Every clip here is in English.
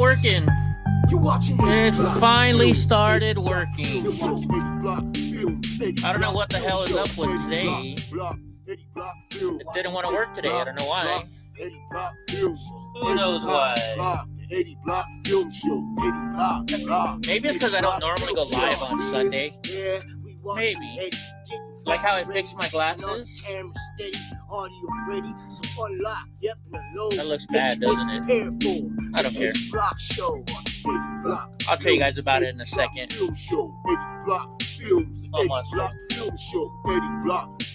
working. It finally started working. I don't know what the hell is up with today. It didn't want to work today. I don't know why. Who knows why? Maybe it's because I don't normally go live on Sunday. Maybe. Like how I fixed my glasses. That looks bad, doesn't it? I don't care. I'll tell you guys about it in a second. Almost.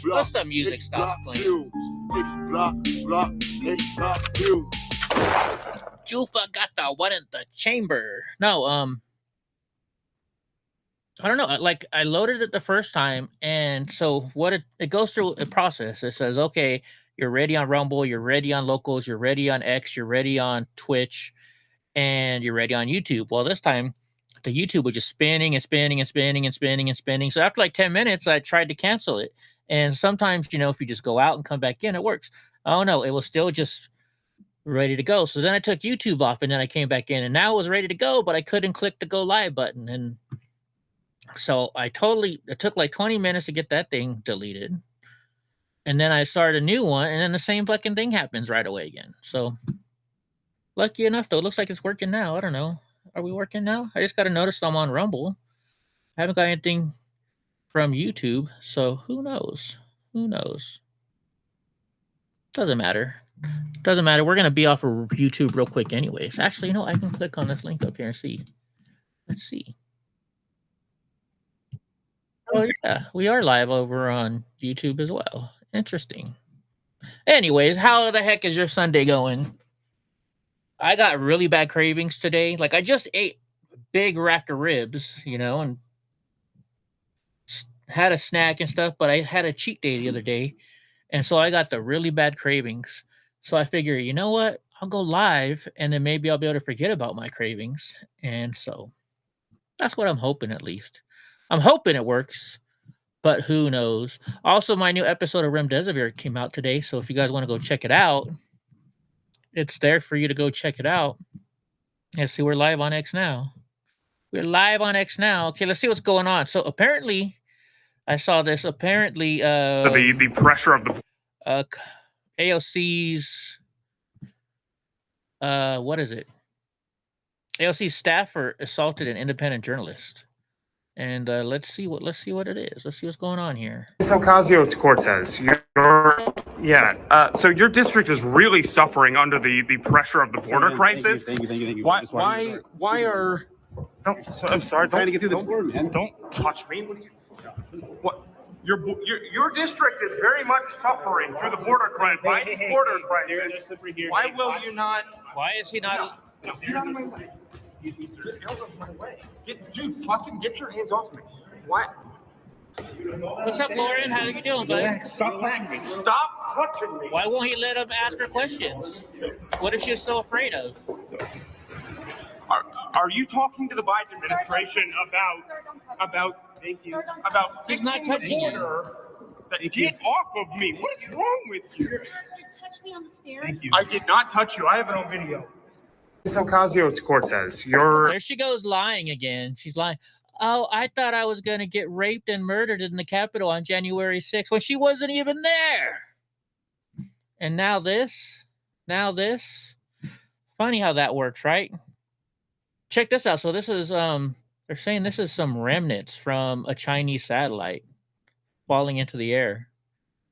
Plus the music stops playing. Jufa got the one in the chamber. No, I don't know. Like I loaded it the first time, and so what it goes through a process. It says, okay, you're ready on Rumble, you're ready on Locals, you're ready on X, you're ready on Twitch, and you're ready on YouTube. Well, this time the YouTube was just spinning and spinning and spinning and spinning and spinning. So after like 10 minutes, I tried to cancel it. And sometimes, you know, if you just go out and come back in, it works. Oh no, it was still just ready to go. So then I took YouTube off and then I came back in and now it was ready to go, but I couldn't click the go live button. And so it took like 20 minutes to get that thing deleted. And then I started a new one and then the same fucking thing happens right away again. So lucky enough though, it looks like it's working now. I don't know. Are we working now? I just got to notice I'm on Rumble. I haven't got anything from YouTube. So who knows? Who knows? Doesn't matter. Doesn't matter. We're going to be off of YouTube real quick anyways. Actually, you know, I can click on this link up here and see. Let's see. Oh, yeah. We are live over on YouTube as well. Interesting. Anyways, how the heck is your Sunday going? I got really bad cravings today. Like, I just ate a big rack of ribs, you know, and had a snack and stuff, but I had a cheat day the other day. And so I got the really bad cravings. So I figure, you know what? I'll go live and then maybe I'll be able to forget about my cravings. And so that's what I'm hoping, at least. I'm hoping it works, but who knows? Also, my new episode of Remdesivir came out today. So if you guys want to go check it out, it's there for you to go check it out. Let's see, we're live on X now. We're live on X now. Okay, let's see what's going on. So apparently, I saw this. Apparently, the pressure of the AOC's what is it? AOC staffer assaulted an independent journalist. And let's see what it is. Let's see what's going on here. Ocasio-Cortez, so your district is really suffering under the pressure of the border crisis. Thank you. Why are? I'm sorry. Trying to get through the door, man. Don't touch me. What? Your district is very much suffering through the border crisis. Border crisis. Why will you not? Why is he not? Get out of my way. Excuse me, sir. Get out of my way. Fucking get your hands off me. What? What's up, Lauren? How you doing, buddy? Stop touching me. Stop touching me. Why won't he let him ask her questions? What is she so afraid of? Are you talking to the Biden administration about thank you about He's not touching you. Get off of me! What is wrong with you? You touched me on the stairs. Thank you. I did not touch you. I have it on video. Ocasio-Cortez, There she goes lying again. She's lying. Oh, I thought I was going to get raped and murdered in the Capitol on January 6th when she wasn't even there. And now this. Funny how that works, right? Check this out. So this is they're saying this is some remnants from a Chinese satellite falling into the air.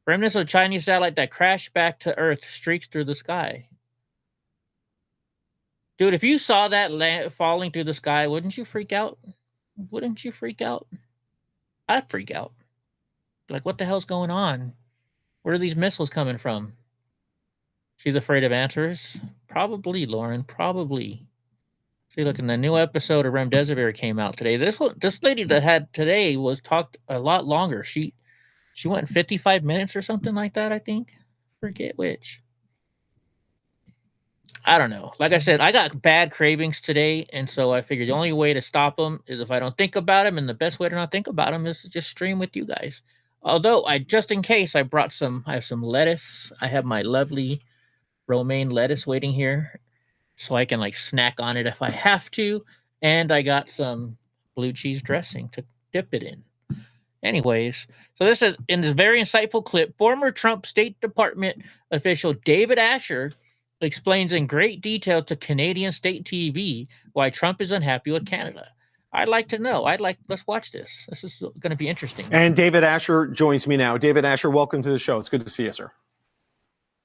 Remnants of a Chinese satellite that crashed back to Earth streaks through the sky. Dude, if you saw that falling through the sky, wouldn't you freak out? Wouldn't you freak out? I'd freak out. Like, what the hell's going on? Where are these missiles coming from? She's afraid of answers? Probably, Lauren. Probably. See, look, in the new episode of Remdesivir came out today. This lady that had today was talked a lot longer. She went 55 minutes or something like that, I think. Forget which. I don't know. Like I said, I got bad cravings today, and so I figured the only way to stop them is if I don't think about them, and the best way to not think about them is to just stream with you guys. Although, just in case, I have some lettuce. I have my lovely romaine lettuce waiting here, so I can like snack on it if I have to. And I got some blue cheese dressing to dip it in. Anyways, so this is in this very insightful clip, former Trump State Department official David Asher explains in great detail to Canadian state TV why Trump is unhappy with Canada. I'd like to know. Let's watch this. This is going to be interesting. And David Asher joins me now. David Asher, welcome to the show. It's good to see you, sir.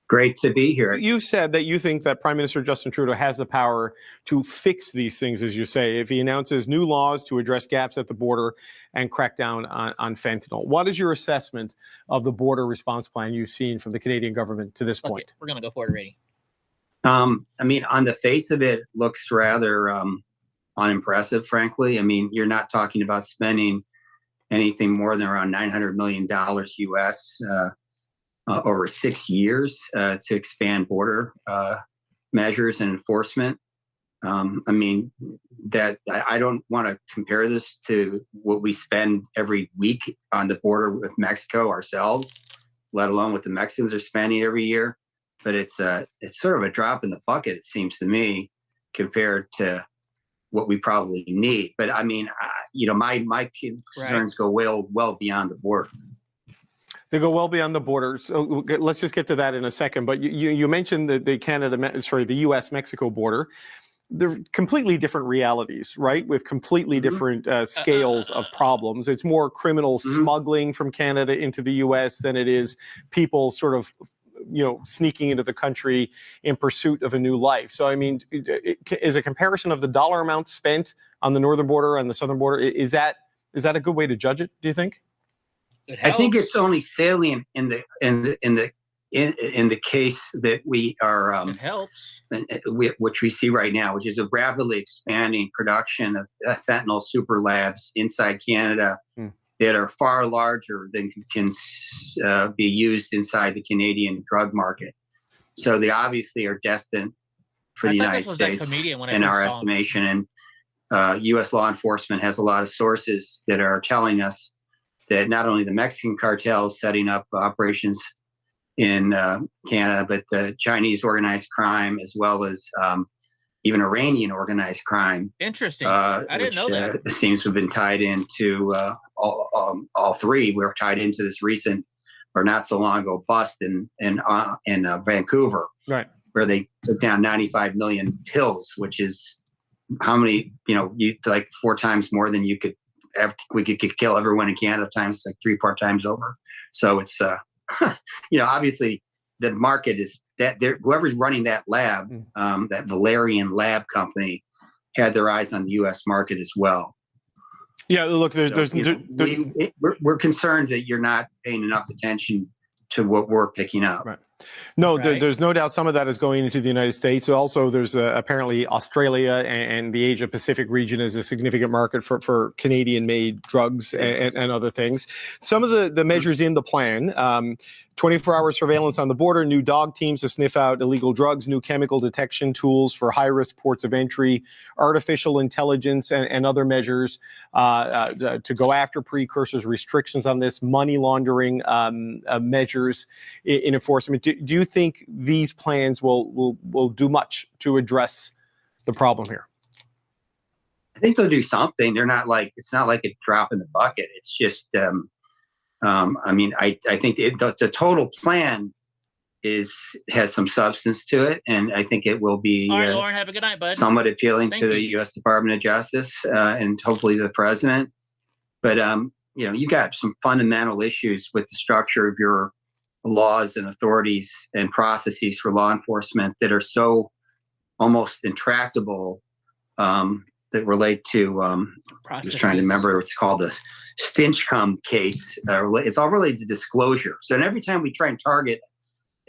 Great to be here. You've said that you think that Prime Minister Justin Trudeau has the power to fix these things, as you say, if he announces new laws to address gaps at the border and crack down on fentanyl. What is your assessment of the border response plan you've seen from the Canadian government to this point? We're going to go for it, Brady. I mean, on the face of it, looks rather unimpressive, frankly. I mean, you're not talking about spending anything more than around $900 million US over 6 years to expand border measures and enforcement. I mean, that I don't want to compare this to what we spend every week on the border with Mexico ourselves, let alone what the Mexicans are spending every year. But it's sort of a drop in the bucket, it seems to me, compared to what we probably need. But I mean, my concerns go well beyond the border. They go well beyond the border. So let's just get to that in a second. But you mentioned the U.S.-Mexico border. They're completely different realities, right? With completely different scales of problems. It's more criminal smuggling from Canada into the U.S. than it is people sort of, sneaking into the country in pursuit of a new life. So, I mean, is a comparison of the dollar amount spent on the northern border and the southern border, is that a good way to judge it, do you think? I think it's only salient in the case that we are it helps, which we see right now, which is a rapidly expanding production of fentanyl super labs inside Canada that are far larger than can be used inside the Canadian drug market. So they obviously are destined for the United States in our estimation. And U.S. law enforcement has a lot of sources that are telling us that not only the Mexican cartels setting up operations in Canada, but the Chinese organized crime, as well as even Iranian organized crime. Interesting. I didn't know that. Seems to have been tied into all three. We're tied into this recent, or not so long ago, bust in Vancouver, right, where they took down 95 million pills, which is how many? Like 4 times more than you could. We could kill everyone in Canada times like 3-4 times over. So it's obviously the market is that whoever's running that lab, that Valerian lab company, had their eyes on the U.S. market as well. Yeah, look, we're concerned that you're not paying enough attention to what we're picking up. Right. No, there's no doubt some of that is going into the United States. Also, there's apparently Australia and the Asia Pacific region is a significant market for Canadian-made drugs and other things. Some of the measures in the plan, 24-hour surveillance on the border, new dog teams to sniff out illegal drugs, new chemical detection tools for high-risk ports of entry, artificial intelligence and other measures to go after precursors, restrictions on this, money laundering measures in enforcement. Do you think these plans will do much to address the problem here? I think they'll do something. It's not like a drop in the bucket. It's just, I mean, I think the total plan has some substance to it, and I think it will be all right, Lauren, have a good night, bud. Somewhat appealing to the U.S. Department of Justice and hopefully the president. But you got some fundamental issues with the structure of your laws and authorities and processes for law enforcement that are so almost intractable that relate to I'm just trying to remember, it's called the Stinchcomb case. It's all related to disclosure. So every time we try and target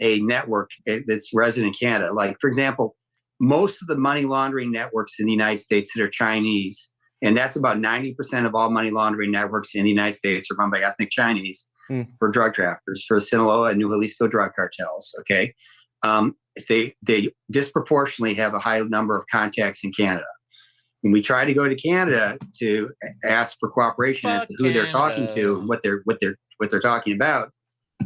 a network that's resident in Canada, like for example, most of the money laundering networks in the United States that are Chinese, and that's about 90% of all money laundering networks in the United States are run by ethnic Chinese for drug traffickers, for Sinaloa and New Jalisco drug cartels. Okay. They disproportionately have a high number of contacts in Canada. When we try to go to Canada to ask for cooperation as to who they're talking to and what they're talking about,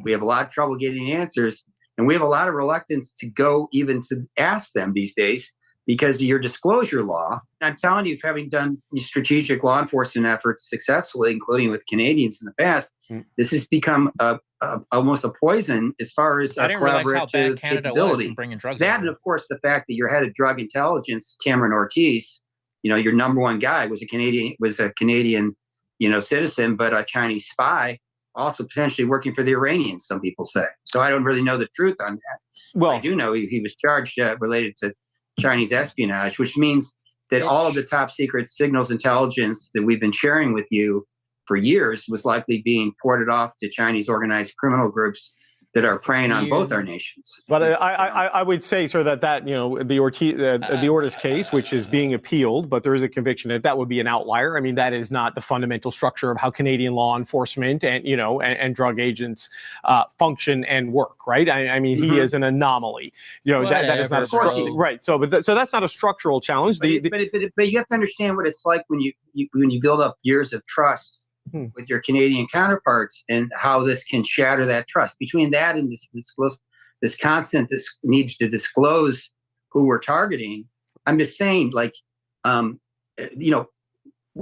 we have a lot of trouble getting answers, and we have a lot of reluctance to go even to ask them these days because of your disclosure law. And I'm telling you, having done strategic law enforcement efforts successfully, including with Canadians in the past, this has become almost a poison as far as I didn't realize how bad collaborative Canada was capability. in bringing drugs. That, and of course, the fact that your head of drug intelligence, Cameron Ortiz, your number one guy was a Canadian, citizen, but a Chinese spy, also potentially working for the Iranians, some people say. So I don't really know the truth on that. Well, I do know he was charged related to Chinese espionage, which means that all of the top secret signals intelligence that we've been sharing with you for years was likely being ported off to Chinese organized criminal groups that are preying on both our nations. But I would say, sir, that the Ortiz case, which is being appealed, but there is a conviction that would be an outlier. I mean, that is not the fundamental structure of how Canadian law enforcement and drug agents function and work, right? I mean, he is an anomaly. That is not a right. So that's not a structural challenge. But you have to understand what it's like when you build up years of trust with your Canadian counterparts, and how this can shatter that trust. Between that and this constant needs to disclose who we're targeting, I'm just saying,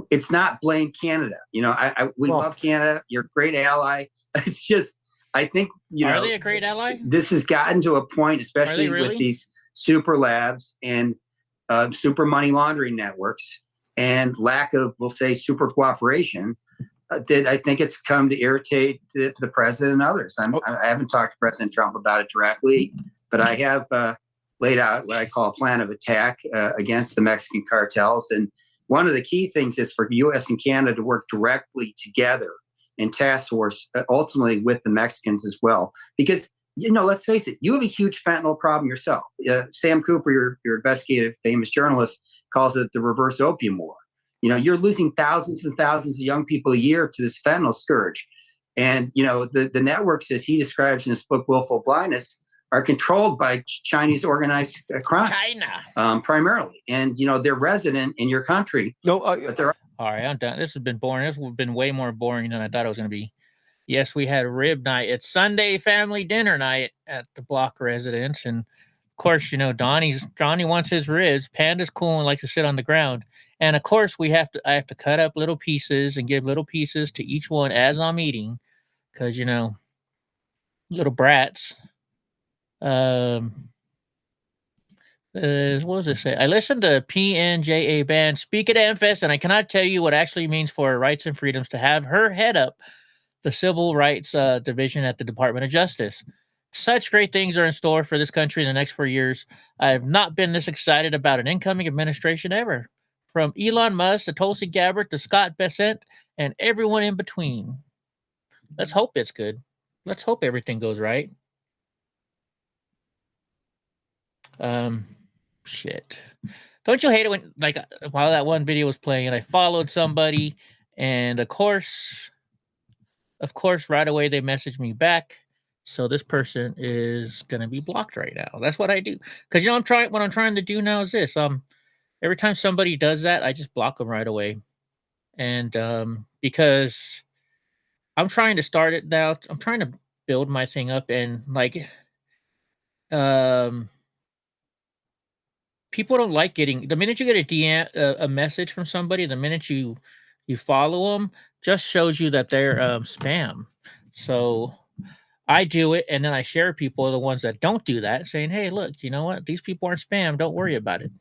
it's not blame Canada. We love Canada. You're a great ally. It's just, I think, are they a great ally? This has gotten to a point, especially with these super labs and super money laundering networks and lack of, we'll say, super cooperation, that I think it's come to irritate the president and others. I haven't talked to President Trump about it directly, but I have laid out what I call a plan of attack against the Mexican cartels. And one of the key things is for the U.S. and Canada to work directly together in task force, ultimately with the Mexicans as well. Because, let's face it, you have a huge fentanyl problem yourself. Sam Cooper, your investigative, famous journalist, calls it the reverse opium war. You're losing thousands and thousands of young people a year to this fentanyl scourge. And, the networks, as he describes in his book, Willful Blindness, are controlled by Chinese organized crime. China. Primarily. And, they're resident in your country. No, but they're... All right, I'm done. This has been boring. This has been way more boring than I thought it was going to be. Yes, we had rib night. It's Sunday family dinner night at the Block residence. And, of course, Johnny wants his ribs. Panda's cool and likes to sit on the ground. And of course, I have to cut up little pieces and give little pieces to each one as I'm eating, because little brats. What does it say? I listened to PNJA band speak at Amfest, and I cannot tell you what it actually means for our rights and freedoms to have her head up the Civil Rights Division at the Department of Justice. Such great things are in store for this country in the next 4 years. I have not been this excited about an incoming administration ever. From Elon Musk to Tulsi Gabbard to Scott Bessent and everyone in between. Let's hope it's good. Let's hope everything goes right. Shit. Don't you hate it when, while that one video was playing and I followed somebody, and of course, right away they messaged me back. So this person is going to be blocked right now. That's what I do. Because, what I'm trying to do now is this. Every time somebody does that, I just block them right away. And because I'm trying to start it now, I'm trying to build my thing up, and people don't like getting, the minute you get a DM, a message from somebody, the minute you follow them, just shows you that they're spam. So I do it, and then I share people, the ones that don't do that, saying, hey, look, you know what? These people aren't spam. Don't worry about it.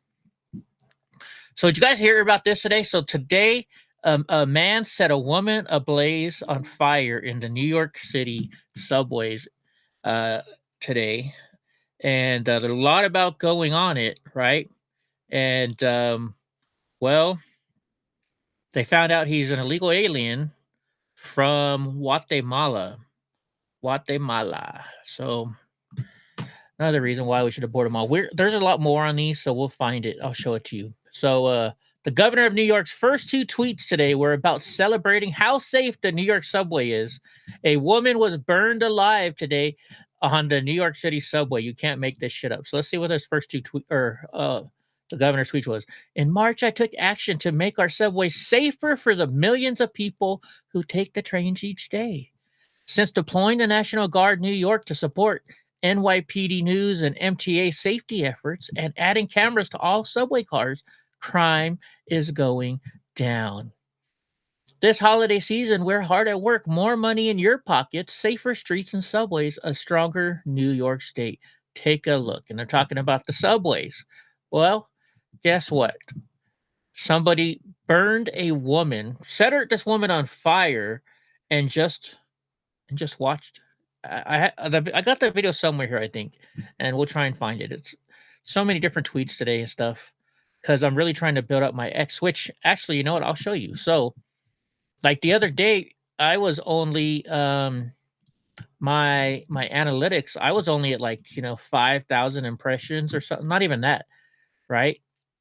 So did you guys hear about this today? So today, a man set a woman ablaze on fire in the New York City subways today. And there's a lot about going on it, right? And, they found out he's an illegal alien from Guatemala. So another reason why we should abort them all. There's a lot more on these, so we'll find it. I'll show it to you. So the governor of New York's first 2 tweets today were about celebrating how safe the New York subway is. A woman was burned alive today on the New York City subway. You can't make this shit up. So let's see what his first 2 the governor's speech was. In March, I took action to make our subway safer for the millions of people who take the trains each day. Since deploying the National Guard New York to support NYPD News and MTA safety efforts and adding cameras to all subway cars, crime is going down. This holiday season, we're hard at work. More money in your pockets, safer streets and subways, a stronger New York State. Take a look. And they're talking about the subways. Well, guess what? Somebody burned a woman, this woman on fire, and just watched. I got the video somewhere here, I think, and we'll try and find it. It's so many different tweets today and stuff because I'm really trying to build up my X. Which actually, you know what? I'll show you. So, like the other day, I was only my analytics. I was only at 5,000 impressions or something. Not even that, right?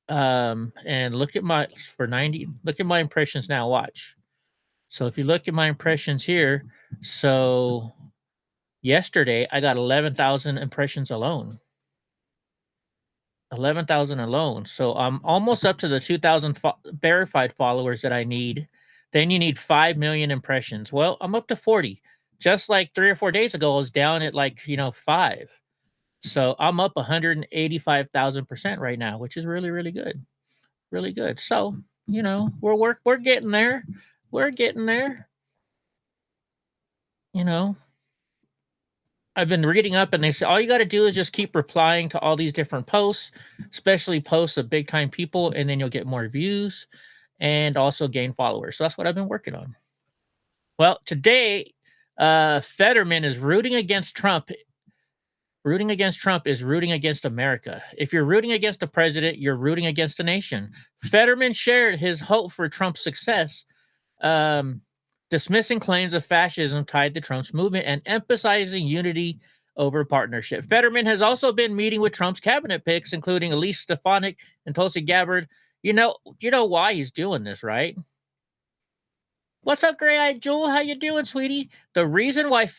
And look at my Look at my impressions now. Watch. So if you look at my impressions here, so yesterday I got 11,000 impressions alone. 11,000 alone. So I'm almost up to the 2,000 verified followers that I need. Then you need 5 million impressions. Well, I'm up to 40. Just like 3 or 4 days ago, I was down at 5. So I'm up 185,000% right now, which is really, really good. Really good. So, we're getting there. We're getting there. I've been reading up and they say all you got to do is just keep replying to all these different posts, especially posts of big time people, and then you'll get more views and also gain followers. So that's what I've been working on. Well, today, Fetterman is rooting against Trump. Rooting against Trump is rooting against America. If you're rooting against the president, you're rooting against the nation. Fetterman shared his hope for Trump's success, dismissing claims of fascism tied to Trump's movement and emphasizing unity over partnership. Fetterman has also been meeting with Trump's cabinet picks, including Elise Stefanik and Tulsi Gabbard. You know why he's doing this, right? What's up, Gray-Eyed Jewel? How you doing, sweetie? The reason why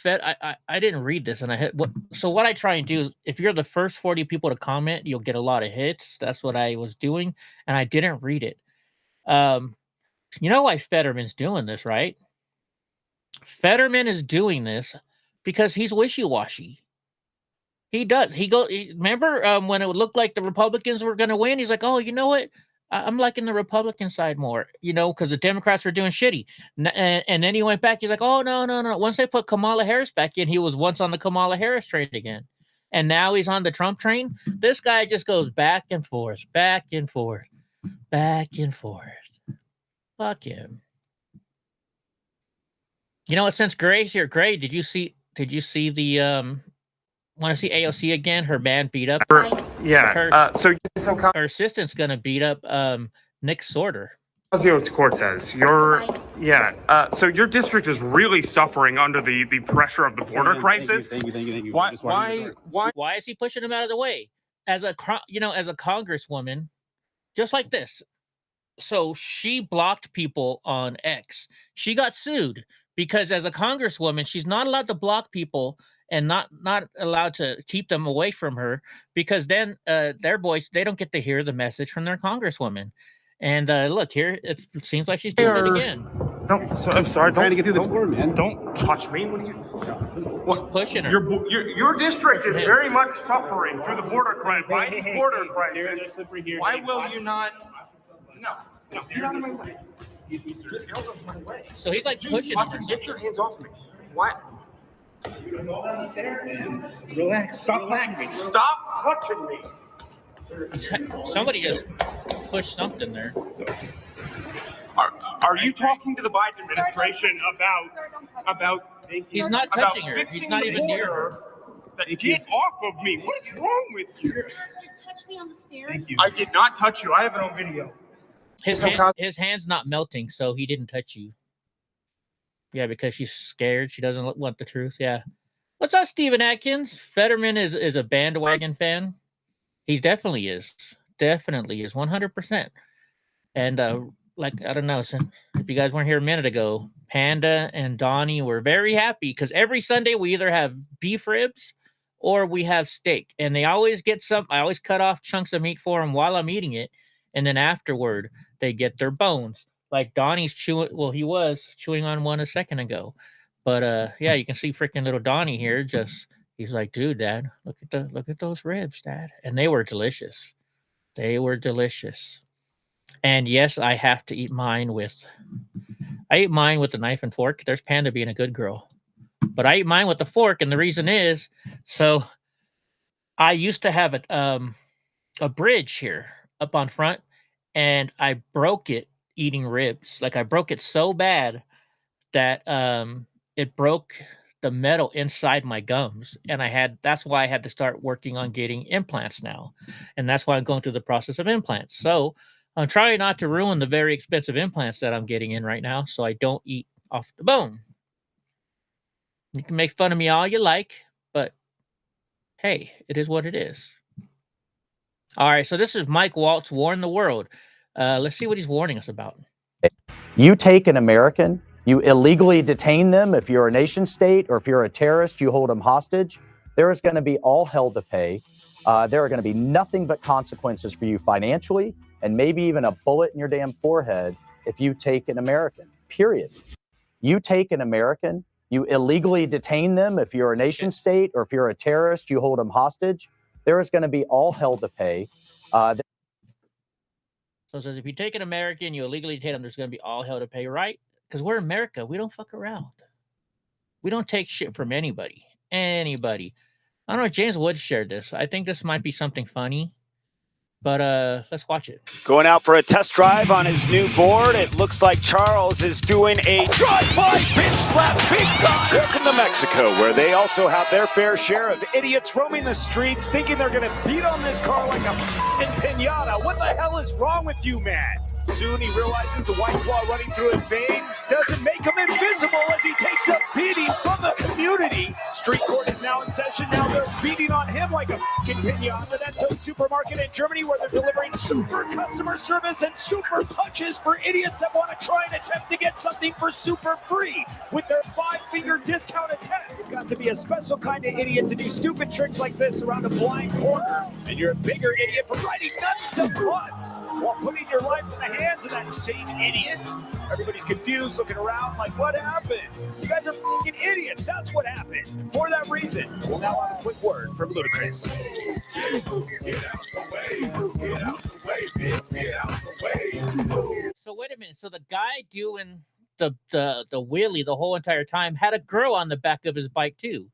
I didn't read this, and what I try and do is, if you're the first 40 people to comment, you'll get a lot of hits. That's what I was doing, and I didn't read it. You know why Fetterman's doing this, right? Fetterman is doing this because he's wishy-washy. He does. Remember when it would look like the Republicans were going to win? He's like, oh, you know what? I'm liking the Republican side more, because the Democrats were doing shitty. And then he went back. He's like, oh, no. Once they put Kamala Harris back in, he was once on the Kamala Harris train again. And now he's on the Trump train. This guy just goes back and forth, back and forth, back and forth. Fuck him. You know what? Since Gray's here, Gray, did you see the want to see AOC again? Her band beat up. Her assistant's gonna beat up Nick Sorter. Cortez, so your district is really suffering under the pressure of the border crisis. Thank you. Why is he pushing him out of the way? As a congresswoman, just like this. So she blocked people on X. She got sued because as a congresswoman, she's not allowed to block people and not allowed to keep them away from her, because then their voice, they don't get to hear the message from their congresswoman. And look here, it seems like she's doing it again. I'm sorry. Trying to get through the tour, man. Don't touch me. What's pushing her? Your district is very much suffering through the border crisis. By this border crisis, why will you not? No, get out of my way. Excuse me, sir. Get out of my way. So he's like pushing her. Get your hands off me. What? Go down the stairs, man. Relax. Stop touching me. Stop touching me. Somebody just pushed something there. Are you talking to the Biden administration about? He's not touching her. He's not even near her. Get off of me! What is wrong with you? You touched me on the stairs. I did not touch you. I have it on video. His hand's not melting, so he didn't touch you. Yeah, because she's scared. She doesn't want the truth. Yeah. What's up, Stephen Atkins? Fetterman is a bandwagon fan. He definitely is. Definitely is. 100%. And I don't know. So if you guys weren't here a minute ago, Panda and Donnie were very happy because every Sunday we either have beef ribs or we have steak. And they always get some. I always cut off chunks of meat for them while I'm eating it. And then afterward, they get their bones. Like Donnie's chewing. Well, he was chewing on one a second ago. But yeah, you can see freaking little Donnie here just He's like, dude, Dad, look at those ribs, Dad. And they were delicious. They were delicious. And yes, I have to eat mine with a knife and fork. There's Panda being a good girl. But I eat mine with a fork, and the reason is, so I used to have a bridge here up on front, and I broke it eating ribs. Like, I broke it so bad that it broke the metal inside my gums, and that's why I had to start working on getting implants now. And that's why I'm going through the process of implants. So I'm trying not to ruin the very expensive implants that I'm getting in right now, so I don't eat off the bone. You can make fun of me all you like, but hey, it is what it is. All right, so this is Mike Waltz, Warn the World. Let's see what he's warning us about. You take an American, you illegally detain them. If you're a nation state or if you're a terrorist, you hold them hostage. There is going to be all hell to pay. There are going to be nothing but consequences for you financially, and maybe even a bullet in your damn forehead if you take an American, period. You take an American, you illegally detain them. If you're a nation state or if you're a terrorist, you hold them hostage. There is going to be all hell to pay. So it says, if you take an American, you illegally detain them, there's going to be all hell to pay, right? Because we're America. We don't fuck around. We don't take shit from anybody. Anybody. I don't know, James Woods shared this. I think this might be something funny. But let's watch it. Going out for a test drive on his new board. It looks like Charles is doing a drive-by bitch slap big time. Welcome to Mexico, where they also have their fair share of idiots roaming the streets, thinking they're going to beat on this car like a f***ing pinata. What the hell is wrong with you, man? Soon he realizes the White Claw running through his veins doesn't make him invisible as he takes a beating from the community. Street court is now in session. Now they're beating on him like a fucking pinata. That toad supermarket in Germany where they're delivering super customer service and super punches for idiots that want to try and attempt to get something for super free with their 5-finger discount attempt. You've got to be a special kind of idiot to do stupid tricks like this around a blind corner. And you're a bigger idiot for riding nuts to butts while putting your life in the hands of that same idiot. Everybody's confused, looking around like, what happened? You guys are fucking idiots. That's what happened. For that reason, we'll now have a quick word from Ludacris. So wait a minute. So the guy doing the wheelie the whole entire time had a girl on the back of his bike too.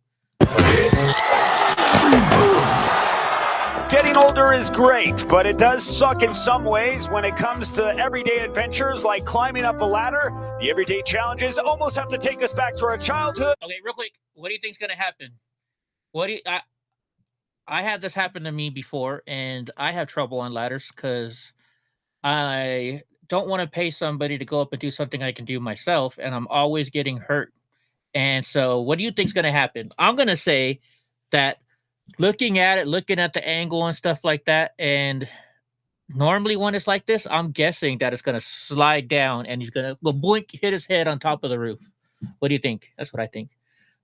Getting older is great, but it does suck in some ways when it comes to everyday adventures like climbing up a ladder. The everyday challenges almost have to take us back to our childhood. Okay, real quick. What do you think's gonna happen? I had this happen to me before, and I have trouble on ladders because I don't want to pay somebody to go up and do something I can do myself, and I'm always getting hurt. And so, what do you think's gonna happen? I'm gonna say that looking at the angle and stuff like that, and normally when it's like this, I'm guessing that it's gonna slide down and he's gonna go boink, hit his head on top of the roof. What do you think? That's what I think.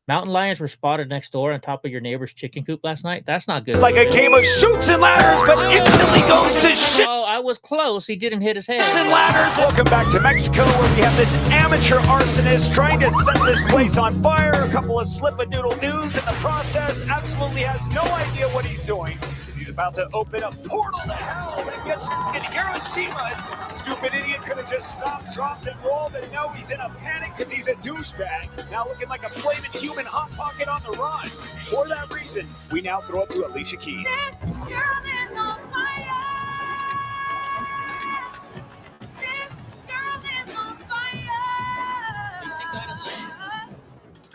Mountain lions were spotted next door on top of your neighbor's chicken coop last night. That's not good. Like a game of shoots and ladders, but instantly goes to shit. Oh, I was close. He didn't hit his head. And ladders. Welcome back to Mexico, where we have this amateur arsonist trying to set this place on fire. A couple of slip-a-doodle-doos in the process. Absolutely has no idea what he's doing. He's about to open a portal to hell and get in Hiroshima. And stupid idiot could have just stopped, dropped, and rolled, and no, he's in a panic because he's a douchebag. Now looking like a flaming human hot pocket on the run. For that reason, we now throw it to Alicia Keys. This girl is on fire. This girl is on fire.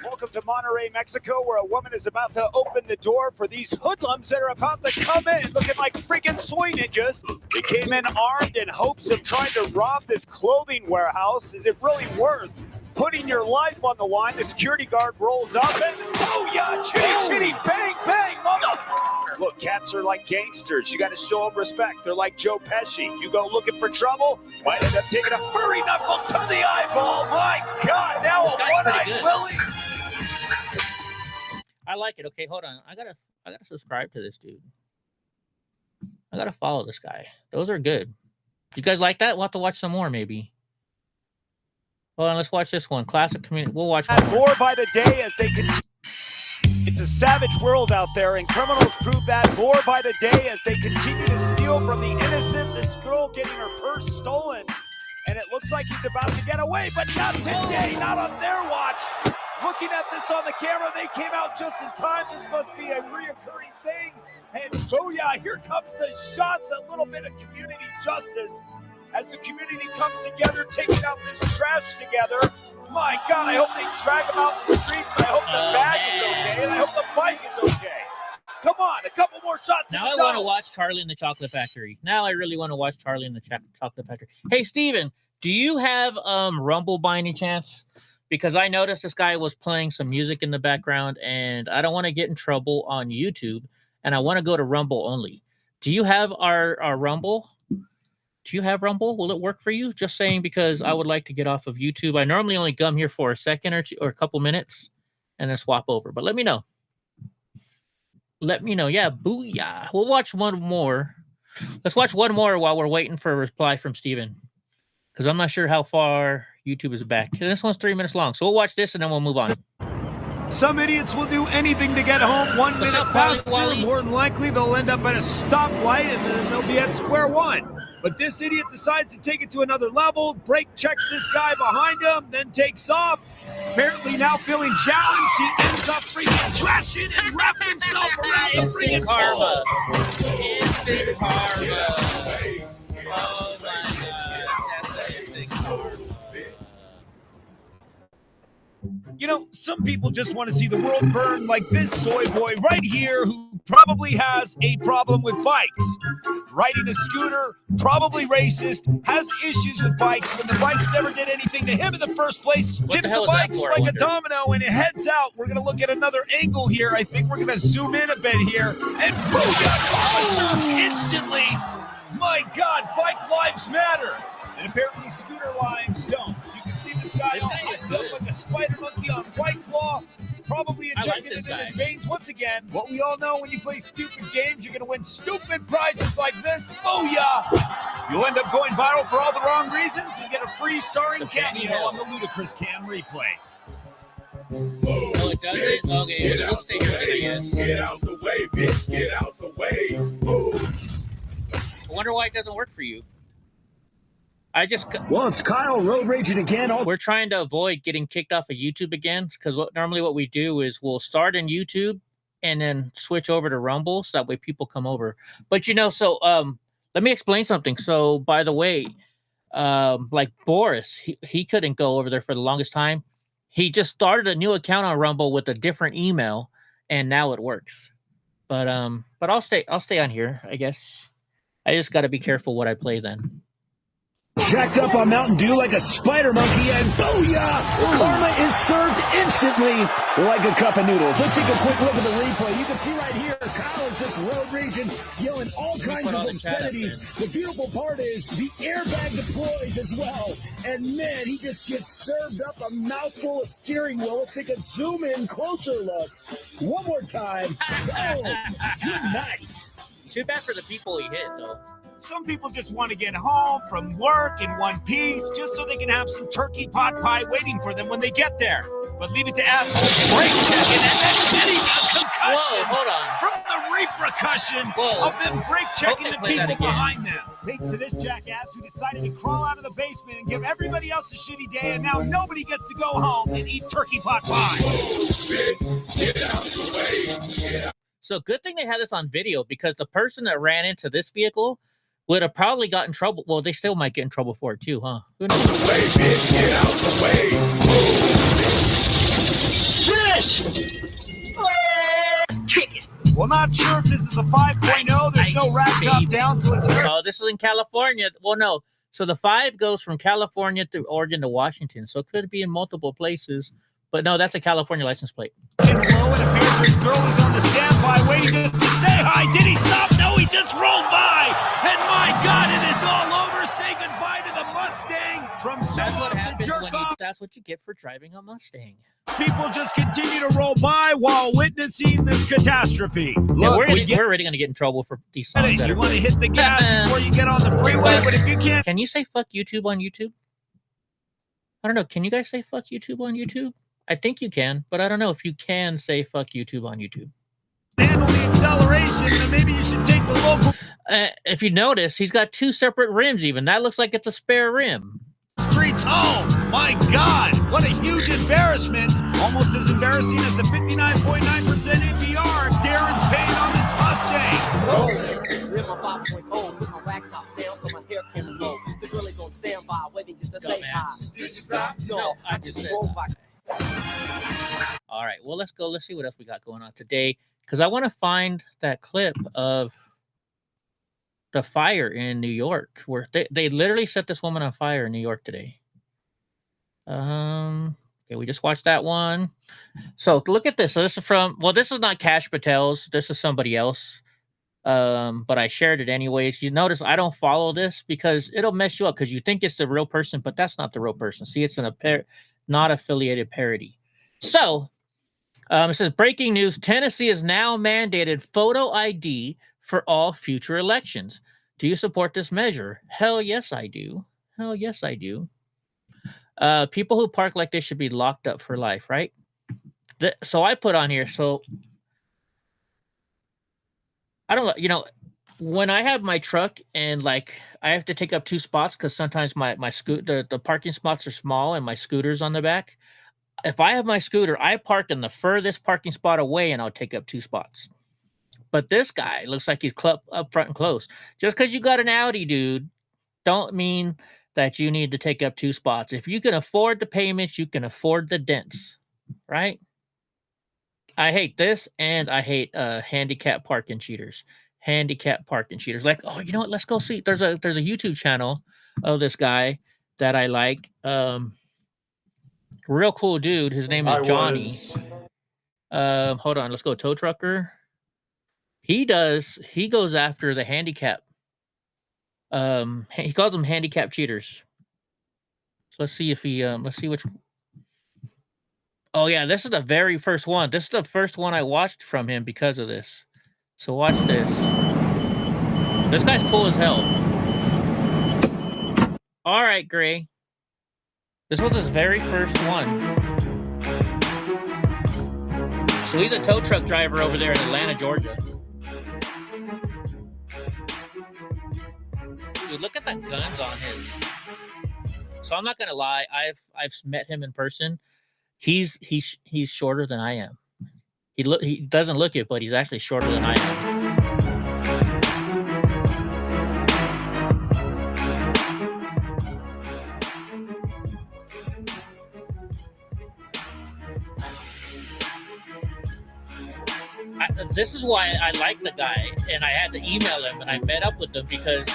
Welcome to Monterrey, Mexico, where a woman is about to open the door for these hoodlums that are about to come in, looking like freaking soy ninjas. They came in armed in hopes of trying to rob this clothing warehouse. Is it really worth putting your life on the line? The security guard rolls up and, oh yeah, chitty, chitty, bang, bang, motherfucker. Look, cats are like gangsters. You got to show them respect. They're like Joe Pesci. You go looking for trouble, might end up taking a furry knuckle to the eyeball. My God, now a one-eyed Willie. I like it. Okay, hold on. I gotta subscribe to this dude. I gotta follow this guy. Those are good. You guys like that? We'll have to watch some more, maybe. Hold on, let's watch this one. Classic community. We'll watch one more. More by the day as they continue. It's a savage world out there, and criminals prove that more by the day as they continue to steal from the innocent. This girl getting her purse stolen, and it looks like he's about to get away, but not today, not on their watch. Looking at this on the camera, they came out just in time. This must be a reoccurring thing. And booyah, here comes the shots, a little bit of community justice as the community comes together, taking out this trash together. My God, I hope they drag him out in the streets. I hope the bag is okay, and I hope the bike is okay. Come on, a couple more shots. Now I want to watch Charlie and the Chocolate Factory. Now I really want to watch Charlie and the Chocolate Factory. Hey, Steven, do you have Rumble by any chance? Because I noticed this guy was playing some music in the background, and I don't want to get in trouble on YouTube, and I want to go to Rumble only. Do you have our Rumble? Do you have Rumble? Will it work for you? Just saying, because I would like to get off of YouTube. I normally only come here for a second or two, or a couple minutes and then swap over. But let me know. Let me know. Yeah, booyah. We'll watch one more. Let's watch one more while we're waiting for a reply from Steven. Because I'm not sure how far YouTube is back. And this one's 3 minutes long. So we'll watch this and then we'll move on. Some idiots will do anything to get home. 1 minute past two, more than likely they'll end up at a stoplight and then they'll be at square one. But this idiot decides to take it to another level, brake checks this guy behind him, then takes off. Apparently now feeling challenged, he ends up freaking crashing and wrapping himself around the freaking pole. Instant karma. Oh my God. That's instant karma. You know, some people just want to see the world burn like this soy boy right here who probably has a problem with bikes. Riding a scooter, probably racist, has issues with bikes when the bikes never did anything to him in the first place. Tips the bikes like a domino and it heads out. We're going to look at another angle here. I think we're going to zoom in a bit here. And booyah, karma surf instantly. My God, bike lives matter. And apparently scooter lives don't. You can see this guy all hyped up like a spider monkey on White Claw, probably injecting it in his veins once again. What we all know, when you play stupid games, you're going to win stupid prizes like this. Booyah! You'll end up going viral for all the wrong reasons and get a free starring cameo on the Ludicrous Cam replay. Oh, it does it? Okay, we'll stay here, I guess. Get out the way, bitch. Get out the way. I wonder why it doesn't work for you. Well, it's Kyle road raging again. We're trying to avoid getting kicked off of YouTube again, because normally what we do is we'll start in YouTube and then switch over to Rumble so that way people come over. But so let me explain something. So by the way, like Boris, he couldn't go over there for the longest time. He just started a new account on Rumble with a different email, and now it works. But I'll stay on here, I guess. I just got to be careful what I play then. Jacked up on Mountain Dew like a spider monkey, and booyah! Karma is served instantly like a cup of noodles. Let's take a quick look at the replay. You can see right here, Kyle is just road raging, yelling all kinds of obscenities. The beautiful part is the airbag deploys as well, and man, he just gets served up a mouthful of steering wheel. Let's take a zoom in, closer look. One more time. Oh, good night. Too bad for the people he hit, though. Some people just want to get home from work in one piece just so they can have some turkey pot pie waiting for them when they get there. But leave it to assholes brake checking and then getting a concussion from the repercussion of them brake checking the people behind them. Thanks to this jackass who decided to crawl out of the basement and give everybody else a shitty day, and now nobody gets to go home and eat turkey pot pie. Get out the way. Get out. So good thing they had this on video, because the person that ran into this vehicle would have probably got in trouble. Well, they still might get in trouble for it too, huh? Who knows? Way, bitch, get out the way. Kick it. Well, not sure if this is a 5.0. There's no rack top down, so it's here. Oh, this is in California. Well, no. So the 5 goes from California to Oregon to Washington. So it could be in multiple places. But no, that's a California license plate. And low, it appears this girl is on the standby waiting just to say hi. Did he stop? No, he just rolled by. And my God, it is all over. Say goodbye to the Mustang. From That's what to happens jerk when off. that's what you get for driving a Mustang. People just continue to roll by while witnessing this catastrophe. Yeah, Look, we're already going to get in trouble for these songs. you want to hit the gas before you get on the freeway, but if you can't. Can you say fuck YouTube on YouTube? I don't know. Can you guys say fuck YouTube on YouTube? I think you can, but I don't know if you can say fuck YouTube on YouTube. Handle the acceleration, then maybe you should take the local If you notice, he's got 2 separate rims even. That looks like it's a spare rim. streets home. My God, what a huge embarrassment. Almost as embarrassing as the 59.9% APR Darren's paying on this Mustang. No, I just said. All right, well, let's go. Let's see what else we got going on today, because I want to find that clip of the fire in New York, where they literally set this woman on fire in New York today. Okay, we just watched that one. So look at this. So this is from, well, this is not Cash Patel's. This is somebody else. But I shared it anyways. You notice I don't follow this because it'll mess you up because you think it's the real person, but that's not the real person. See, it's not affiliated parody. So it says breaking news: Tennessee has now mandated photo ID for all future elections. Do you support this measure? Hell yes, I do. Hell yes, I do. People who park like this should be locked up for life, right? So I put on here. So I don't know. You know, when I have my truck and like I have to take up 2 spots because sometimes my the parking spots are small and my scooter's on the back. If I have my scooter, I park in the furthest parking spot away and I'll take up 2 spots. But this guy looks like he's up front and close. Just because you got an Audi, dude, don't mean that you need to take up 2 spots. If you can afford the payments, you can afford the dents, right? I hate this, and I hate handicap parking cheaters. Handicap parking cheaters. Like, oh, you know what? Let's go see. There's a YouTube channel of this guy that I like. Real cool dude. His name is Johnny. Hold on. Let's go. Tow trucker. He goes after the handicap. He calls them handicap cheaters. So let's see if he let's see which. Oh yeah, this is the very first one. This is the first one I watched from him because of this. So watch this. This guy's cool as hell. All right, Gray. This was his very first one. So he's a tow truck driver over there in Atlanta, Georgia. Dude, look at the guns on his. So I'm not gonna lie, I've met him in person. He's shorter than I am. He doesn't look it, but he's actually shorter than I am. This is why I like the guy, and I had to email him, and I met up with him because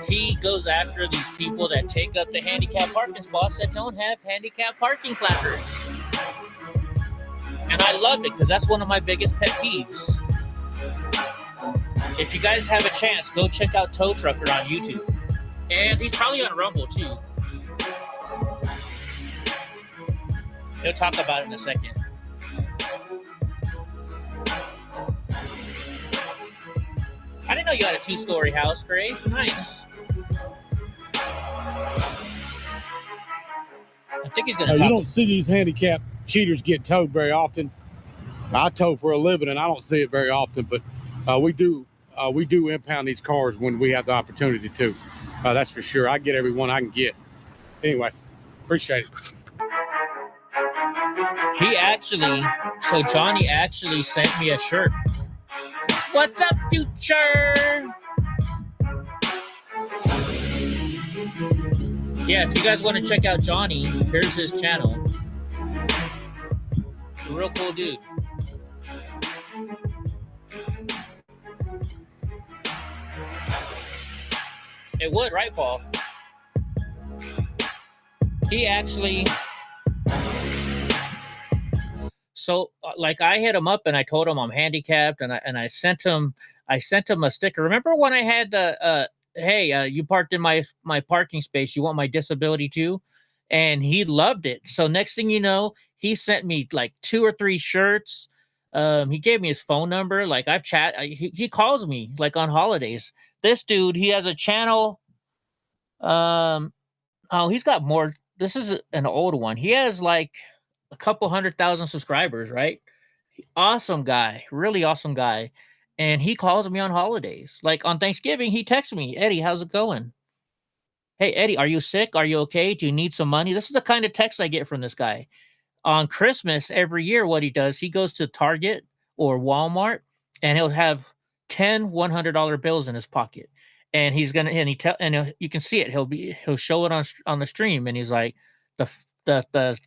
he goes after these people that take up the handicap parking spots that don't have handicap parking placards. And I love it because that's one of my biggest pet peeves. If you guys have a chance, go check out Tow Trucker on YouTube. And he's probably on Rumble too. He'll talk about it in a second. I didn't know you had a 2-story house, Gray. Nice. I think he's gonna. You don't see these handicap cheaters get towed very often. I tow for a living, and I don't see it very often. But we do impound these cars when we have the opportunity to. That's for sure. I get every one I can get. Anyway, appreciate it. So Johnny actually sent me a shirt. What's up, future? Yeah, if you guys want to check out Johnny, here's his channel. He's a real cool dude. It would, right, Paul? He actually... So, like, I hit him up and I told him I'm handicapped, and I sent him a sticker. Remember when I had the hey, you parked in my parking space. You want my disability too? And he loved it. So next thing you know, he sent me like 2 or 3 shirts. He gave me his phone number. Like he calls me like on holidays. This dude, he has a channel. Oh, he's got more. This is an old one. He has like a couple 100,000 subscribers, right? Awesome guy, really awesome guy. And he calls me on holidays. Like on Thanksgiving, he texts me, Eddie, how's it going? Hey, Eddie, are you sick? Are you okay? Do you need some money? This is the kind of text I get from this guy. On Christmas every year, what he does, he goes to Target or Walmart and he'll have 10 $100 bills in his pocket. And he's gonna you can see it. He'll show it on the stream, and he's like the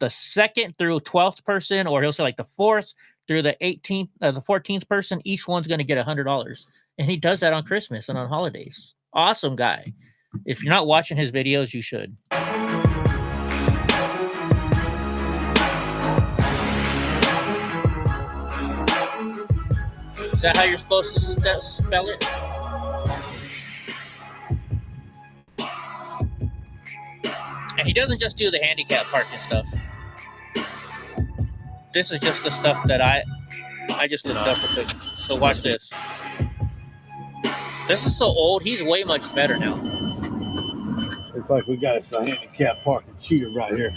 second through 12th person, or he'll say like the 4th through the 18th, the 14th person, each one's gonna get $100. And he does that on Christmas and on holidays. Awesome guy. If you're not watching his videos, you should. Is that how you're supposed to spell it? And he doesn't just do the handicap parking stuff. This is just the stuff that I just looked up real quick. So watch this. This is so old. He's way much better now. Looks like we got a handicap parking cheater right here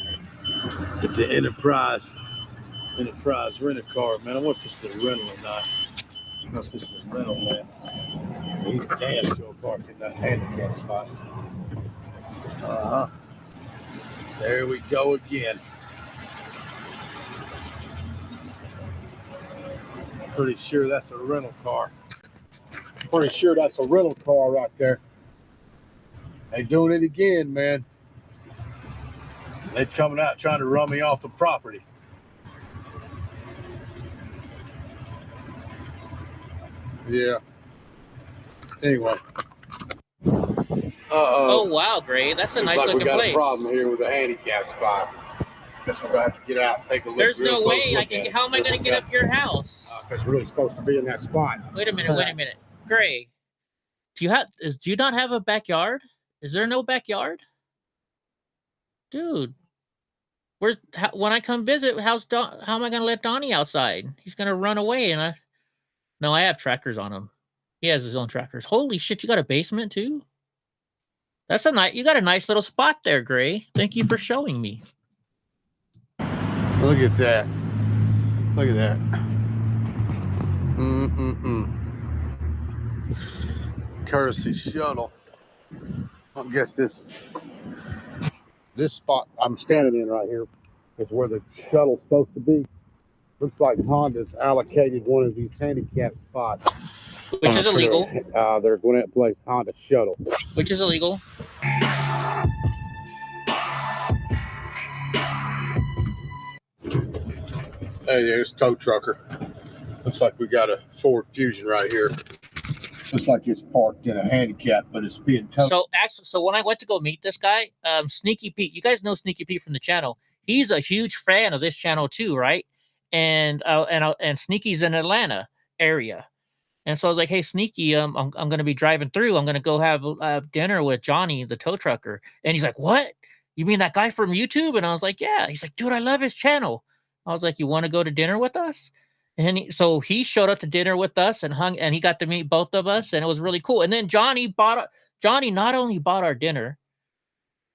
at the Enterprise rent-a-car, man. I wonder if this is a rental or not. Unless this is a rental, man. He's damn sure parked in that handicap spot. There we go again. Pretty sure that's a rental car. Pretty sure that's a rental car right there. They doing it again, man. They coming out trying to run me off the property. Yeah. Anyway. Oh wow, Gray, that's a nice looking place. We got a problem here with the handicap spot. Guess we're gonna have to get out and take a look. There's no way I can. How am I gonna get up your house? It's really supposed to be in that spot. Wait a minute. Gray, do you not have a backyard? Is there no backyard? Dude, when I come visit, how am I gonna let Donnie outside? He's gonna run away, and I have trackers on him. He has his own trackers. Holy shit, you got a basement too? You got a nice little spot there, Gray. Thank you for showing me. Look at that. Look at that. Courtesy shuttle. I guess this spot I'm standing in right here is where the shuttle's supposed to be. Looks like Honda's allocated one of these handicap spots. Which is illegal. They're going to place Honda shuttle. Which is illegal. Hey, there's a tow trucker. Looks like we got a Ford Fusion right here. Looks like it's parked in a handicap, but it's being towed. So when I went to go meet this guy, Sneaky Pete, you guys know Sneaky Pete from the channel. He's a huge fan of this channel too, right? And Sneaky's in Atlanta area. And so I was like, hey, Sneaky, I'm going to be driving through. I'm going to go have dinner with Johnny, the tow trucker. And he's like, what? You mean that guy from YouTube? And I was like, yeah. He's like, dude, I love his channel. I was like, you want to go to dinner with us? And so he showed up to dinner with us and he got to meet both of us. And it was really cool. And then Johnny not only bought our dinner,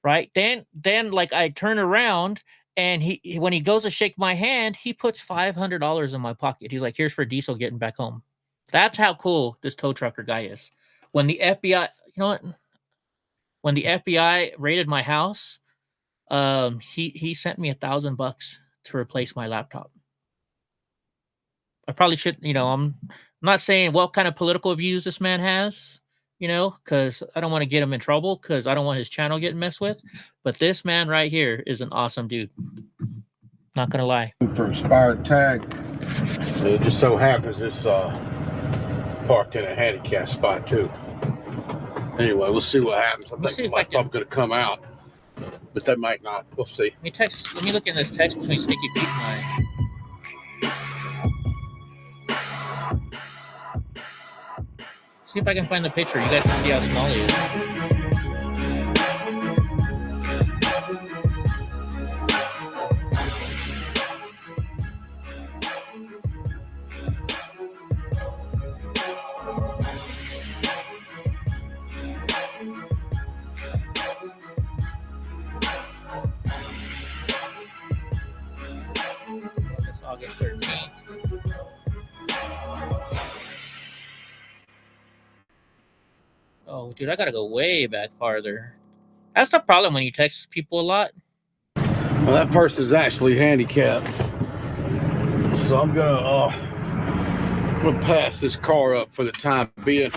right? Then like I turn around and when he goes to shake my hand, he puts $500 in my pocket. He's like, here's for diesel getting back home. That's how cool this tow trucker guy is. When the FBI, you know what? When the FBI raided my house, he sent me $1,000 to replace my laptop. I probably should, I'm not saying what kind of political views this man has, because I don't want to get him in trouble, because I don't want his channel getting messed with. But this man right here is an awesome dude. Not gonna lie. For expired tag, it just so happens it's parked in a handicap spot too. Anyway, we'll see what happens. I think somebody's probably going to come out, but they might not. We'll see. Let me look in this text between Sneaky Pete and I. See if I can find the picture. You guys can see how small he is. August 13th. Oh, dude, I gotta go way back farther. That's the problem when you text people a lot. Well, that person's actually handicapped, so I'm gonna pass this car up for the time being.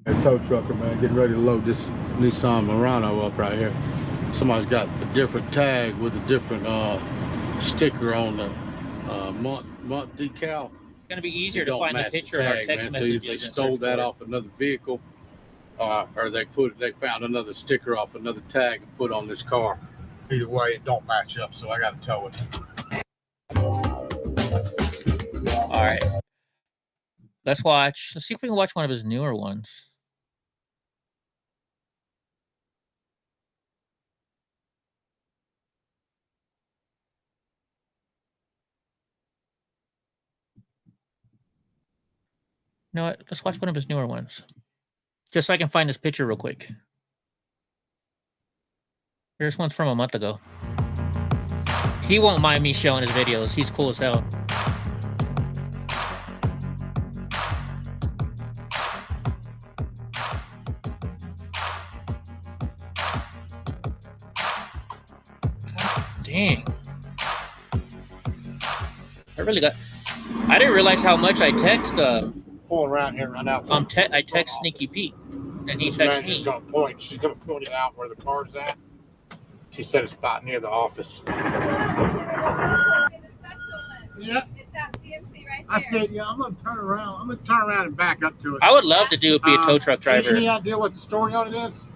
A tow trucker, man, getting ready to load this Nissan Murano up right here. Somebody's got a different tag with a different sticker on the month decal. It's gonna be easier to find a picture in our text man. messages. So if they stole that off another vehicle, or they found another sticker off another tag and put on this car. Either way, it don't match up, so I got to tow it. All right, let's watch. Let's see if we can watch one of his newer ones. You know what? Let's watch one of his newer ones. Just so I can find this picture real quick. Here's one's from a month ago. He won't mind me showing his videos. He's cool as hell. God dang. I didn't realize how much I text Pulling around here right now. I text Sneaky Pete, and he texts me. She's gonna point it out where the car's at. She said a spot near the office. Yeah. It's that GMC right there. I said, yeah, I'm gonna turn around. I'm gonna turn around and back up to it. I would love to be a tow truck driver. Any idea what the story on it is?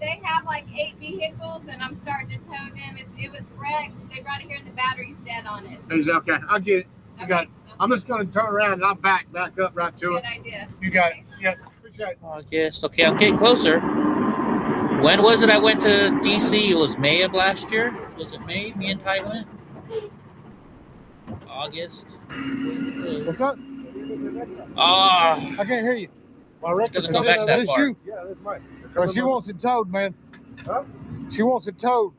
They have like 8 vehicles, and I'm starting to tow them. It was wrecked. They brought it here, and the battery's dead on it. Okay, I'll get it. You got it. I'm just gonna turn around and I'll back up right to it. Good idea. You got it. Yeah, appreciate it. I guess. Okay, I'm getting closer. When was it I went to DC? It was May of last year. Was it May? Me and Ty went. August. What's up? Ah, I can't hear you. just go back that far. You? Yeah, that's mine. Well, she wants it towed, man. Huh? She wants it towed.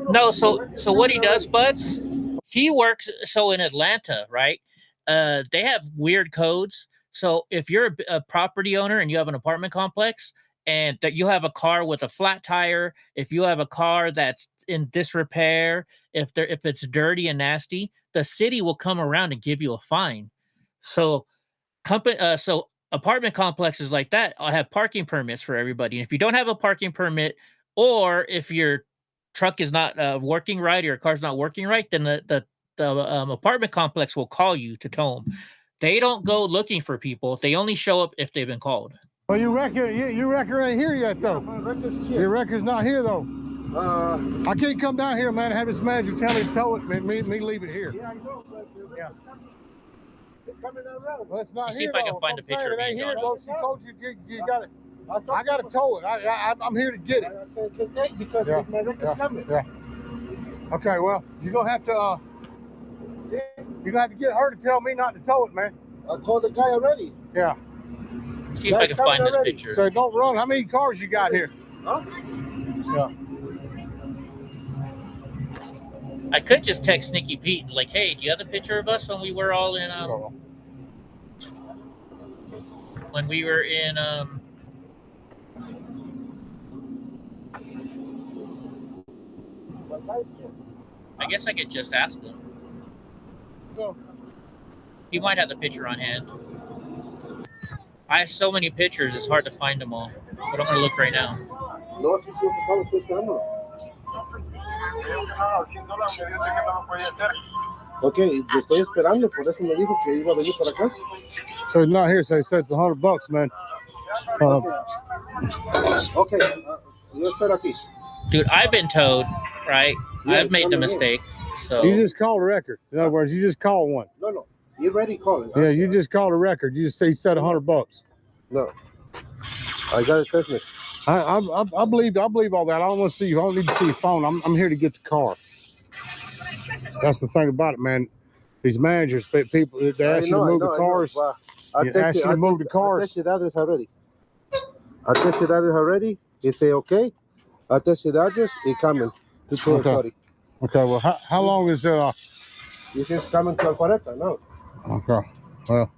No, so what he does, Buds, he works in Atlanta, right? They have weird codes. So if you're a property owner and you have an apartment complex and that you have a car with a flat tire, if you have a car that's in disrepair, if it's dirty and nasty, the city will come around and give you a fine. So apartment complexes like that have parking permits for everybody. And if you don't have a parking permit, or if your truck is not working right or your car's not working right, then the apartment complex will call you to tow them. They don't go looking for people. They only show up if they've been called. Well, your record ain't here yet, though. Your record's not here, though. I can't come down here, man, and have this manager tell me to tow it, and me leave it here. Yeah, I know, but it's coming down the road. Well, it's not See here, if I can find a picture of it ain't me, here, John. though. She told you you got it. I got to tow it. I'm here to get it. Because my record's coming. Yeah. Okay, well, you're gonna have to get her to tell me not to tow it, man. I told the guy already. Yeah. See if I can find this picture. So don't run. How many cars you got here? Huh? Yeah. I could just text Sneaky Pete and like, hey, do you have a picture of us when we were all in I guess I could just ask him. He might have the picture on hand. I have so many pictures, it's hard to find them all. But I'm going to look right now. Okay, yo estoy esperando, por eso me dijo que iba a venir para acá. So he's not here, so he said it's $100, man. Okay, yo espero aquí. Dude, I've been towed, right? Yeah, I've made the mistake. So You just called a record. In other words, you just called one. No, you already called it. Yeah, you just called a record. You just say you said $100. No, I got a text message. I believe all that. I don't want to see you. I don't need to see your phone. I'm here to get the car. That's the thing about it, man. These managers, people, they ask you to move the cars. I ask you to move the cars. I tested the address already. He say okay. I'll text you the address. It's coming to 12:30. Okay. Well, how long is it? This is coming to 12:40 now. Okay. Well.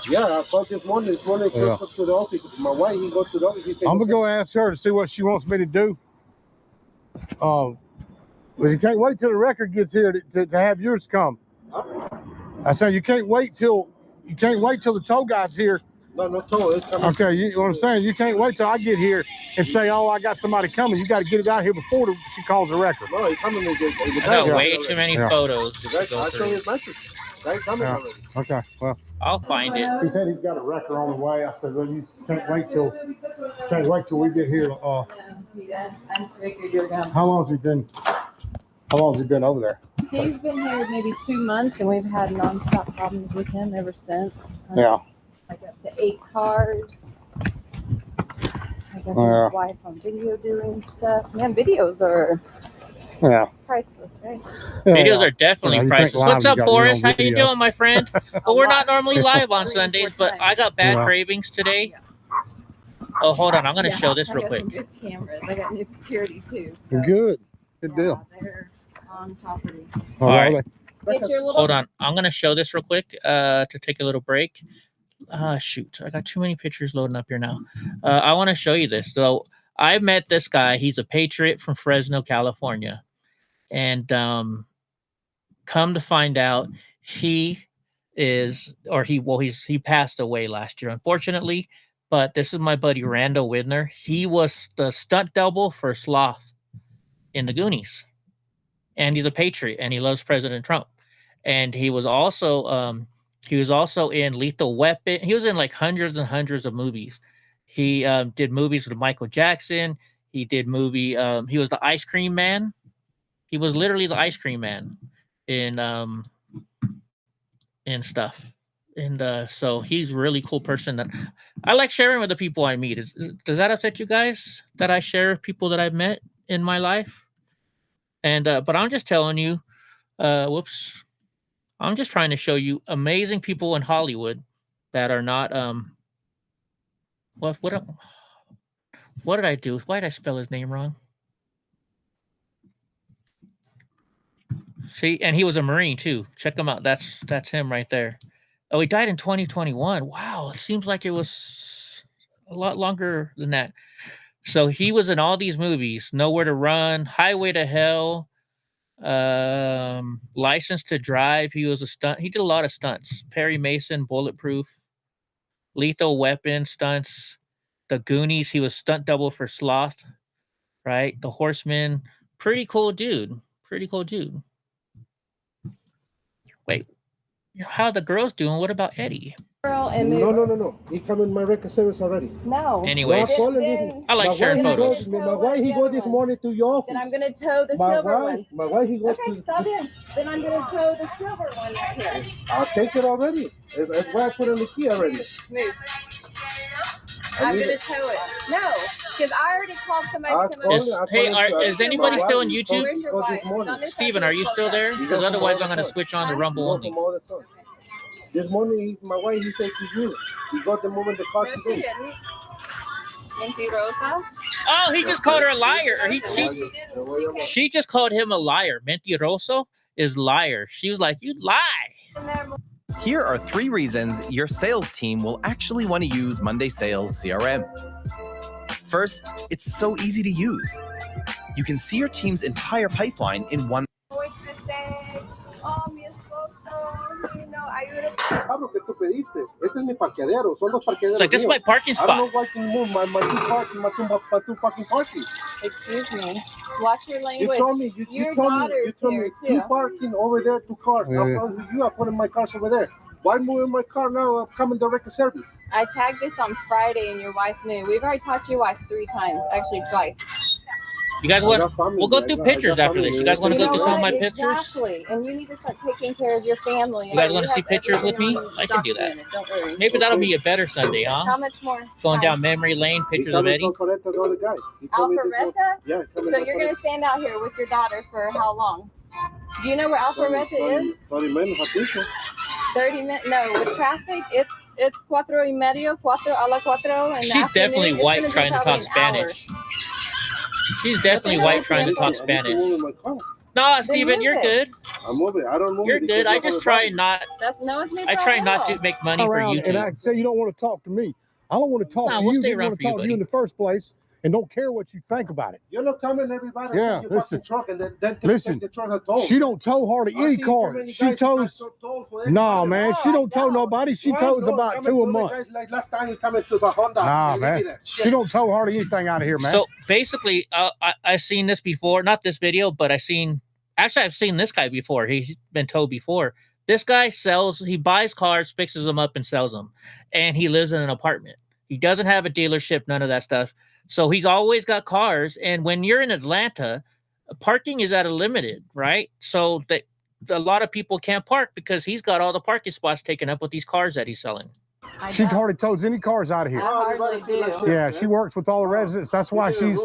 Yeah, I called this morning. This morning, I to the office. My wife, he go to the office. He said, I'm gonna go ask her to see what she wants me to do. But you can't wait till the record gets here to have yours come. Huh? I said you can't wait till the tow guy's here. No tow. It's coming. Okay, you know what I'm saying? You can't wait till I get here and say, oh, I got somebody coming. You got to get it out here before she calls the record. No, he's coming. I got way too many photos to go I through. told his message. Guy's coming already. Okay, well. I'll find it. He said he's got a record on the way. I said, well, you can't wait till we get here. I figured you were going. How long has he been over there? He's been here maybe 2 months, and we've had nonstop problems with him ever since. Yeah. Like up to 8 cars. I got his wife on video doing stuff. Man, videos are priceless, right? Videos are definitely priceless. What's up, Boris? How you doing, my friend? Well, we're not normally live on Sundays, but I got bad cravings today. Oh, hold on. I'm going to show this real quick. I got some good cameras. I got new security, too. So. Good deal. They're on property. All right. Hold on. I'm going to show this real quick to take a little break. Shoot. I got too many pictures loading up here now. I want to show you this. So I met this guy. He's a Patriot from Fresno, California. And come to find out, he passed away last year, unfortunately. But this is my buddy Randall Widner. He was the stunt double for Sloth in the Goonies, and he's a Patriot, and he loves President Trump. And he was also in Lethal Weapon. He was in like hundreds and hundreds of movies. He did movies with Michael Jackson. He did movie. He was the Ice Cream Man. He was literally the Ice Cream Man in stuff. And so he's a really cool person that I like sharing with the people I meet. Does that upset you guys that I share with people that I've met in my life? And but I'm just telling you, I'm just trying to show you amazing people in Hollywood that are not what did I do? Why did I spell his name wrong? See, and he was a Marine too. Check him out. That's him right there. Oh, he died in 2021. Wow, it seems like it was a lot longer than that. So he was in all these movies: Nowhere to Run, Highway to Hell, License to Drive. He was a stunt. He did a lot of stunts. Perry Mason, Bulletproof, Lethal Weapon stunts. The Goonies. He was stunt double for Sloth. Right, The Horseman. Pretty cool dude. Wait. How the girls doing? What about Eddie? No. He come in my record service already. No. Anyways, I like sharing photos. My wife, he go this morning to your office. Then I'm gonna tow the silver one. My wife, he goes Okay, stop in. Then I'm gonna tow the silver one right here. I'll take it already. It's why I put in the key already. Move. I'm gonna tow it. No, because I already called somebody to come over. Is anybody still on YouTube? Where's your wife? Steven, are you still there? Because otherwise I'm going to switch on the Rumble only. This morning, my wife, he said to you, he got the moment the car No, today. she didn't. Mentirosa? Oh, he just called her a liar. She just called him a liar. Mentiroso is liar. She was like, you lie. Here are 3 reasons your sales team will actually want to use Monday Sales CRM. First, it's so easy to use. You can see your team's entire pipeline in one. It's like, this is my parking spot. I don't know why you move my two fucking parkings. Excuse me. Watch your language. You told me, you told me 2 parking over there, 2 cars. I'm putting my cars over there. Why moving my car now? I'm coming direct to service. I tagged this on Friday and your wife knew. We've already talked to your wife 3 times, actually twice. You guys want? We'll go through pictures after this. You guys want to go through some of my pictures? Exactly. And you need to start taking care of your family. You guys want to see pictures with me? I can do that. Don't worry. Maybe that'll be a better Sunday, huh? How much more? Going down memory lane, pictures of Eddie. Alpharetta? Yeah. So you're going to stand out here with your daughter for how long? Do you know where Alpharetta is? 30 minutes, I think so. 30 minutes? No, with traffic, it's 4:30, 4 a la 4. She's definitely white trying to talk Spanish. She's definitely white trying to talk Spanish. No, Steven, you're good. I'm moving. I don't move. You're good. I just try not. That's no, it's me. I try not to make money for around, YouTube. and I say you don't want to talk to me. I don't want to talk Nah, to we'll you. stay Didn't around want for to you, talk to you in buddy. the first place, and don't care what you think about it. You're not coming, everybody. Yeah, Your listen. fucking truck and then Listen, the truck tow. she don't tow hardly I any see so cars. many She guys tows. No, man, she don't tow nobody. She tows about 2 a month. Guys, like last time you come into the Honda. Nah, man. She don't tow hardly anything out of here, man. So basically, I've seen this before. Not this video, but I've seen this guy before. He's been towed before. This guy he buys cars, fixes them up, and sells them. And he lives in an apartment. He doesn't have a dealership, none of that stuff. So he's always got cars. And when you're in Atlanta, parking is at a limited, right? So that a lot of people can't park because he's got all the parking spots taken up with these cars that he's selling. She hardly tows any cars out of here. I hardly do. Yeah, she works with all the residents. That's why she's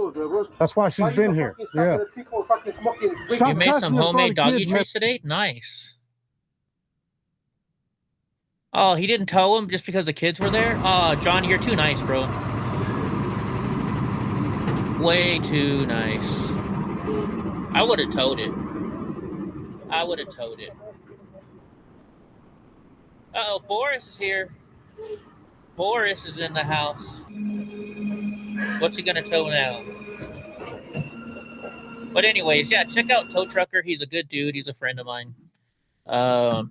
been here. Yeah. You made some homemade doggy treats today? Nice. Oh, he didn't tow him just because the kids were there? Oh, Johnny, you're too nice, bro. Way too nice. I would have towed it. Uh-oh, Boris is here. Boris is in the house. What's he gonna tow now? But anyways, yeah, check out Tow Trucker. He's a good dude. He's a friend of mine.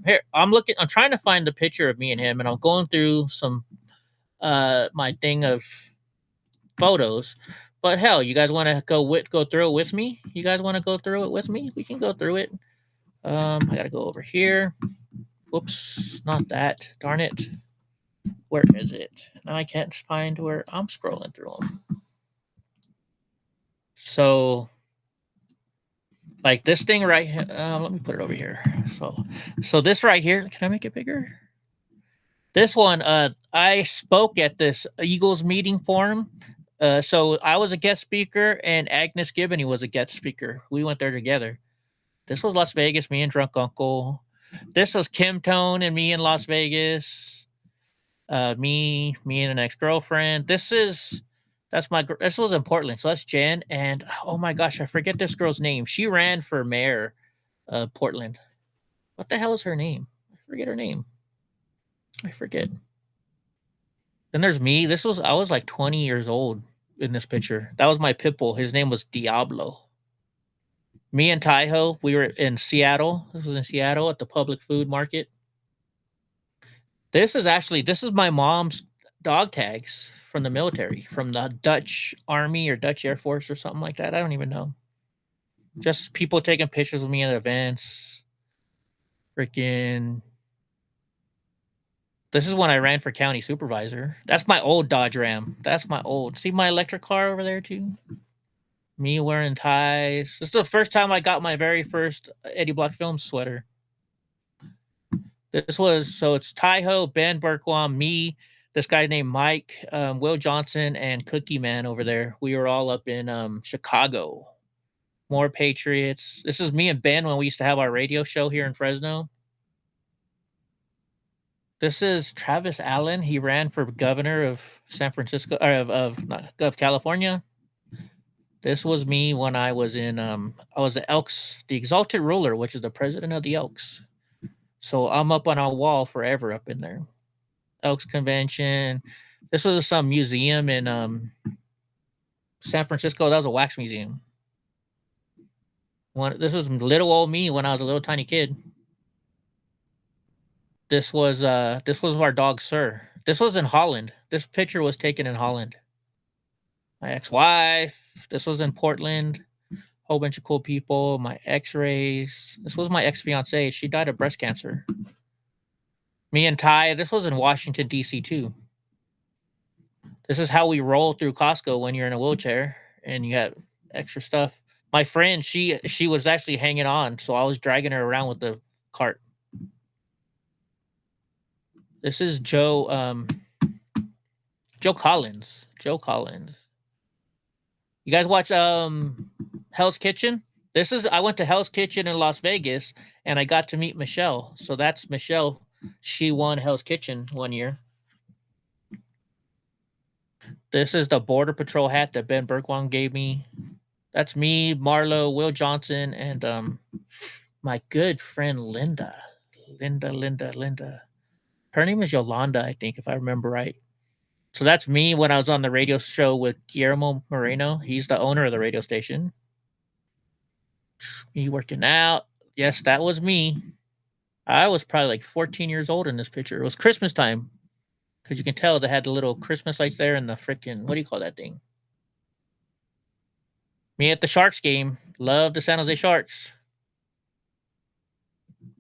Here, I'm trying to find the picture of me and him, and I'm going through some my thing of photos. But hell, you guys want to go through it with me? You guys want to go through it with me? We can go through it. I gotta go over here. Whoops, not that. Darn it. Where is it? Now I can't find where I'm scrolling through them. So, like this thing right here. Let me put it over here. So this right here. Can I make it bigger? This one. I spoke at this Eagles meeting forum. So I was a guest speaker, and Agnes Gibbony was a guest speaker. We went there together. This was Las Vegas. Me and Drunk Uncle. This was Kim Tone and me in Las Vegas. Me and an ex-girlfriend. This was in Portland. So that's Jen. And oh my gosh, I forget this girl's name. She ran for mayor of Portland. What the hell is her name? I forget her name. I forget. Then there's me. I was like 20 years old in this picture. That was my pit bull. His name was Diablo. Me and Taiho, we were in Seattle. This was in Seattle at the public food market. This is my mom's dog tags from the military, from the Dutch Army or Dutch Air Force or something like that. I don't even know. Just people taking pictures with me at events. Freaking. This is when I ran for county supervisor. That's my old Dodge Ram. See my electric car over there too? Me wearing ties. This is the first time I got my very first Eddie Block Films sweater. It's Taiho, Ben Berkwam, me, this guy named Mike, Will Johnson, and Cookie Man over there. We were all up in Chicago. More Patriots. This is me and Ben when we used to have our radio show here in Fresno. This is Travis Allen. He ran for governor of San Francisco, of California. This was me when I was in, I was the Elks, the Exalted Ruler, which is the president of the Elks. So I'm up on a wall forever up in there. Elks Convention. This was some museum in San Francisco. That was a wax museum. This was little old me when I was a little tiny kid. This was our dog, Sir. This was in Holland. This picture was taken in Holland. My ex-wife. This was in Portland. Whole bunch of cool people. My x-rays. This was my ex-fiancée. She died of breast cancer. Me and Ty. This was in Washington, D.C. too. This is how we roll through Costco when you're in a wheelchair and you got extra stuff. My friend, she was actually hanging on, so I was dragging her around with the cart. This is Joe Collins. Joe Collins. You guys watch Hell's Kitchen? I went to Hell's Kitchen in Las Vegas and I got to meet Michelle. So that's Michelle. She won Hell's Kitchen one year. This is the Border Patrol hat that Ben Berkwam gave me. That's me, Marlo, Will Johnson, and my good friend Linda. Linda. Her name is Yolanda, I think, if I remember right. So that's me when I was on the radio show with Guillermo Moreno. He's the owner of the radio station. Me working out. Yes, that was me. I was probably like 14 years old in this picture. It was Christmas time. Because you can tell they had the little Christmas lights there and the freaking, what do you call that thing? Me at the Sharks game. Love the San Jose Sharks.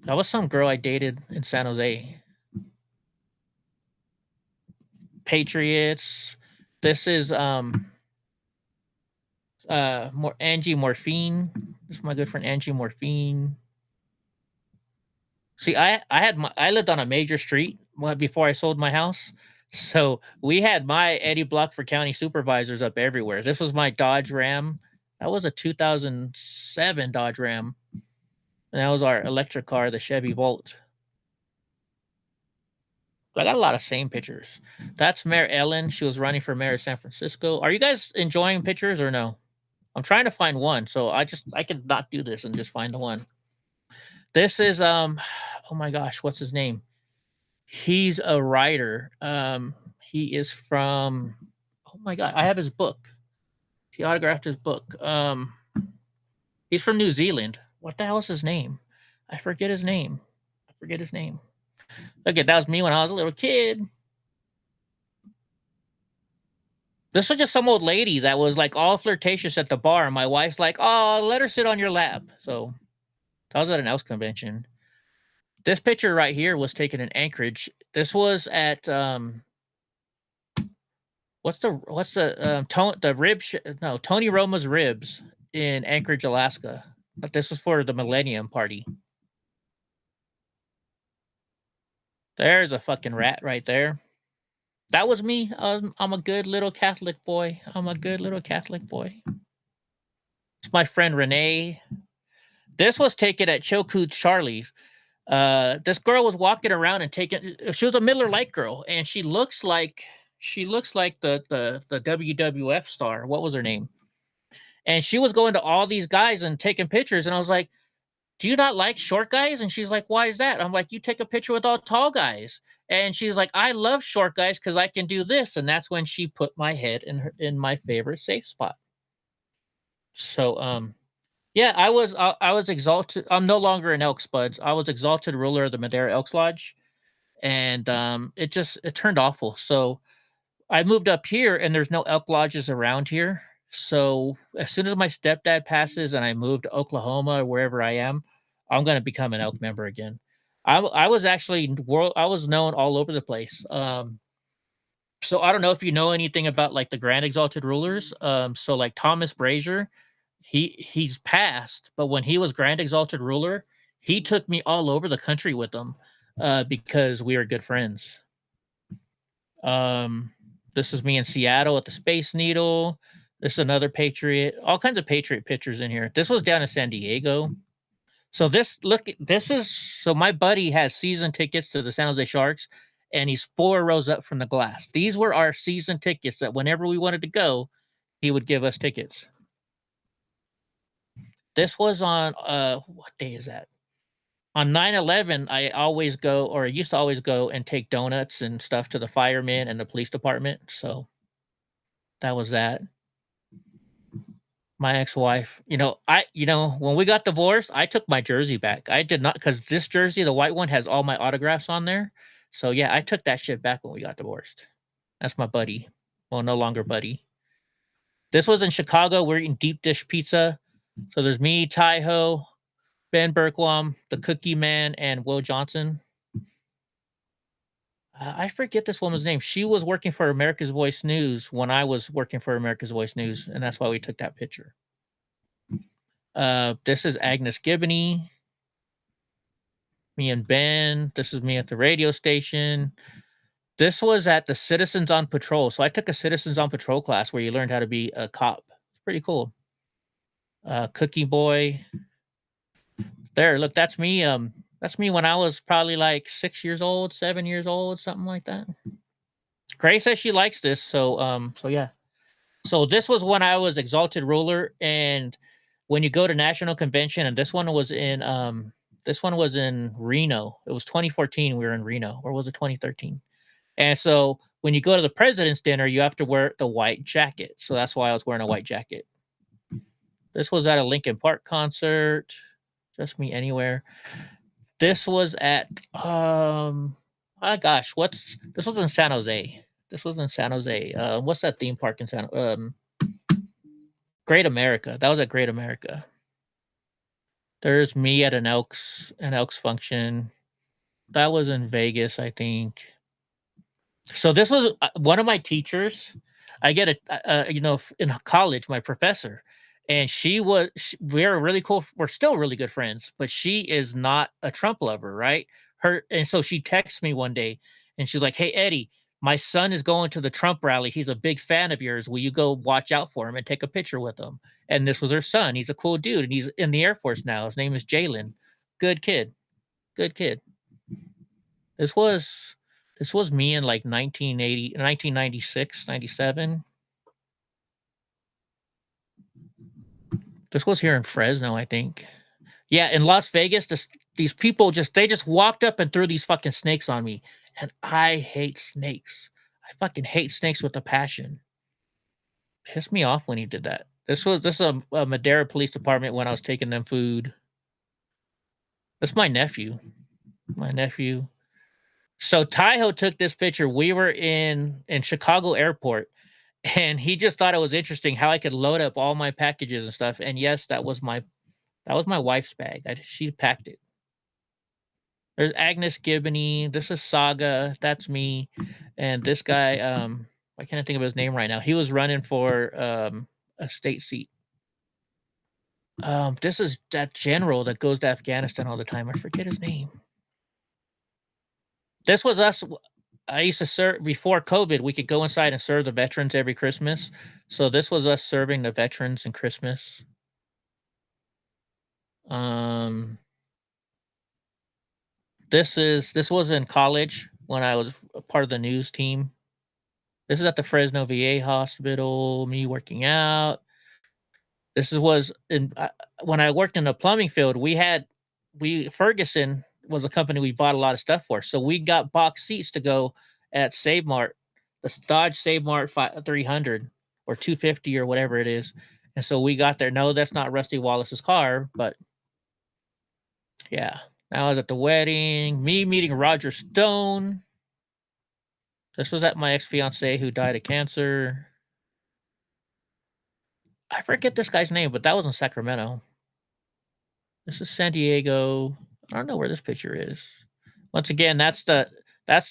That was some girl I dated in San Jose. Patriots. This is Angie Morphine. This is my good friend Angie Morphine. See, I lived on a major street before I sold my house. So we had my Eddie Blockford County supervisors up everywhere. This was my Dodge Ram. That was a 2007 Dodge Ram. And that was our electric car, the Chevy Volt. I got a lot of same pictures. That's Mayor Ellen. She was running for mayor of San Francisco. Are you guys enjoying pictures or no? I'm trying to find one, so I can not do this and just find the one. This is oh my gosh, what's his name? He's a writer. He is from, oh my god, I have his book. He autographed his book. He's from New Zealand. What the hell is his name? I forget his name. Look, that was me when I was a little kid. This was just some old lady that was like all flirtatious at the bar. And my wife's like, oh, let her sit on your lap. So I was at an Elks convention. This picture right here was taken in Anchorage. This was at Tony Roma's Ribs in Anchorage, Alaska. But this was for the Millennium Party. There's a fucking rat right there. That was me. I'm a good little Catholic boy. It's my friend Renee. This was taken at Choku Charlie's. This girl was walking around and she was a Miller Lite girl, and she looks like the WWF star. What was her name? And she was going to all these guys and taking pictures, and I was like, do you not like short guys? And she's like, why is that? I'm like, you take a picture with all tall guys. And she's like, I love short guys because I can do this. And that's when she put my head in my favorite safe spot. So yeah, I was exalted. I'm no longer an Elks Buds. I was exalted ruler of the Madera Elks Lodge. And it turned awful. So I moved up here, and there's no elk lodges around here. So as soon as my stepdad passes and I move to Oklahoma or wherever I am, I'm going to become an elk member again. I was actually I was known all over the place. So I don't know if you know anything about like the Grand Exalted Rulers. So like Thomas Brazier, he's passed, but when he was Grand Exalted Ruler, he took me all over the country with him because we were good friends. This is me in Seattle at the Space Needle. This is another Patriot. All kinds of Patriot pictures in here. This was down in San Diego. So so my buddy has season tickets to the San Jose Sharks, and he's 4 rows up from the glass. These were our season tickets that whenever we wanted to go, he would give us tickets. This was on, what day is that? On 9/11, I used to always go and take donuts and stuff to the firemen and the police department. So that was that. My ex-wife, when we got divorced, I took my jersey back. I did not, because this jersey, the white one, has all my autographs on there. So yeah, I took that shit back when we got divorced. That's my buddy. Well, no longer buddy. This was in Chicago. We're eating deep dish pizza. So there's me, Ty-Ho, Ben Berkwam, the Cookie Man, and Will Johnson. I forget this woman's name. She was working for America's Voice News when I was working for America's Voice News, and that's why we took that picture. This is Agnes Gibney. Me and Ben. This is me at the radio station. This was at the Citizens on Patrol. So I took a Citizens on Patrol class where you learned how to be a cop. It's pretty cool. Cookie Boy. There, look, that's me. That's me when I was probably like 6 years old, 7 years old, something like that. Gray says she likes this, so yeah. So this was when I was exalted ruler, and when you go to national convention, and this one was in Reno. It was 2014. We were in Reno, or was it 2013? And so when you go to the president's dinner, you have to wear the white jacket. So that's why I was wearing a white jacket. This was at a Linkin Park concert. Just Me Anywhere. This was at oh gosh, this was in San Jose. This was in San Jose. What's that theme park in Great America. That was at Great America. There's me at an Elks function. That was in Vegas, I think. So this was one of my teachers. I get in college, my professor, and we're really cool. We're still really good friends, but she is not a Trump lover, right? And so she texts me one day, and she's like, "Hey Eddie, my son is going to the Trump rally. He's a big fan of yours. Will you go watch out for him and take a picture with him?" And this was her son. He's a cool dude, and he's in the Air Force now. His name is Jalen. Good kid. Good kid. This was me in like 1996, 97. This was here in Fresno, I think. Yeah, in Las Vegas, these people they just walked up and threw these fucking snakes on me. And I hate snakes. I fucking hate snakes with a passion. Pissed me off when he did that. This is a Madera Police Department when I was taking them food. That's my nephew. My nephew. So Taiho took this picture. We were in Chicago Airport, and he just thought it was interesting how I could load up all my packages and stuff. And yes, that was my wife's bag. She packed it. There's Agnes Gibbony. This is Saga. That's me. And this guy, I can't think of his name right now. He was running for a state seat. This is that general that goes to Afghanistan all the time. I forget his name. This was us. I used to serve before COVID. We could go inside and serve the veterans every Christmas. So this was us serving the veterans in Christmas. This was in college when I was a part of the news team. This is at the Fresno VA hospital. Me working out. This was when I worked in the plumbing field. Ferguson was a company we bought a lot of stuff for. So we got box seats to go at Save Mart, the Dodge Save Mart 300 or 250 or whatever it is. And so we got there. No, that's not Rusty Wallace's car, but yeah. I was at the wedding, me meeting Roger Stone. This was at my ex-fiance who died of cancer. I forget this guy's name, but that was in Sacramento. This is San Diego. I don't know where this picture is. Once again, that's the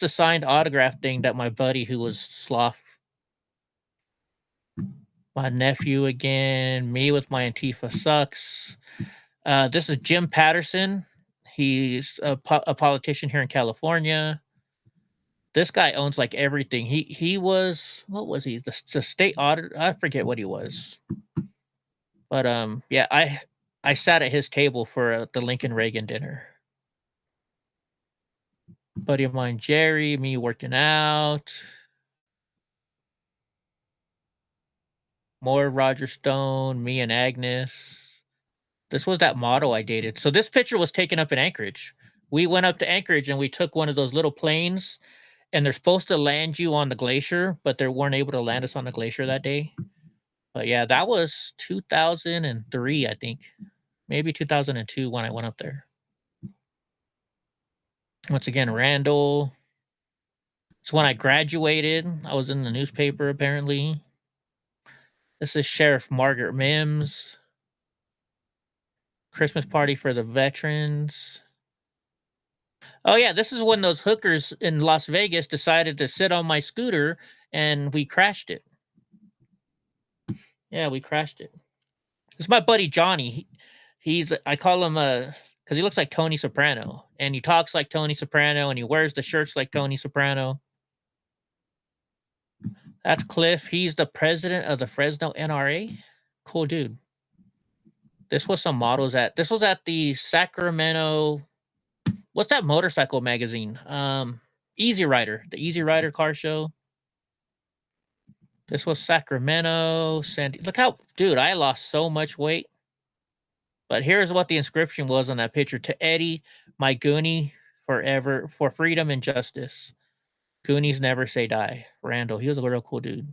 signed autograph thing that my buddy who was sloth. My nephew again. Me with my Antifa sucks. This is Jim Patterson. He's a politician here in California. This guy owns like everything. He was, what was he? The state auditor. I forget what he was. But yeah, I sat at his table for the Lincoln Reagan dinner. Buddy of mine, Jerry, me working out. More Roger Stone, me and Agnes. This was that model I dated. So this picture was taken up in Anchorage. We went up to Anchorage and we took one of those little planes, and they're supposed to land you on the glacier, but they weren't able to land us on the glacier that day. But yeah, that was 2003, I think. Maybe 2002 when I went up there. Once again, Randall. So when I graduated, I was in the newspaper apparently. This is Sheriff Margaret Mims. Christmas party for the veterans. Oh yeah, this is when those hookers in Las Vegas decided to sit on my scooter and we crashed it. Yeah, we crashed it. It's my buddy Johnny. I call him because he looks like Tony Soprano, and he talks like Tony Soprano, and he wears the shirts like Tony Soprano. That's Cliff. He's the president of the Fresno NRA. Cool dude. This was some models this was at the Sacramento, what's that motorcycle magazine? Easy Rider, the Easy Rider car show. This was Sacramento, Look how, dude, I lost so much weight. But here's what the inscription was on that picture. To Eddie, my Goonie, forever, for freedom and justice. Goonies never say die. Randall, he was a real cool dude.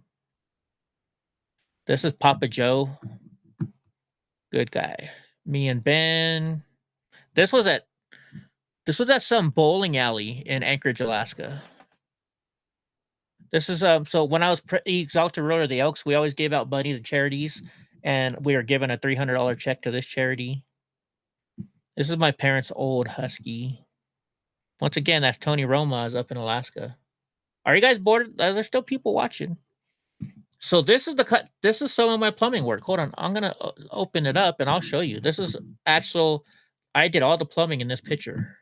This is Papa Joe. Good guy. Me and Ben. This was at some bowling alley in Anchorage, Alaska. This is so when I was exalted ruler of the Elks, we always gave out money to charities, and we were given a $300 check to this charity. This is my parents' old Husky. Once again, that's Tony Roma's up in Alaska. Are you guys bored? There's still people watching. So this is the cut. This is some of my plumbing work. Hold on, I'm gonna open it up and I'll show you. This is actual. I did all the plumbing in this picture.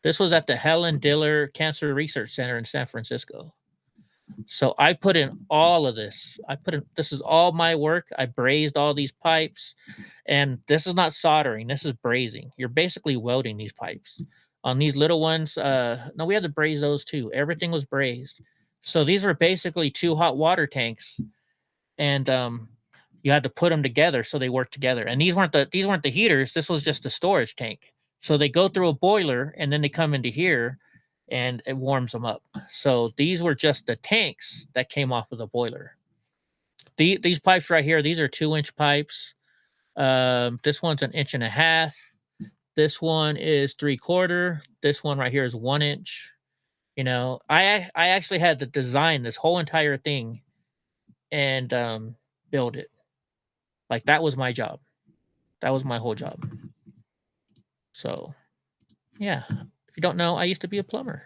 This was at the Helen Diller Cancer Research Center in San Francisco. So I put in all of this. This is all my work. I brazed all these pipes, and this is not soldering. This is brazing. You're basically welding these pipes. On these little ones, no, we had to braze those too. Everything was brazed. So these were basically 2 hot water tanks, and you had to put them together so they work together. And these weren't the heaters. This was just a storage tank. So they go through a boiler, and then they come into here, and it warms them up. So these were just the tanks that came off of the boiler. These pipes right here, these are 2-inch pipes. This one's 1.5 inches. This one is 3/4. This one right here is 1 inch. You know, I actually had to design this whole entire thing and build it. Like, that was my job. That was my whole job. So, yeah. If you don't know, I used to be a plumber.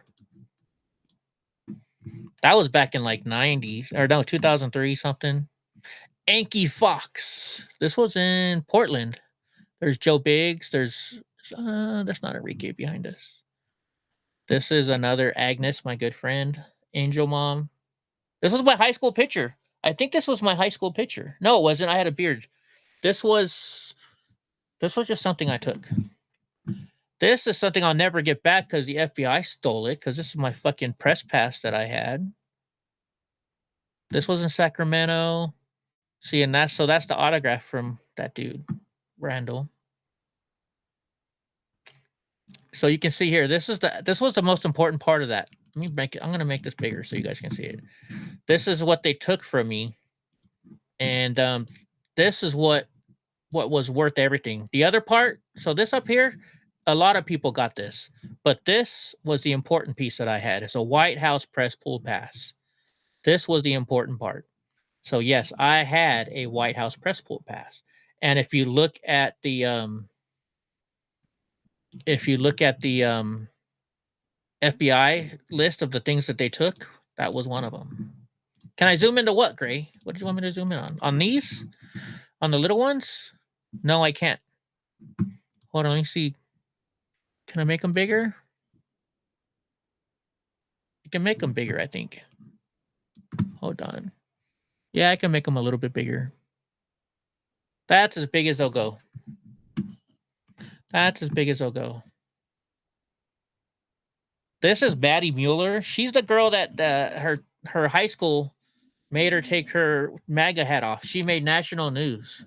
That was back in like 90, or no, 2003 something. Anky Fox. This was in Portland. There's Joe Biggs. There's not Enrique behind us. This is another Agnes, my good friend. Angel Mom. This was my high school picture. I think this was my high school picture. No, it wasn't. I had a beard. This was just something I took. This is something I'll never get back because the FBI stole it, because this is my fucking press pass that I had. This was in Sacramento. See, and that's the autograph from that dude, Randall. So you can see here, this was the most important part of that. Let me make it. I'm gonna make this bigger so you guys can see it. This is what they took from me, and this is what was worth everything. The other part, so this up here, a lot of people got this, but this was the important piece that I had. It's a White House press pool pass. This was the important part. So yes, I had a White House press pool pass. And if you look at the FBI list of the things that they took, that was one of them. Can I zoom into what, Gray? What do you want me to zoom in on? On these? On the little ones? No, I can't. Hold on, let me see. Can I make them bigger? I can make them bigger, I think. Hold on. Yeah, I can make them a little bit bigger. That's as big as they'll go. That's as big as they'll go. This is Maddie Mueller. She's the girl that her high school made her take her MAGA hat off. She made national news.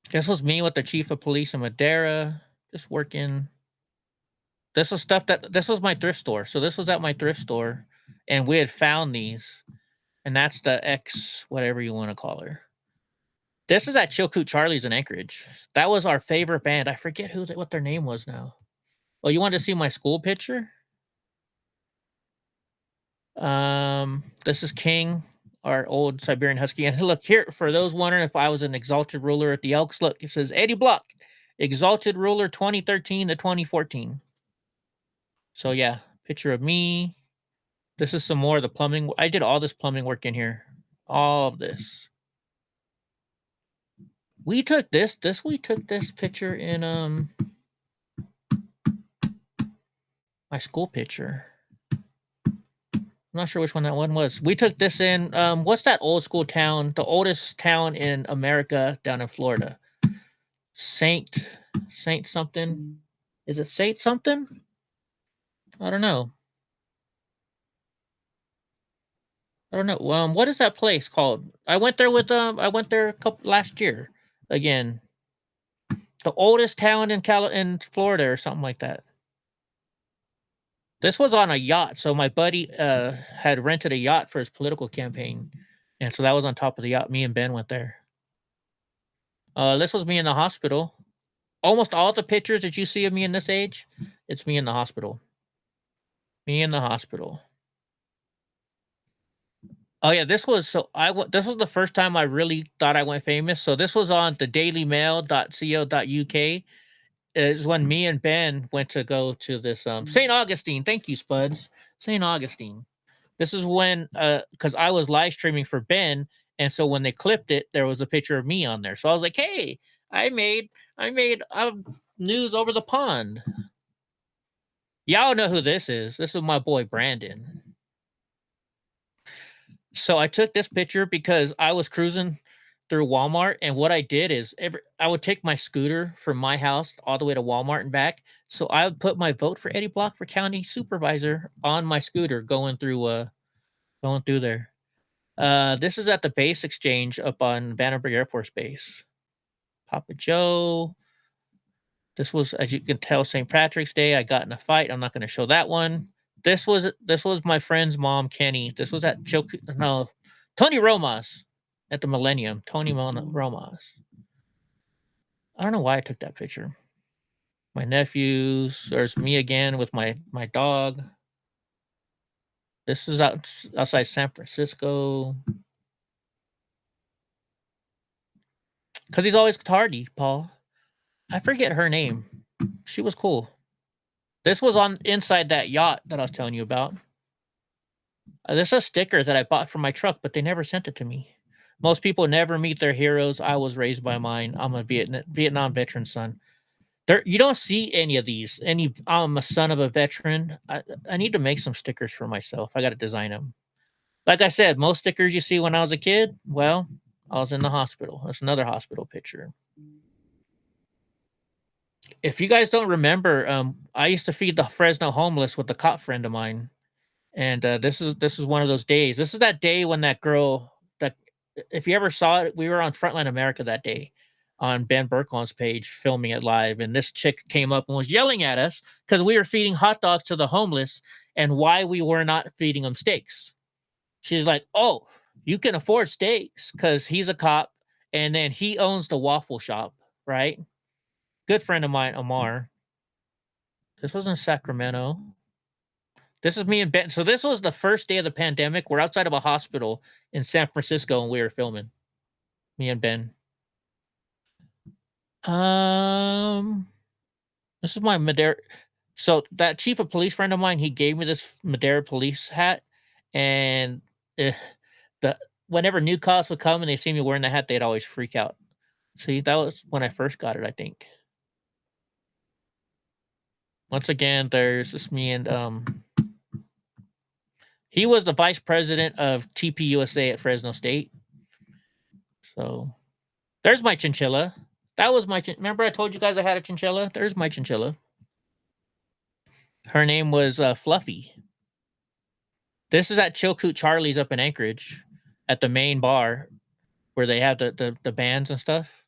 This was me with the chief of police in Madera, just working. This was my thrift store. So this was at my thrift store, and we had found these, and that's the ex, whatever you want to call her. This is at Chilkoot Charlie's in Anchorage. That was our favorite band. I forget what their name was now. Oh, you wanted to see my school picture? This is King, our old Siberian Husky. And look here, for those wondering if I was an exalted ruler at the Elks, look, it says Eddie Block, exalted ruler 2013 to 2014. So yeah, picture of me. This is some more of the plumbing. I did all this plumbing work in here. All of this. We took this picture in my school picture. I'm not sure which one that one was. We took this in what's that old school town? The oldest town in America down in Florida. Saint something. Is it Saint something? I don't know. I don't know. What is that place called? I went there a couple last year. Again, the oldest town in Florida or something like that. This was on a yacht, so my buddy had rented a yacht for his political campaign, and so that was on top of the yacht. Me and Ben went there. This was me in the hospital. Almost all the pictures that you see of me in this age, it's me in the hospital. Me in the hospital. Oh yeah, this was this was the first time I really thought I went famous. So this was on the dailymail.co.uk. Is when me and Ben went to go to this St. Augustine. Thank you, Spuds. St. Augustine. This is when because I was live streaming for Ben, and so when they clipped it, there was a picture of me on there. So I was like, "Hey, I made news over the pond." Y'all know who this is. This is my boy Brandon. So I took this picture because I was cruising through Walmart, and what I did is I would take my scooter from my house all the way to Walmart and back. So I would put my vote for Eddie Block for county supervisor on my scooter going through there. This is at the base exchange up on Vandenberg Air Force Base. Papa Joe. This was, as you can tell, St. Patrick's Day. I got in a fight. I'm not going to show that one. This was my friend's mom, Kenny. This was at Tony Romas at the Millennium. Tony Romas. I don't know why I took that picture. My nephews. There's me again with my dog. This is outside San Francisco. Because he's always tardy, Paul. I forget her name. She was cool. This was on inside that yacht that I was telling you about. This is a sticker that I bought for my truck, but they never sent it to me. Most people never meet their heroes. I was raised by mine. I'm a Vietnam veteran son. You don't see any of these. I'm a son of a veteran. I need to make some stickers for myself. I got to design them. Like I said, most stickers you see when I was a kid, well, I was in the hospital. That's another hospital picture. If you guys don't remember, I used to feed the Fresno homeless with a cop friend of mine, and this is one of those days. This is that day when that girl that if you ever saw it, we were on Frontline America that day on Ben Berklund's page filming it live, and this chick came up and was yelling at us because we were feeding hot dogs to the homeless and why we were not feeding them steaks. She's like, "Oh, you can afford steaks because he's a cop, and then he owns the waffle shop, right?" Good friend of mine, Amar. This was in Sacramento. This is me and Ben. So this was the first day of the pandemic. We're outside of a hospital in San Francisco, and we were filming. Me and Ben. This is my Madera. So that chief of police friend of mine, he gave me this Madera police hat, and whenever new cops would come and they see me wearing the hat, they'd always freak out. See, that was when I first got it, I think. Once again, there's this me and he was the vice president of TPUSA at Fresno State. So there's my chinchilla. That was my remember I told you guys I had a chinchilla? There's my chinchilla. Her name was Fluffy. This is at Chilkoot Charlie's up in Anchorage at the main bar where they have the bands and stuff.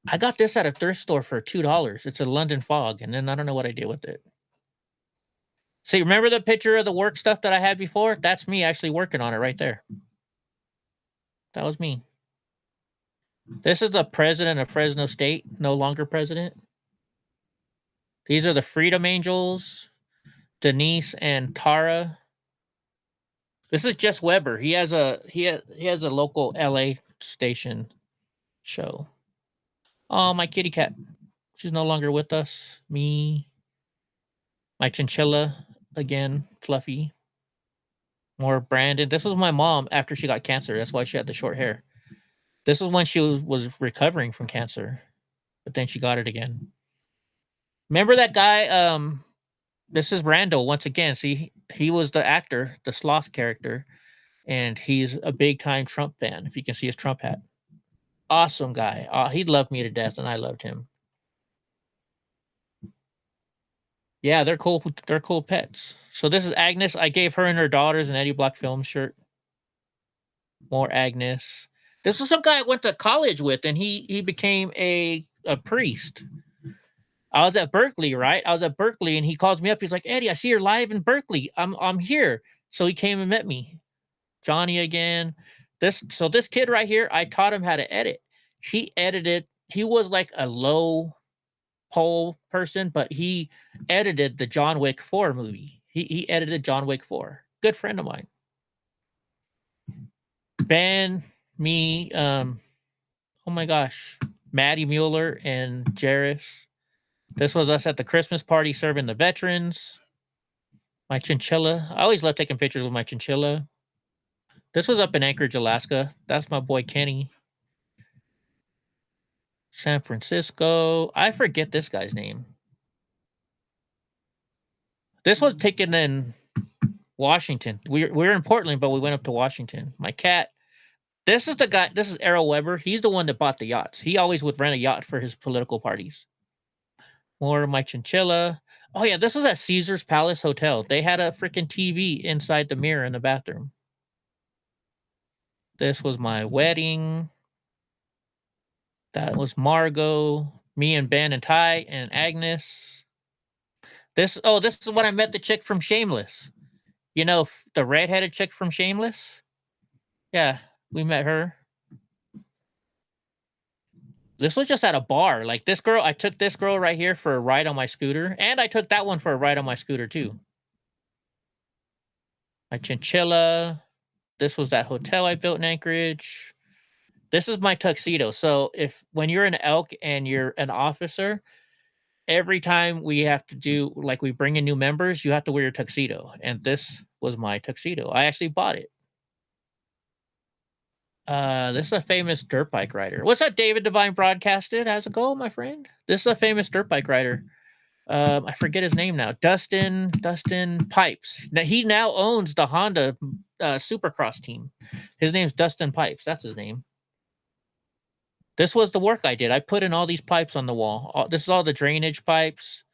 I got this at a thrift store for $2. It's a London Fog, and then I don't know what I did with it. See, remember the picture of the work stuff that I had before? That's me actually working on it right there. That was me. This is the president of Fresno State, no longer president. These are the Freedom Angels, Denise and Tara. This is Jess Weber. He has a local LA station show. Oh, my kitty cat. She's no longer with us. Me. My chinchilla again, Fluffy. More Brandon. This was my mom after she got cancer. That's why she had the short hair. This is when she was recovering from cancer, but then she got it again. Remember that guy? This is Randall once again. See, he was the actor, the Sloth character, and he's a big time Trump fan. If you can see his Trump hat, awesome guy. He loved me to death, and I loved him. Yeah, they're cool. They're cool pets. So this is Agnes. I gave her and her daughters an Eddie Block film shirt. More Agnes. This is some guy I went to college with, and he became a priest. I was at Berkeley, right? I was at Berkeley, and he calls me up. He's like, Eddie, I see you're live in Berkeley. I'm here. So he came and met me. Johnny again. This kid right here, I taught him how to edit. He edited. He was like a low pole person, but he edited the John Wick 4 movie. He edited John Wick 4. Good friend of mine. Ben, me, oh my gosh, Maddie Mueller and Jarris. This was us at the Christmas party serving the veterans. My chinchilla. I always love taking pictures with my chinchilla. This was up in Anchorage, Alaska. That's my boy Kenny. San Francisco. I forget this guy's name. This was taken in Washington. We're in Portland, but we went up to Washington. My cat. This is the guy. This is Errol Weber. He's the one that bought the yachts. He always would rent a yacht for his political parties. More of my chinchilla. Oh yeah, this was at Caesar's Palace Hotel. They had a freaking TV inside the mirror in the bathroom. This was my wedding. That was Margot, me and Ben and Ty and Agnes. This is when I met the chick from Shameless. You know, the redheaded chick from Shameless? Yeah, we met her. This was just at a bar. Like this girl, I took this girl right here for a ride on my scooter, and I took that one for a ride on my scooter too. My chinchilla. This was that hotel I built in Anchorage. This is my tuxedo. So when you're an elk and you're an officer, every time we have to do, like we bring in new members, you have to wear your tuxedo. And this was my tuxedo. I actually bought it. This is a famous dirt bike rider. What's up, David Devine Broadcasted? How's it going, my friend? This is a famous dirt bike rider. I forget his name now. Dustin Pipes. Now, he now owns the Honda Supercross team. His name's Dustin Pipes. That's his name. This was the work I did. I put in all these pipes on the wall. This is all the drainage pipes.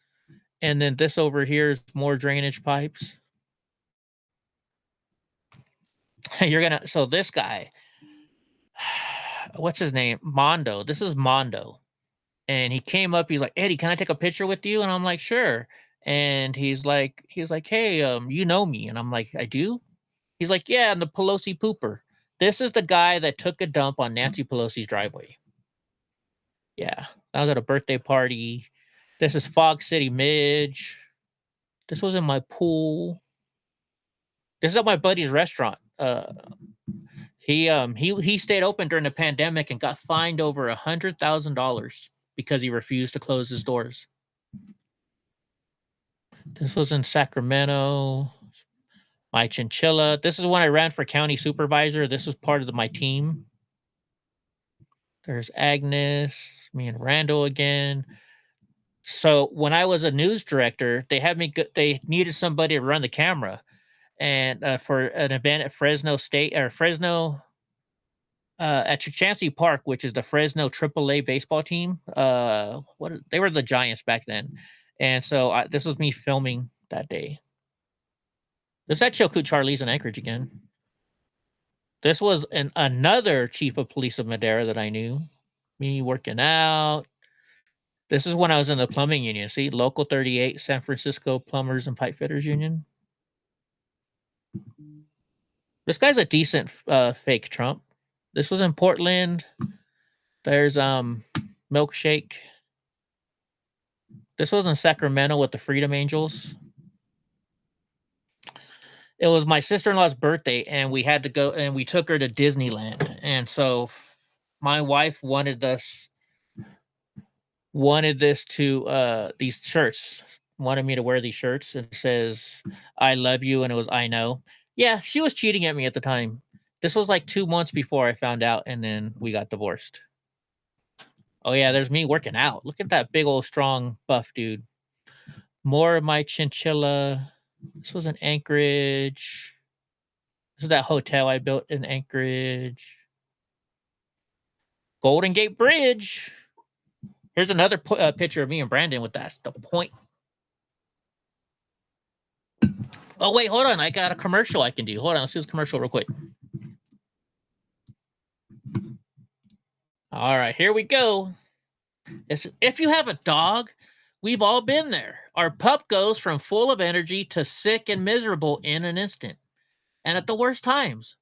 And then this over here is more drainage pipes. So this guy, what's his name? Mondo. This is Mondo. And he came up, he's like, Eddie, can I take a picture with you? And I'm like, sure. And he's like, hey, you know me. And I'm like, I do? He's like, yeah, I'm the Pelosi pooper. This is the guy that took a dump on Nancy Pelosi's driveway. Yeah, I was at a birthday party. This is Fog City Midge. This was in my pool. This is at my buddy's restaurant. He stayed open during the pandemic and got fined over $100,000 because he refused to close his doors. This was in Sacramento. My chinchilla. This is when I ran for county supervisor. This was part of my team. There's Agnes, me and Randall again. So when I was a news director, they needed somebody to run the camera, and for an event at Fresno State or Fresno at Chachansey Park, which is the Fresno AAA baseball team. They were the Giants back then, and so this was me filming that day. This is at Chilkoot Charlie's in Anchorage again. This was another chief of police of Madera that I knew. Me working out. This is when I was in the plumbing union. See, Local 38, San Francisco Plumbers and Pipe Fitters Union. This guy's a decent fake Trump. This was in Portland. There's Milkshake. This was in Sacramento with the Freedom Angels. It was my sister-in-law's birthday, and we had to go, and we took her to Disneyland. And so my wife wanted this to these shirts, wanted me to wear these shirts. It says, I love you, and it was I know. Yeah, she was cheating at me at the time. This was like 2 months before I found out, and then we got divorced. Oh yeah, there's me working out. Look at that big old strong buff dude. More of my chinchilla. This was in Anchorage. This is that hotel I built in Anchorage. Golden Gate Bridge. Here's another picture of me and Brandon with the point. Oh, wait, hold on. I got a commercial I can do. Hold on. Let's do this commercial real quick. All right, here we go. If you have a dog, we've all been there. Our pup goes from full of energy to sick and miserable in an instant, and at the worst times.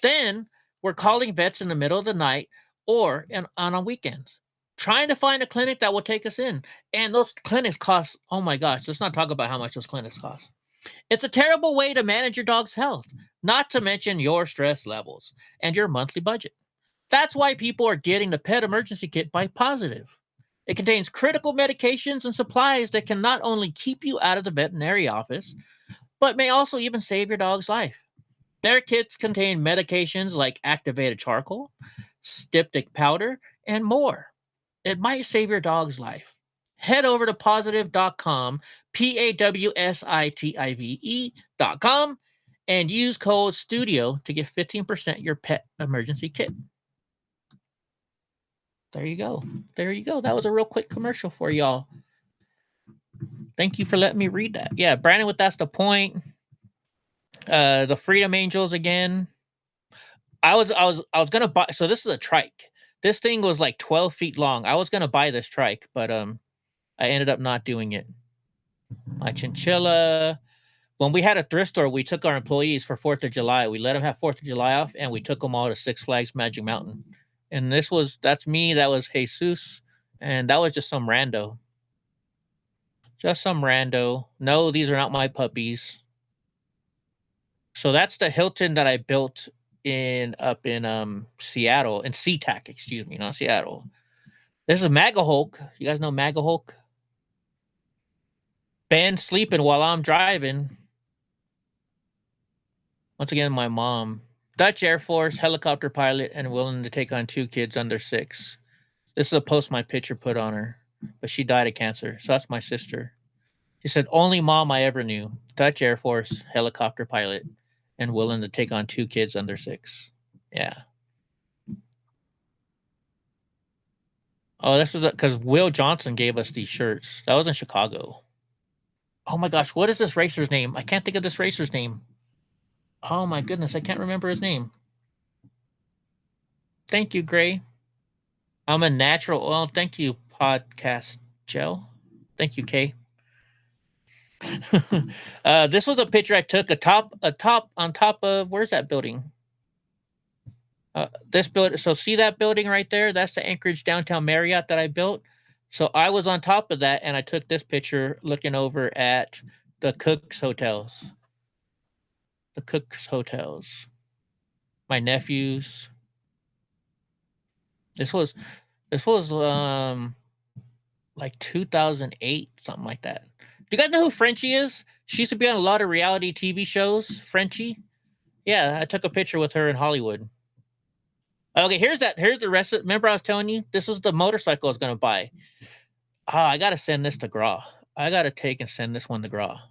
Then we're calling vets in the middle of the night or on weekends, trying to find a clinic that will take us in. And those clinics cost, oh my gosh, let's not talk about how much those clinics cost. It's a terrible way to manage your dog's health, not to mention your stress levels and your monthly budget. That's why people are getting the Pet Emergency Kit by Positive. It contains critical medications and supplies that can not only keep you out of the veterinary office, but may also even save your dog's life. Their kits contain medications like activated charcoal, styptic powder, and more. It might save your dog's life. Head over to positive.com, PAWSITIVE.com, and use code STUDIO to get 15% your pet emergency kit. There you go. There you go. That was a real quick commercial for y'all. Thank you for letting me read that. Yeah, Brandon with That's the Point. The Freedom Angels again. I was gonna buy. So this is a trike. This thing was like 12 feet long. I was gonna buy this trike, but I ended up not doing it. My chinchilla. When we had a thrift store, we took our employees for 4th of July. We let them have 4th of July off, and we took them all to Six Flags Magic Mountain. And that's me. That was Jesus, and that was just some rando. Just some rando. No, these are not my puppies. So that's the Hilton that I built up in Seattle, in SeaTac, excuse me, not Seattle. This is Maga Hulk. You guys know Maga Hulk? Ben sleeping while I'm driving. Once again, my mom. Dutch Air Force, helicopter pilot, and willing to take on 2 kids under 6. This is a post my picture put on her, but she died of cancer. So that's my sister. She said, only mom I ever knew. Dutch Air Force, helicopter pilot, and willing to take on 2 kids under 6. Yeah. Oh, this is because Will Johnson gave us these shirts. That was in Chicago. Oh my gosh, what is this racer's name? I can't think of this racer's name. Oh my goodness, I can't remember his name. Thank you, Gray. I'm a natural. Well, thank you, Podcast Gel. Thank you, Kay. This was a picture I took on top of, where's that building? This building. So see that building right there? That's the Anchorage Downtown Marriott that I built. So I was on top of that, and I took this picture looking over at the Cook's Hotels. The Cook's Hotels. My nephews. This was like 2008, something like that. Do you guys know who Frenchie is? She used to be on a lot of reality TV shows. Frenchie. Yeah, I took a picture with her in Hollywood. Okay, here's the rest of it. Remember I was telling you? This is the motorcycle I was going to buy. I got to send this to Gra. I got to take and send this one to Gra.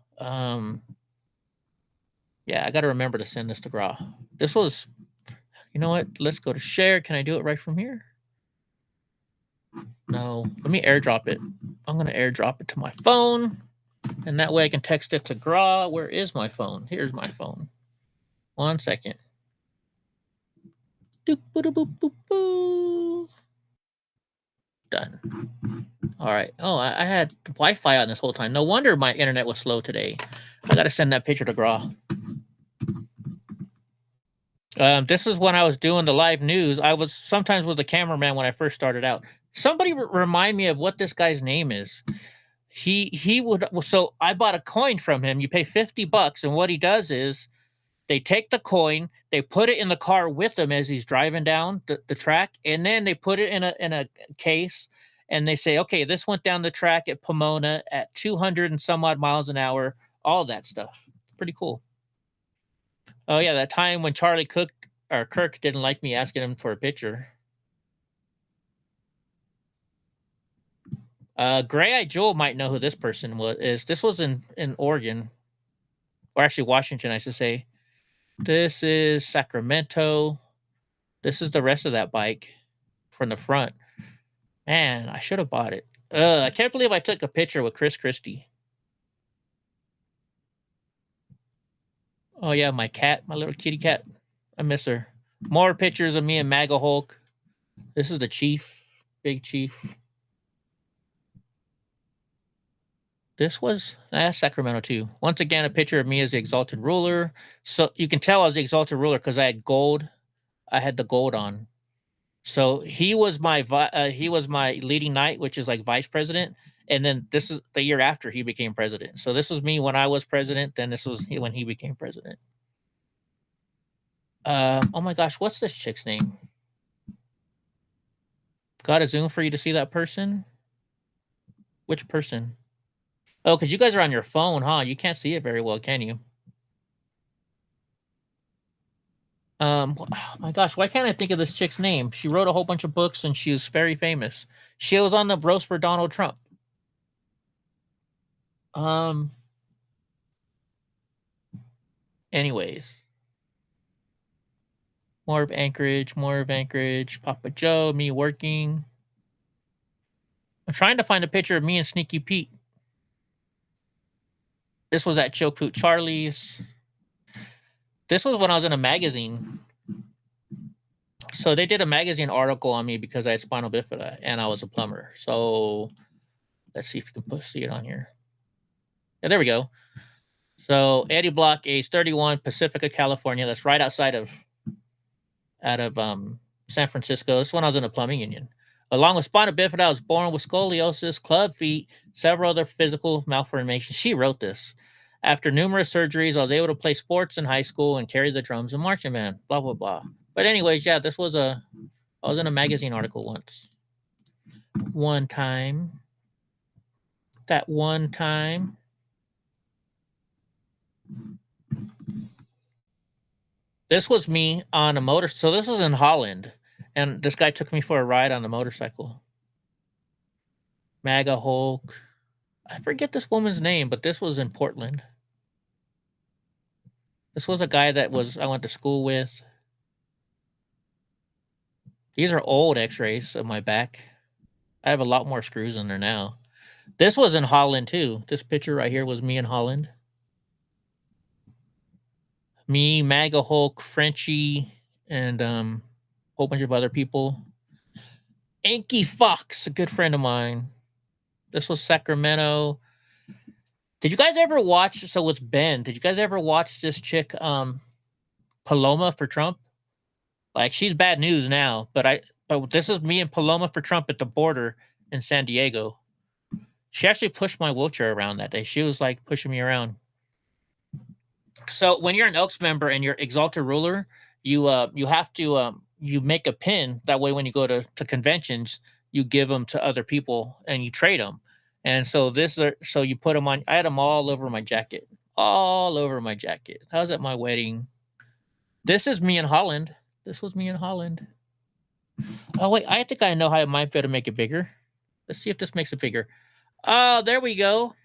Yeah, I got to remember to send this to Gra. This was, you know what? Let's go to share. Can I do it right from here? No, let me airdrop it. I'm going to airdrop it to my phone. And that way I can text it to Gra. Where is my phone? Here's my phone. 1 second. Done. All right. Oh, I had Wi-Fi on this whole time. No wonder my internet was slow today. I got to send that picture to Gra. This is when I was doing the live news. I sometimes was a cameraman when I first started out. Somebody remind me of what this guy's name is. He would. So I bought a coin from him. You pay $50, and what he does is they take the coin, they put it in the car with him as he's driving down the track, and then they put it in a case, and they say, okay, this went down the track at Pomona at 200 and some odd miles an hour. All that stuff. Pretty cool. Oh yeah, that time when Charlie Kirk didn't like me asking him for a picture. Gray-eyed Joel might know who this person is. This was in Oregon, or actually Washington, I should say. This is Sacramento. This is the rest of that bike from the front. Man, I should have bought it. I can't believe I took a picture with Chris Christie. Oh yeah, my cat, my little kitty cat. I miss her. More pictures of me and MAGA Hulk. This is the chief, big chief. This was Sacramento too. Once again, a picture of me as the exalted ruler. So you can tell I was the exalted ruler because I had gold. I had the gold on. So he was my leading knight, which is like vice president. And then this is the year after he became president. So this was me when I was president. Then this was when he became president. Oh my gosh, what's this chick's name? Got a Zoom for you to see that person? Which person? Oh, because you guys are on your phone, huh? You can't see it very well, can you? Oh my gosh, why can't I think of this chick's name? She wrote a whole bunch of books and she was very famous. She was on the roast for Donald Trump. Anyways. More of Anchorage, Papa Joe, me working. I'm trying to find a picture of me and Sneaky Pete. This was at Chilkoot Charlie's. This was when I was in a magazine. So they did a magazine article on me because I had spinal bifida and I was a plumber. So let's see if you can see it on here. Yeah, there we go. So Eddie Block, age 31, Pacifica, California. That's right outside of San Francisco. This is when I was in a plumbing union. Along with spinal bifida, I was born with scoliosis, club feet, several other physical malformations. She wrote this. After numerous surgeries, I was able to play sports in high school and carry the drums in marching band. Blah blah blah. But anyways, yeah, I was in a magazine article once. One time. That one time. This was me on a motor. So this was in Holland. And this guy took me for a ride on the motorcycle. MAGA Hulk. I forget this woman's name, but this was in Portland. This was a guy that I went to school with. These are old x-rays of my back. I have a lot more screws in there now. This was in Holland too. This picture right here was me in Holland. Me, MAGA Hulk, Frenchie, and a whole bunch of other people. Anky Fox, a good friend of mine. This was Sacramento. Did you guys ever watch? So it's Ben. Did you guys ever watch this chick, Paloma for Trump? Like she's bad news now, but this is me and Paloma for Trump at the border in San Diego. She actually pushed my wheelchair around that day. She was like pushing me around. So when you're an Elks member and you're exalted ruler, you have to you make a pin. That way, when you go to conventions, you give them to other people and you trade them. And so so you put them on. I had them all over my jacket, all over my jacket. I was at my wedding. This is me in Holland. This was me in Holland. Oh wait, I think I know how I might be able to make it bigger. Let's see if this makes it bigger. Oh, there we go.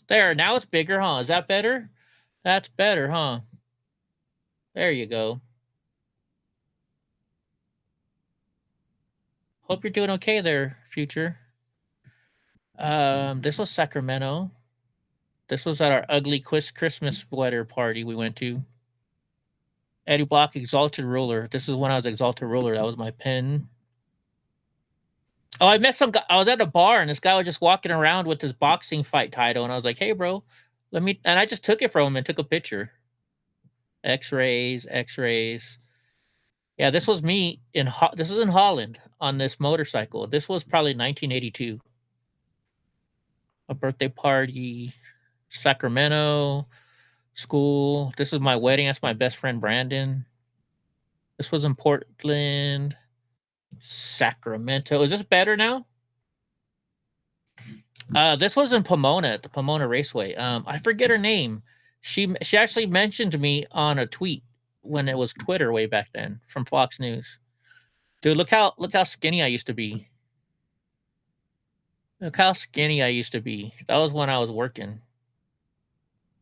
There, now it's bigger, huh? Is that better? That's better, huh? There you go. Hope you're doing okay there, future. This was Sacramento. This was at our ugly Christmas sweater party we went to. Eddie Block, Exalted Ruler. This is when I was Exalted Ruler. That was my pin. Oh, I met some guy. I was at a bar and this guy was just walking around with his boxing fight title. And I was like, hey, bro, and I just took it from him and took a picture. X-rays. Yeah, this was me this is in Holland on this motorcycle. This was probably 1982. A birthday party, Sacramento, school. This is my wedding. That's my best friend, Brandon. This was in Portland, Sacramento. Is this better now? This was in Pomona at the Pomona Raceway. I forget her name. She actually mentioned me on a tweet when it was Twitter way back then from Fox News. Dude, look how skinny I used to be. Look how skinny I used to be. That was when I was working.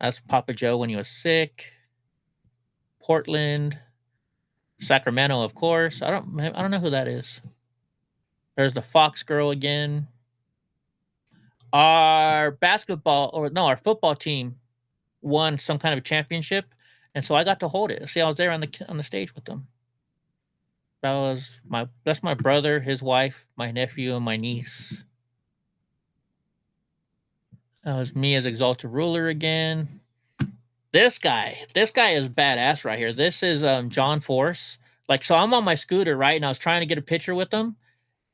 That's Papa Joe when he was sick. Portland, Sacramento, of course. I don't know who that is. There's the Fox girl again. our our football team won some kind of championship, and so I got to hold it. See, I was there on the stage with them. That's my brother, his wife, my nephew, and my niece. That was me as Exalted Ruler again. This guy is badass right here. This is John Force. Like, so I'm on my scooter, right? And I was trying to get a picture with him.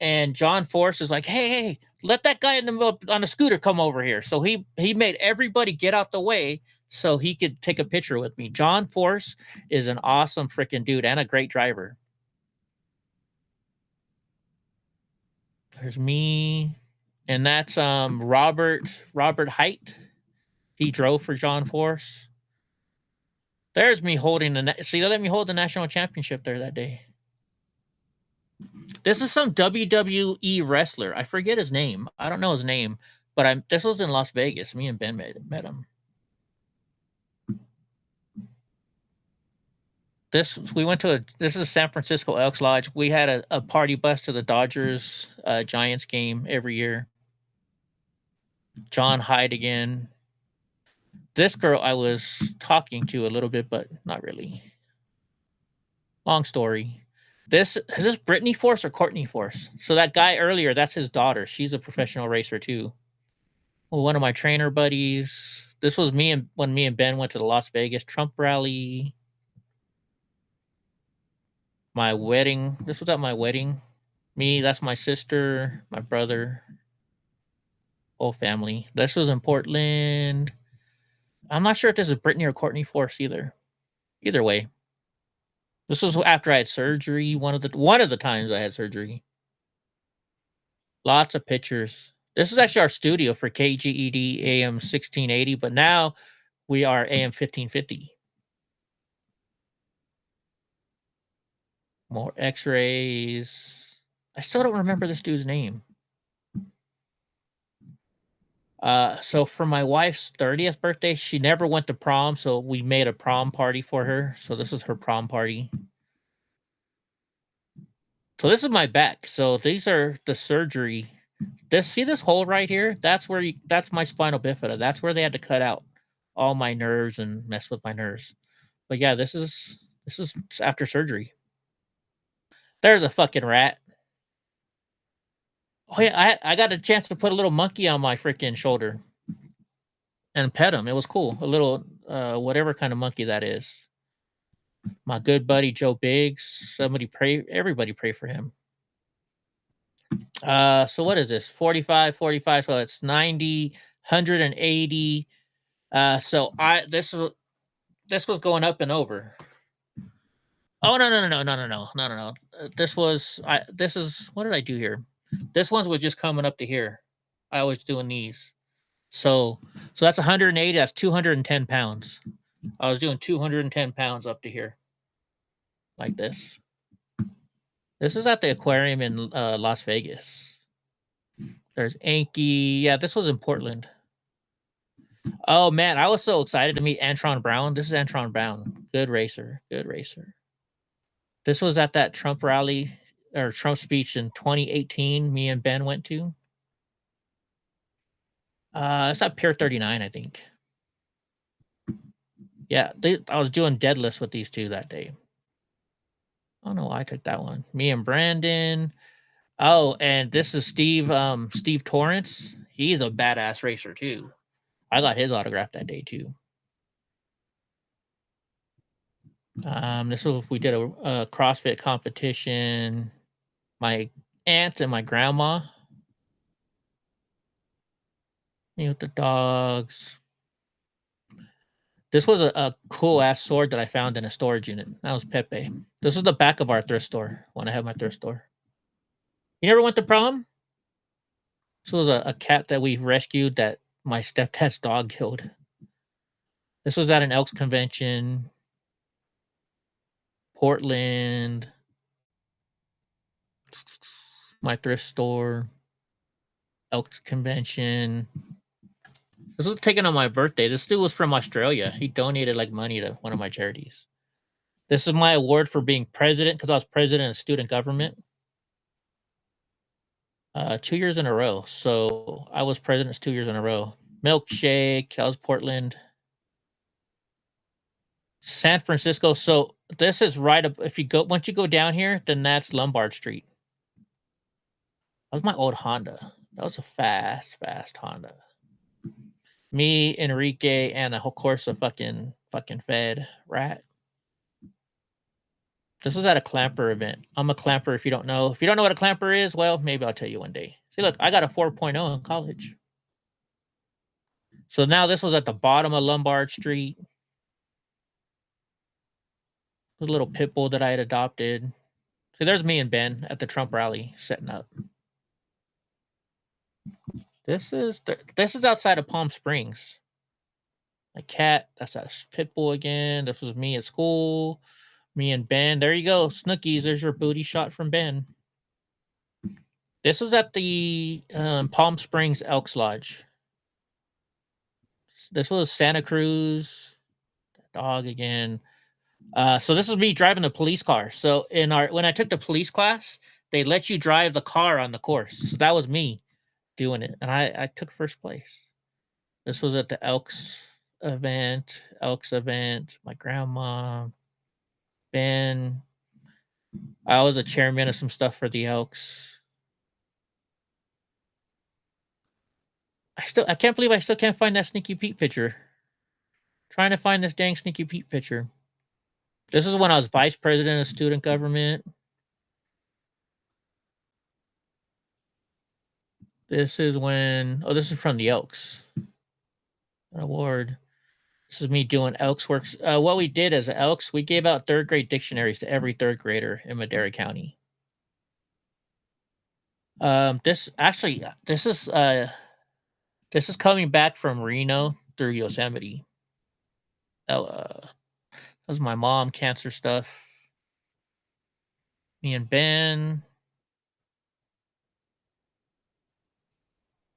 And John Force is like, hey, let that guy in the middle on the scooter come over here. So he made everybody get out the way so he could take a picture with me. John Force is an awesome freaking dude and a great driver. There's me. And that's Robert Height. He drove for John Force. There's me holding see, they let me hold the national championship there that day. This is some WWE wrestler. I forget his name. I don't know his name, but this was in Las Vegas. Me and Ben met him. This is San Francisco Elks Lodge. We had a party bus to the Dodgers Giants game every year. John Hyde again. This girl I was talking to a little bit, but not really. Long story. Is this Brittany Force or Courtney Force? So that guy earlier, that's his daughter. She's a professional racer too. Well, one of my trainer buddies. This was when me and Ben went to the Las Vegas Trump rally. My wedding. This was at my wedding. Me, that's my sister, my brother, whole family. This was in Portland. I'm not sure if this is Brittany or Courtney Force either. Either way. This was after I had surgery. One of the times I had surgery. Lots of pictures. This is actually our studio for KGED AM 1680, but now we are AM 1550. More X-rays. I still don't remember this dude's name. So for my wife's 30th birthday, she never went to prom, so we made a prom party for her. So this is her prom party. So this is my back. So these are the surgery. See this hole right here? That's my spinal bifida. That's where they had to cut out all my nerves and mess with my nerves. But yeah, this is after surgery. There's a fucking rat. Oh yeah, I got a chance to put a little monkey on my freaking shoulder and pet him. It was cool. A little whatever kind of monkey that is. My good buddy Joe Biggs. Everybody pray for him. So what is this? 45, so it's 90, 180. So this was going up and over. Oh no. This is what did I do here? This one was just coming up to here. I was doing these. So that's 180, that's 210 pounds. I was doing 210 pounds up to here. Like this. This is at the aquarium in Las Vegas. There's Anki. Yeah, this was in Portland. Oh man, I was so excited to meet Antron Brown. This is Antron Brown. Good racer. This was at that Trump rally or Trump speech in 2018 me and Ben went to. It's at Pier 39, I think. Yeah, I was doing deadlifts with these two that day. I don't know why I took that one. Me and Brandon. Oh, and this is Steve Torrance. He's a badass racer too. I got his autograph that day too. We did a CrossFit competition. My aunt and my grandma. Me with the dogs. This was a cool ass sword that I found in a storage unit. That was Pepe. This was the back of our thrift store when I had my thrift store. You never went to prom? This was a cat that we rescued that my stepdad's dog killed. This was at an Elks convention. Portland. My thrift store. Elks convention. This was taken on my birthday. This dude was from Australia. He donated like money to one of my charities. This is my award for being president because I was president of student government. 2 years in a row. So I was president 2 years in a row. Milkshake. That was Portland. San Francisco. So this is right up. If you go once you go down here, then that's Lombard Street. That was my old Honda. That was a fast Honda. Me, Enrique, and of course a fucking Fed rat. This was at a clamper event. I'm a clamper if you don't know. If you don't know what a clamper is, well, maybe I'll tell you one day. See, look, I got a 4.0 in college. So now this was at the bottom of Lombard Street. It was a little pit bull that I had adopted. See, there's me and Ben at the Trump rally setting up. This is outside of Palm Springs. My cat, that's at pit bull again. This was me at school. Me and Ben. There you go, Snookies. There's your booty shot from Ben. This is at the Palm Springs Elks Lodge. This was Santa Cruz. Dog again. So this is me driving the police car. So when I took the police class, they let you drive the car on the course. So that was me doing it, and I took first place. This was at the Elks event. My grandma, Ben. I was a chairman of some stuff for the Elks. I can't believe I still can't find that Sneaky Pete picture. Trying to find this dang Sneaky Pete picture. This is when I was vice president of student government. This is when, this is from the Elks. An award. This is me doing Elks Works. What we did as Elks, we gave out 3rd grade dictionaries to every 3rd grader in Madera County. This is coming back from Reno through Yosemite. That was my mom, cancer stuff. Me and Ben.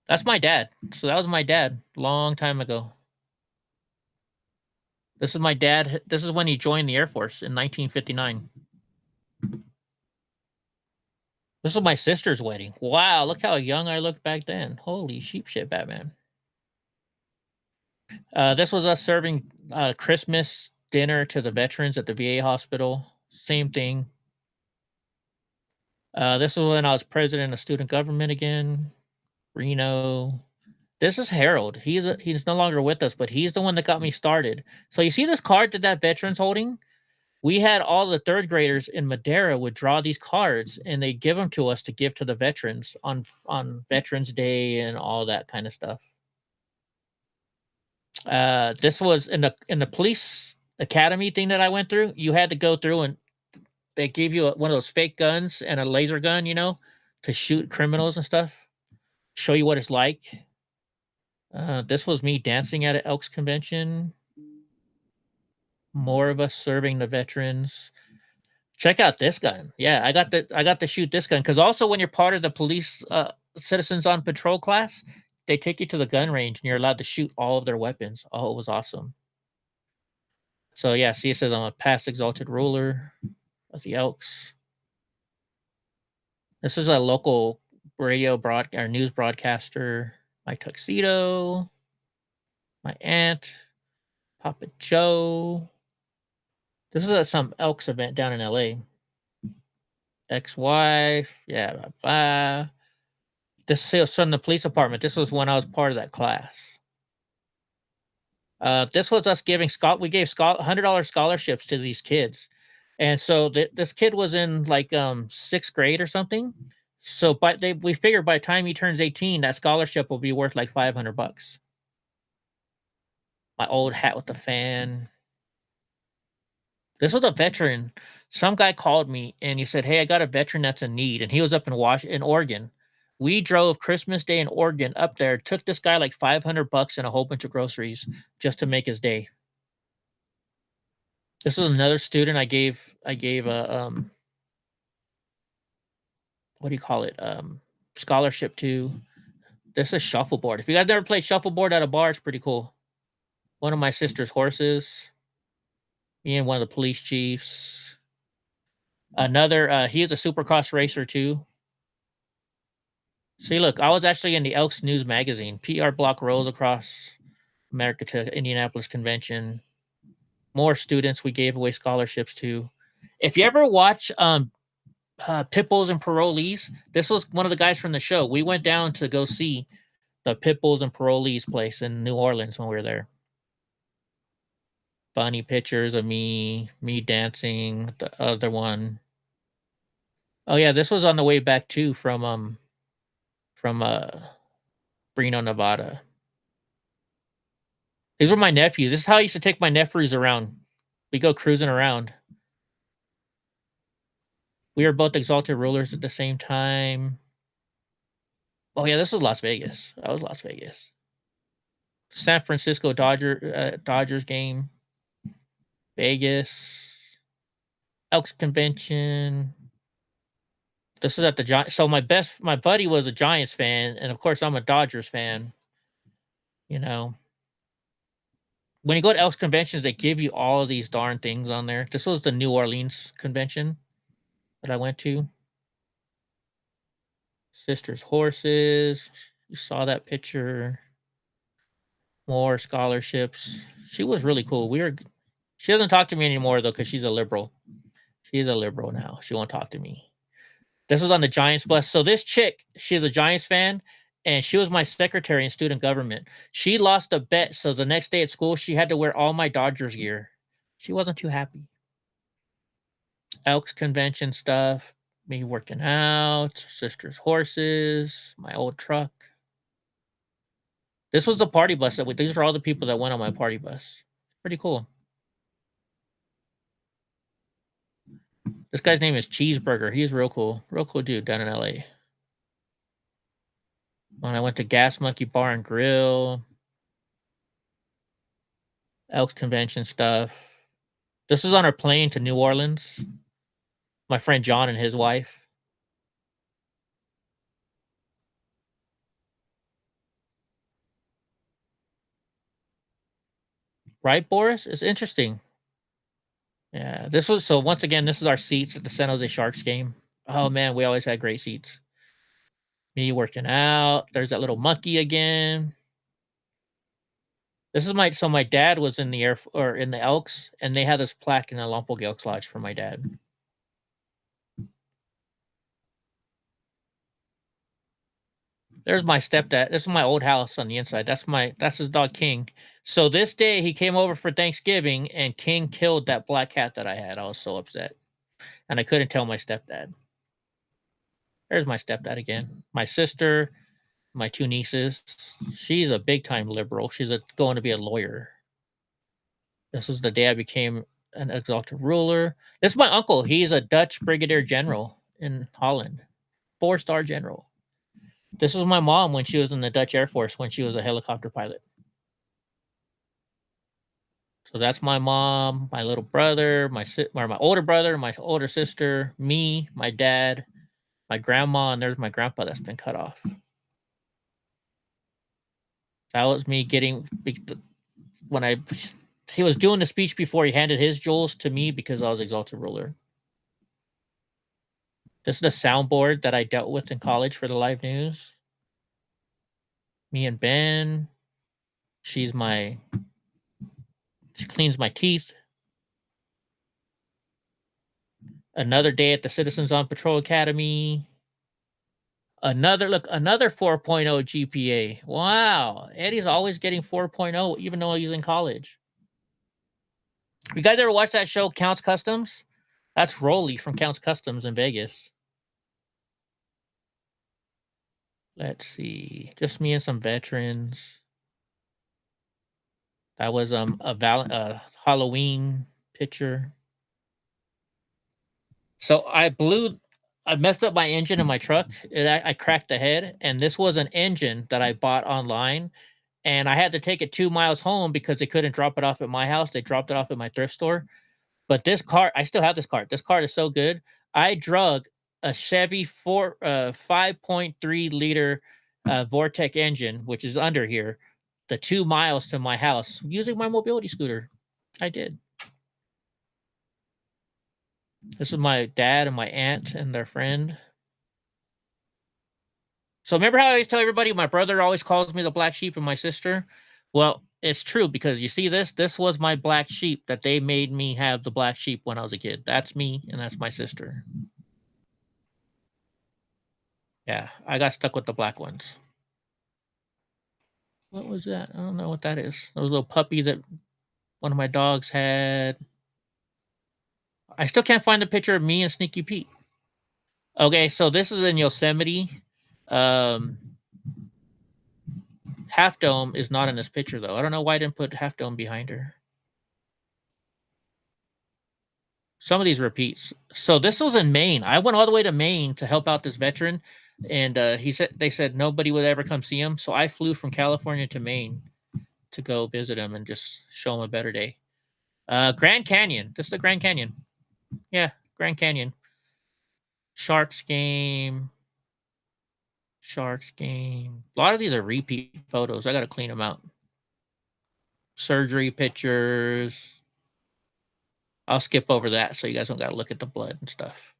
That's my dad. So that was my dad, long time ago. This is my dad. This is when he joined the Air Force in 1959. This is my sister's wedding. Wow, look how young I looked back then. Holy sheep shit, Batman. This was us serving Christmas dinner to the veterans at the VA hospital. Same thing. This is when I was president of student government again. Reno. This is Harold. He's no longer with us, but he's the one that got me started. So you see this card that veteran's holding? We had all the 3rd graders in Madera would draw these cards and they give them to us to give to the veterans on Veterans Day and all that kind of stuff. This was in the police academy thing that I went through. You had to go through and they gave you one of those fake guns and a laser gun, to shoot criminals and stuff. Show you what it's like. This was me dancing at an Elks convention. More of us serving the veterans. Check out this gun. Yeah, I got to shoot this gun because also when you're part of the police citizens on patrol class, they take you to the gun range and you're allowed to shoot all of their weapons. Oh, it was awesome. So yeah, see, it says I'm a past exalted ruler of the Elks. This is a local radio news broadcaster. My tuxedo, my aunt, Papa Joe. This is at some Elks event down in LA. Ex-wife, yeah, blah, blah. This is from the police department. This was when I was part of that class. This was us giving we gave $100 scholarships to these kids, and so this kid was in like 6th grade or something. So, we figured by the time he turns 18, that scholarship will be worth like $500. My old hat with the fan. This was a veteran. Some guy called me and he said, "Hey, I got a veteran that's in need," and he was up in Oregon. We drove Christmas Day in Oregon up there. Took this guy like $500 and a whole bunch of groceries just to make his day. This is another student I gave a what do you call it? Scholarship to. This is shuffleboard. If you guys never played shuffleboard at a bar, it's pretty cool. One of my sister's horses. Me and one of the police chiefs. Another, he is a supercross racer too. See, look, I was actually in the Elks News magazine. PR block rolls across America to Indianapolis convention. More students we gave away scholarships to. If you ever watch Pitbulls and Parolees, this was one of the guys from the show. We went down to go see the Pitbulls and Parolees place in New Orleans when we were there. Funny pictures of me dancing, the other one. Oh yeah, this was on the way back too from Reno, Nevada. These were my nephews. This is how I used to take my nephews around. We go cruising around. We were both exalted rulers at the same time. Oh yeah, this is Las Vegas. That was Las Vegas. San Francisco Dodgers game. Vegas. Elks convention. This is at the Giants. So my buddy was a Giants fan, and of course I'm a Dodgers fan. You know, when you go to Elks conventions, they give you all of these darn things on there. This was the New Orleans convention that I went to. Sister's horses. You saw that picture. More scholarships. She was really cool. She doesn't talk to me anymore though, because she's a liberal. She's a liberal now. She won't talk to me. This is on the Giants bus. So this chick, she's a Giants fan, and she was my secretary in student government. She lost a bet, so the next day at school, she had to wear all my Dodgers gear. She wasn't too happy. Elks convention stuff, me working out, sister's horses, my old truck. This was the party bus these are all the people that went on my party bus. Pretty cool. This guy's name is Cheeseburger. He's real cool dude down in LA. When I went to Gas Monkey Bar and Grill, Elks convention stuff. This is on our plane to New Orleans. My friend John and his wife. Right, Boris? It's interesting. Yeah, so once again, this is our seats at the San Jose Sharks game. Oh man, we always had great seats. Me working out. There's that little monkey again. This is my dad was in the in the Elks, and they had this plaque in the Lompoc Elks Lodge for my dad. There's my stepdad. This is my old house on the inside. That's his dog King. So this day he came over for Thanksgiving, and King killed that black cat that I had. I was so upset, and I couldn't tell my stepdad. There's my stepdad again. My sister, my two nieces. She's a big time liberal. She's going to be a lawyer. This is the day I became an exalted ruler. This is my uncle. He's a Dutch brigadier general in Holland, 4-star general. This was my mom when she was in the Dutch Air Force when she was a helicopter pilot. So that's my mom, my little brother, my older brother, my older sister, me, my dad, my grandma, and there's my grandpa that's been cut off. That was me he was doing the speech before he handed his jewels to me because I was exalted ruler. This is the soundboard that I dealt with in college for the live news. Me and Ben. She cleans my teeth. Another day at the Citizens on Patrol Academy. Another 4.0 GPA. Wow. Eddie's always getting 4.0 even though he's in college. You guys ever watch that show Counts Customs? That's Rolly from Counts Customs in Vegas. Let's see. Just me and some veterans. That was a Halloween picture. So I messed up my engine in my truck. I cracked the head, and this was an engine that I bought online, and I had to take it 2 miles home because they couldn't drop it off at my house. They dropped it off at my thrift store. But this car, I still have this car. This car is so good. I drug a Chevy 5.3 liter Vortec engine, which is under here, the 2 miles to my house using my mobility scooter. I did. This is my dad and my aunt and their friend. So remember how I always tell everybody my brother always calls me the black sheep and my sister? Well, it's true because you see this? This was my black sheep that they made me have the black sheep when I was a kid. That's me and that's my sister. Yeah, I got stuck with the black ones. What was that? I don't know what that is. Those little puppy that one of my dogs had. I still can't find the picture of me and Sneaky Pete. Okay, so this is in Yosemite. Half Dome is not in this picture, though. I don't know why I didn't put Half Dome behind her. Some of these repeats. So this was in Maine. I went all the way to Maine to help out this veteran, and they said nobody would ever come see him. So I flew from California to Maine to go visit him and just show him a better day. Grand Canyon. This is the Grand Canyon. Yeah, Grand Canyon. Sharks game. Sharks game. A lot of these are repeat photos. I got to clean them out. Surgery pictures. I'll skip over that so you guys don't got to look at the blood and stuff.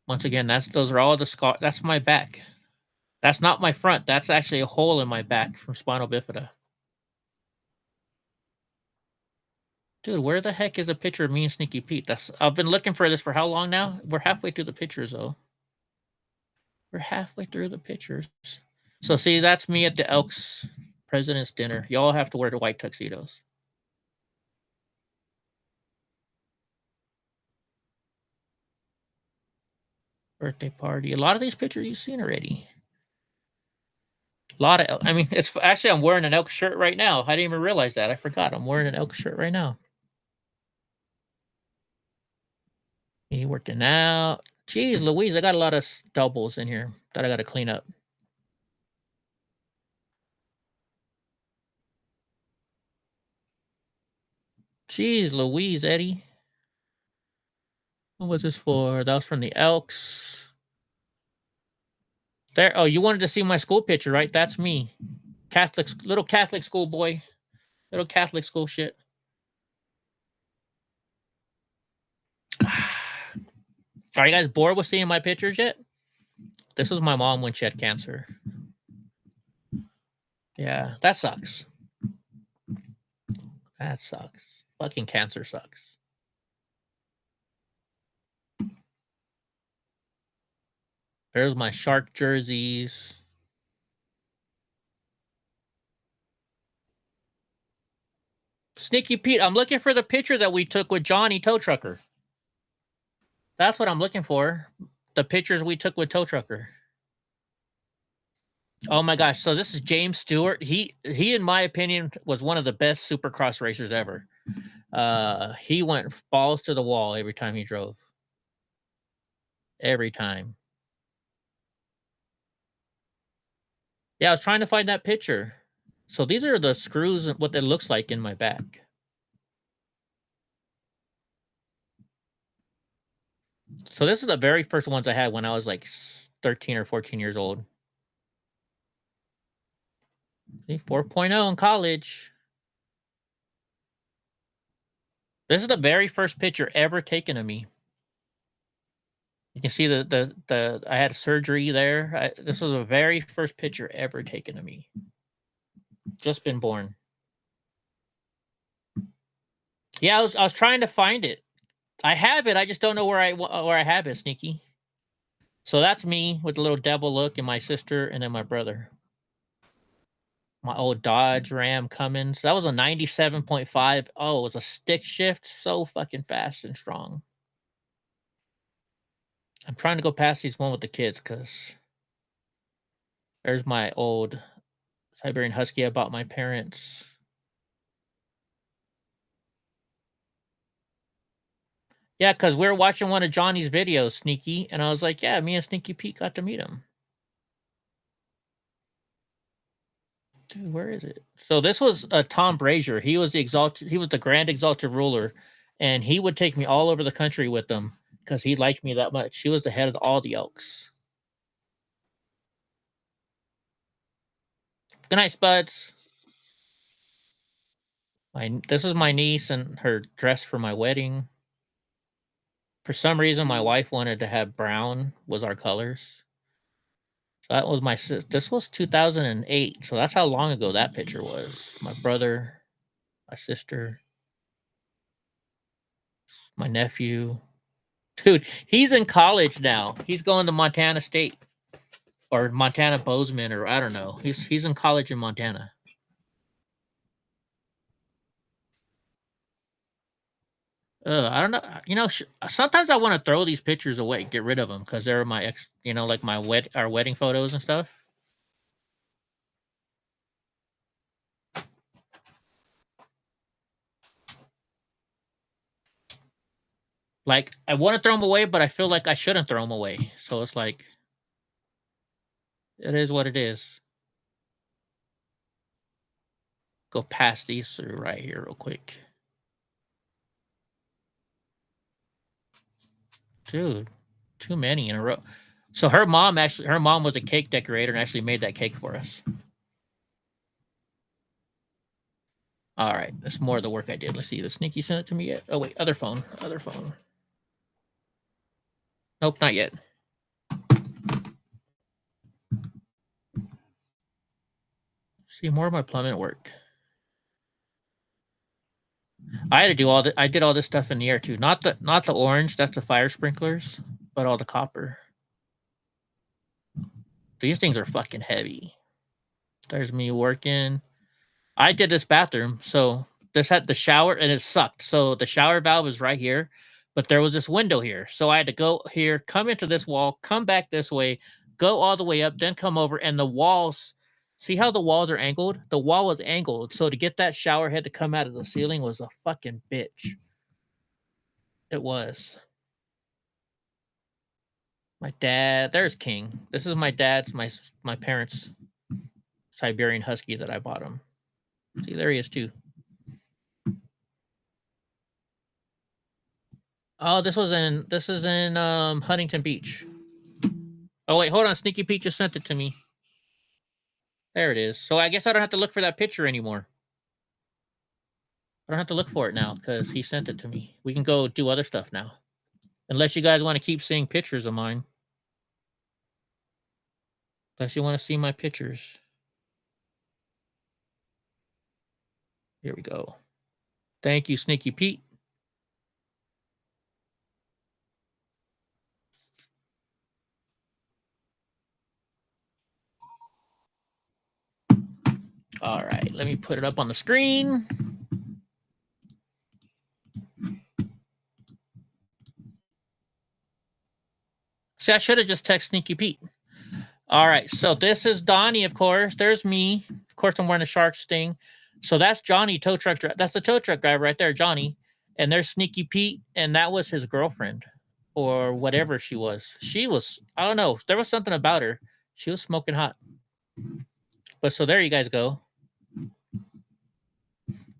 Once again, those are all the scars. That's my back. That's not my front. That's actually a hole in my back from spinal bifida. Dude, where the heck is a picture of me and Sneaky Pete? I've been looking for this for how long now? We're halfway through the pictures, though. We're halfway through the pictures. So, see, that's me at the Elks President's Dinner. Y'all have to wear the white tuxedos. Birthday party. A lot of these pictures you've seen already. A lot of, I mean, it's actually, I'm wearing an Elk shirt right now. I didn't even realize that. I forgot. I'm wearing an Elk shirt right now. Me working out. Jeez Louise, I got a lot of doubles in here that I got to clean up. Jeez Louise, Eddie. What was this for? That was from the Elks. There. Oh, you wanted to see my school picture, right? That's me. Little Catholic school boy. Little Catholic school shit. Are you guys bored with seeing my pictures yet? This was my mom when she had cancer. Yeah, that sucks. That sucks. Fucking cancer sucks. There's my shark jerseys. Sneaky Pete, I'm looking for the picture that we took with Johnny Tow Trucker. That's what I'm looking for. The pictures we took with Tow Trucker. Oh my gosh. So this is James Stewart. He in my opinion was one of the best supercross racers ever. He went balls to the wall every time he drove. Every time. Yeah, I was trying to find that picture. So these are the screws and what it looks like in my back. So this is the very first ones I had when I was like 13 or 14 years old. See, 4.0 in college. This is the very first picture ever taken of me. You can see the I had surgery there. This was the very first picture ever taken of me. Just been born. Yeah, I was trying to find it. I have it. I just don't know where I have it, Sneaky. So that's me with the little devil look, and my sister, and then my brother. My old Dodge Ram Cummins. That was a 97.5. Oh, it was a stick shift. So fucking fast and strong. I'm trying to go past these one with the kids because there's my old Siberian Husky I bought my parents. Yeah, because we were watching one of Johnny's videos, Sneaky, and I was like, yeah, me and Sneaky Pete got to meet him. Dude, where is it? So this was Tom Brazier. He was the Grand Exalted Ruler, and he would take me all over the country with him because he liked me that much. He was the head of all the Elks. Good night, Spuds. This is my niece and her dress for my wedding. For some reason, my wife wanted to have brown was our colors. So that was this was 2008. So that's how long ago that picture was. My brother, my sister, my nephew. Dude, he's in college now. He's going to Montana State or Montana Bozeman, or I don't know. He's in college in Montana. I don't know. You know, sometimes I want to throw these pictures away, get rid of them because they're my ex. You know, like our wedding photos and stuff. Like I want to throw them away, but I feel like I shouldn't throw them away. So it's like, it is what it is. Go past these through right here real quick. Dude, too many in a row. So her mom was a cake decorator and actually made that cake for us. All right, that's more of the work I did. Let's see, the Sneaky sent it to me yet? Oh wait, other phone. Nope, not yet. See, more of my plumbing work. I had to do I did all this stuff in the air too. Not the orange, that's the fire sprinklers, but all the copper. These things are fucking heavy. There's me working. I did this bathroom, so this had the shower and it sucked. So the shower valve is right here, but there was this window here. So I had to go here, come into this wall, come back this way, go all the way up, then come over, and the walls. See how the walls are angled? The wall was angled. So to get that shower head to come out of the ceiling was a fucking bitch. It was. My dad, there's King. This is my dad's, my parents' Siberian Husky that I bought him. See, there he is too. Oh, this is in Huntington Beach. Oh wait, hold on. Sneaky Pete just sent it to me. There it is. So I guess I don't have to look for that picture anymore. I don't have to look for it now because he sent it to me. We can go do other stuff now. Unless you guys want to keep seeing pictures of mine. Unless you want to see my pictures. Here we go. Thank you, Sneaky Pete. All right, let me put it up on the screen. See, I should have just texted Sneaky Pete. All right, so this is Donnie, of course. There's me. Of course, I'm wearing a shark sting. So that's Johnny, tow truck driver. That's the tow truck driver right there, Johnny. And there's Sneaky Pete, and that was his girlfriend or whatever she was. She was, I don't know. There was something about her. She was smoking hot. But so there you guys go.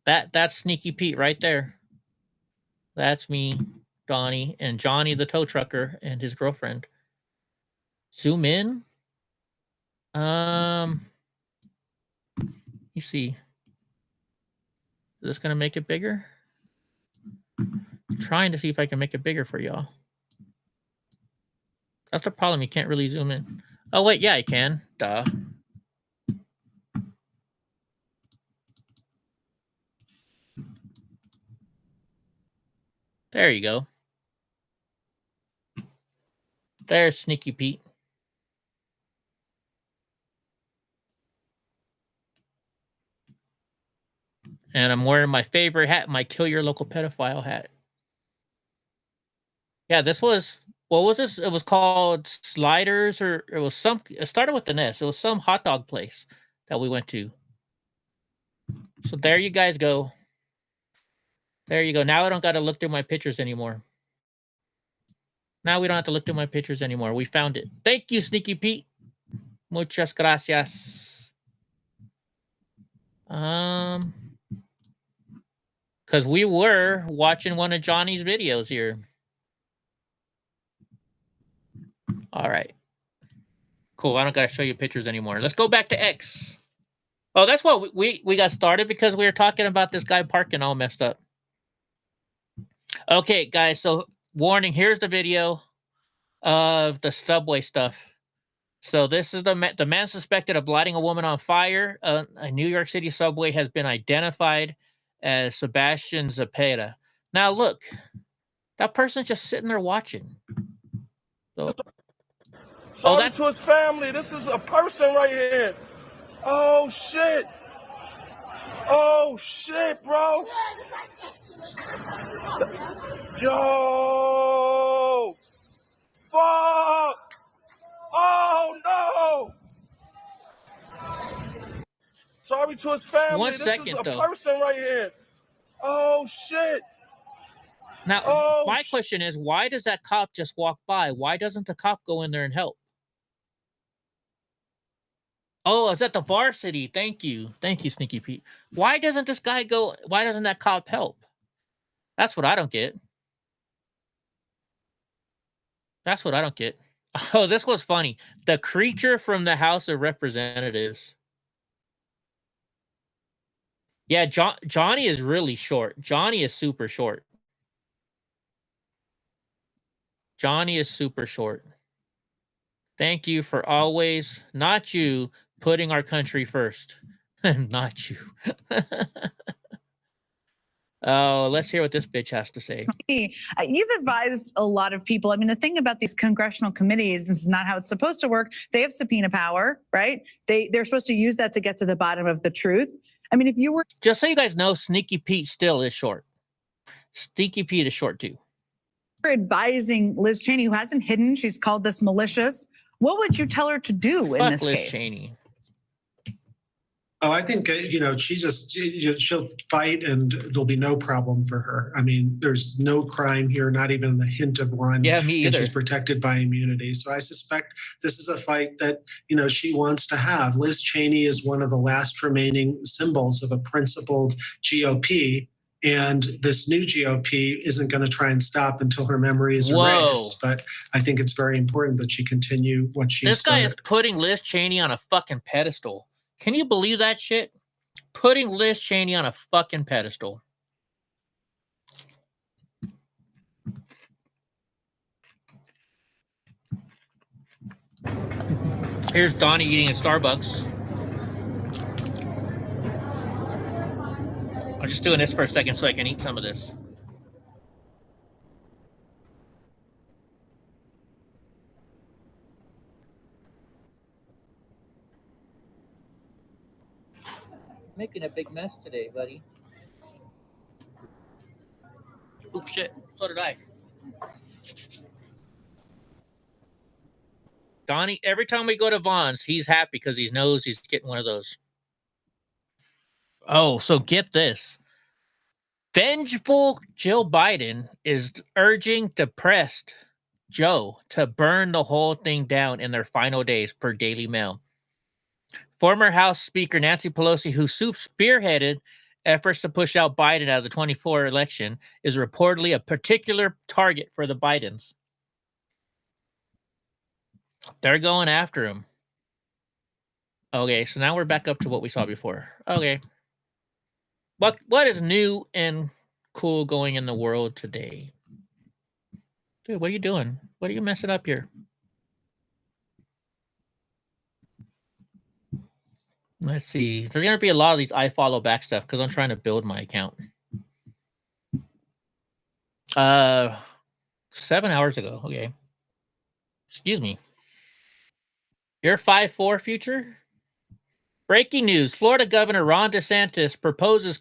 That's Sneaky Pete right there. That's me, Donnie, and Johnny the tow trucker and his girlfriend. Zoom in. You see. Is this gonna make it bigger? I'm trying to see if I can make it bigger for y'all. That's the problem. You can't really zoom in. Oh wait, yeah, I can. Duh. There you go. There's Sneaky Pete. And I'm wearing my favorite hat, my Kill Your Local Pedophile hat. Yeah, this was, what was this? It was called Sliders, or it was some, it started with an S. It was some hot dog place that we went to. So there you guys go. There you go. Now I don't got to look through my pictures anymore. Now we don't have to look through my pictures anymore. We found it. Thank you, Sneaky Pete. Muchas gracias. Because we were watching one of Johnny's videos here. All right. Cool. I don't got to show you pictures anymore. Let's go back to X. Oh, that's what we got started because we were talking about this guy parking all messed up. Okay, guys. So warning, here's the video of the subway stuff. So this is the man suspected of lighting a woman on fire. A New York City subway has been identified as Sebastian Zapata. Now look, that person's just sitting there watching. So, Sorry to his family. This is a person right here. Oh shit. Oh shit, bro. Yo. Fuck. Oh no. Sorry to his family. One this second, is a though. person right here. Oh shit. Now, my question is, why does that cop just walk by? Why doesn't the cop go in there and help? Oh, is that the varsity? Thank you. Thank you, Sneaky Pete. Why doesn't this guy go? Why doesn't that cop help? That's what I don't get. That's what I don't get. Oh, this was funny. The creature from the House of Representatives. Yeah, Johnny is really short. Johnny is super short. Johnny is super short. Thank you for always, not you, putting our country first. Not you. Oh, let's hear what this bitch has to say. You've advised a lot of people. I mean, the thing about these congressional committees, this is not how it's supposed to work. They have subpoena power, right? They're supposed to use that to get to the bottom of the truth. I mean, if you were... Just so you guys know, Sneaky Pete still is short. Sneaky Pete is short, too. Advising Liz Cheney, who hasn't hidden, she's called this malicious. What would you tell her to do in this Liz case? Cheney. Oh, I think, she'll fight and there'll be no problem for her. I mean, there's no crime here, not even the hint of one. Yeah, me either. And she's protected by immunity. So I suspect this is a fight that, she wants to have. Liz Cheney is one of the last remaining symbols of a principled GOP. And this new GOP isn't going to try and stop until her memory is erased. But I think it's very important that she continue what she This started. guy is putting Liz Cheney on a fucking pedestal. Can you believe that shit? Putting Liz Cheney on a fucking pedestal. Here's Donnie eating at Starbucks. I'm just doing this for a second so I can eat some of this. Making a big mess today, buddy. Oh shit, so did I. Donnie, every time we go to Vaughn's, he's happy because he knows he's getting one of those. Oh, so get this. Vengeful Jill Biden is urging depressed Joe to burn the whole thing down in their final days, per Daily Mail. Former House Speaker Nancy Pelosi, who spearheaded efforts to push out Biden out of the 2024 election, is reportedly a particular target for the Bidens. They're going after him. Okay, so now we're back up to what we saw before. Okay. What is new and cool going in the world today? Dude, what are you doing? What are you messing up here? Let's see. There's going to be a lot of these I follow back stuff because I'm trying to build my account. 7 hours ago. Okay. Excuse me. Your 5-4 future? Breaking news. Florida Governor Ron DeSantis proposes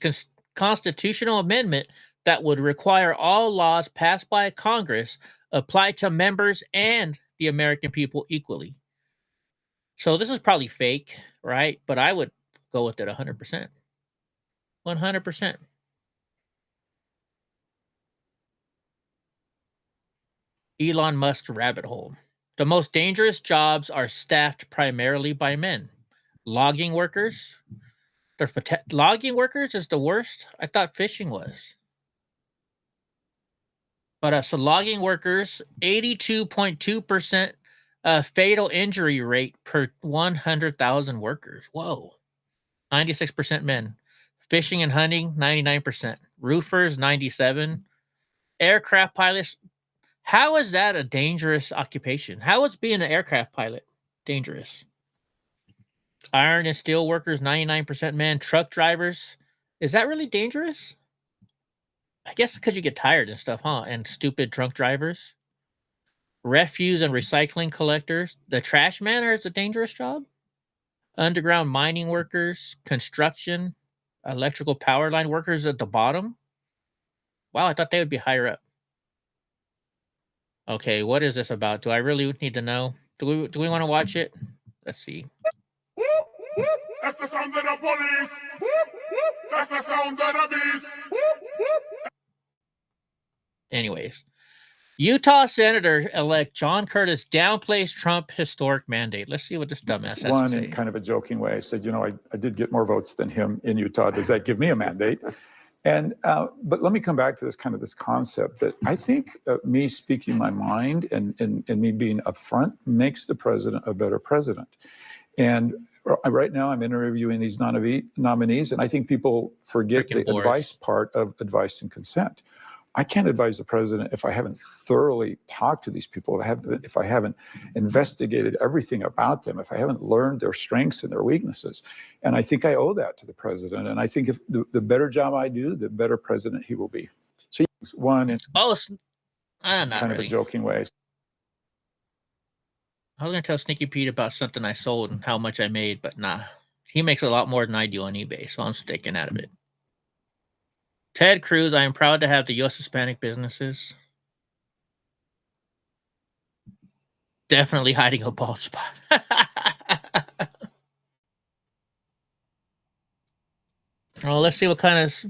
constitutional amendment that would require all laws passed by Congress apply to members and the American people equally. So this is probably fake, right? But I would go with it 100%. 100%. Elon Musk's rabbit hole. The most dangerous jobs are staffed primarily by men. Logging workers. Logging workers is the worst? I thought fishing was. But so logging workers, 82.2% fatal injury rate per 100,000 workers. Whoa. 96% men. Fishing and hunting, 99%. Roofers, 97%. Aircraft pilots, How is that a dangerous occupation? How is being an aircraft pilot dangerous? Iron and steel workers, 99% men. Truck drivers, is that really dangerous? I guess because you get tired and stuff, huh? And stupid drunk drivers. Refuse and recycling collectors. The trash man is a dangerous job. Underground mining workers, construction, electrical power line workers at the bottom. Wow, I thought they would be higher up. Okay, what is this about? Do I really need to know? Do we want to watch it? Let's see. That's the sound of the police. That's the sound of the beast. Anyways, Utah Senator-elect John Curtis downplays Trump historic mandate. Let's see what this dumbass has to One, say. in kind of a joking way, said, you know, I did get more votes than him in Utah. Does that give me a mandate? And but let me come back to this concept that I think me speaking my mind and me being upfront makes the president a better president. And right now I'm interviewing these nominees, and I think people forget the advice part of advice and consent. I can't advise the president if I haven't thoroughly talked to these people, if I haven't investigated everything about them, if I haven't learned their strengths and their weaknesses. And I think I owe that to the president. And I think if the better job I do, the better president he will be. So one, in kind of a joking way. I was going to tell Sneaky Pete about something I sold and how much I made, but nah. He makes a lot more than I do on eBay, so I'm sticking out of it. Ted Cruz, I am proud to have the U.S. Hispanic businesses. Definitely hiding a bald spot. Well, let's see what kind of...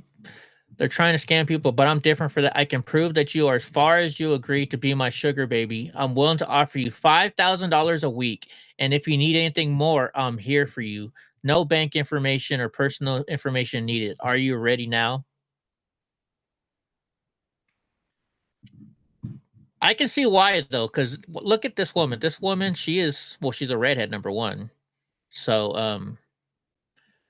They're trying to scam people, but I'm different for that. I can prove that you are as far as you agree to be my sugar baby. I'm willing to offer you $5,000 a week. And if you need anything more, I'm here for you. No bank information or personal information needed. Are you ready now? I can see why, though, because look at this woman. This woman, she's a redhead, number one. So,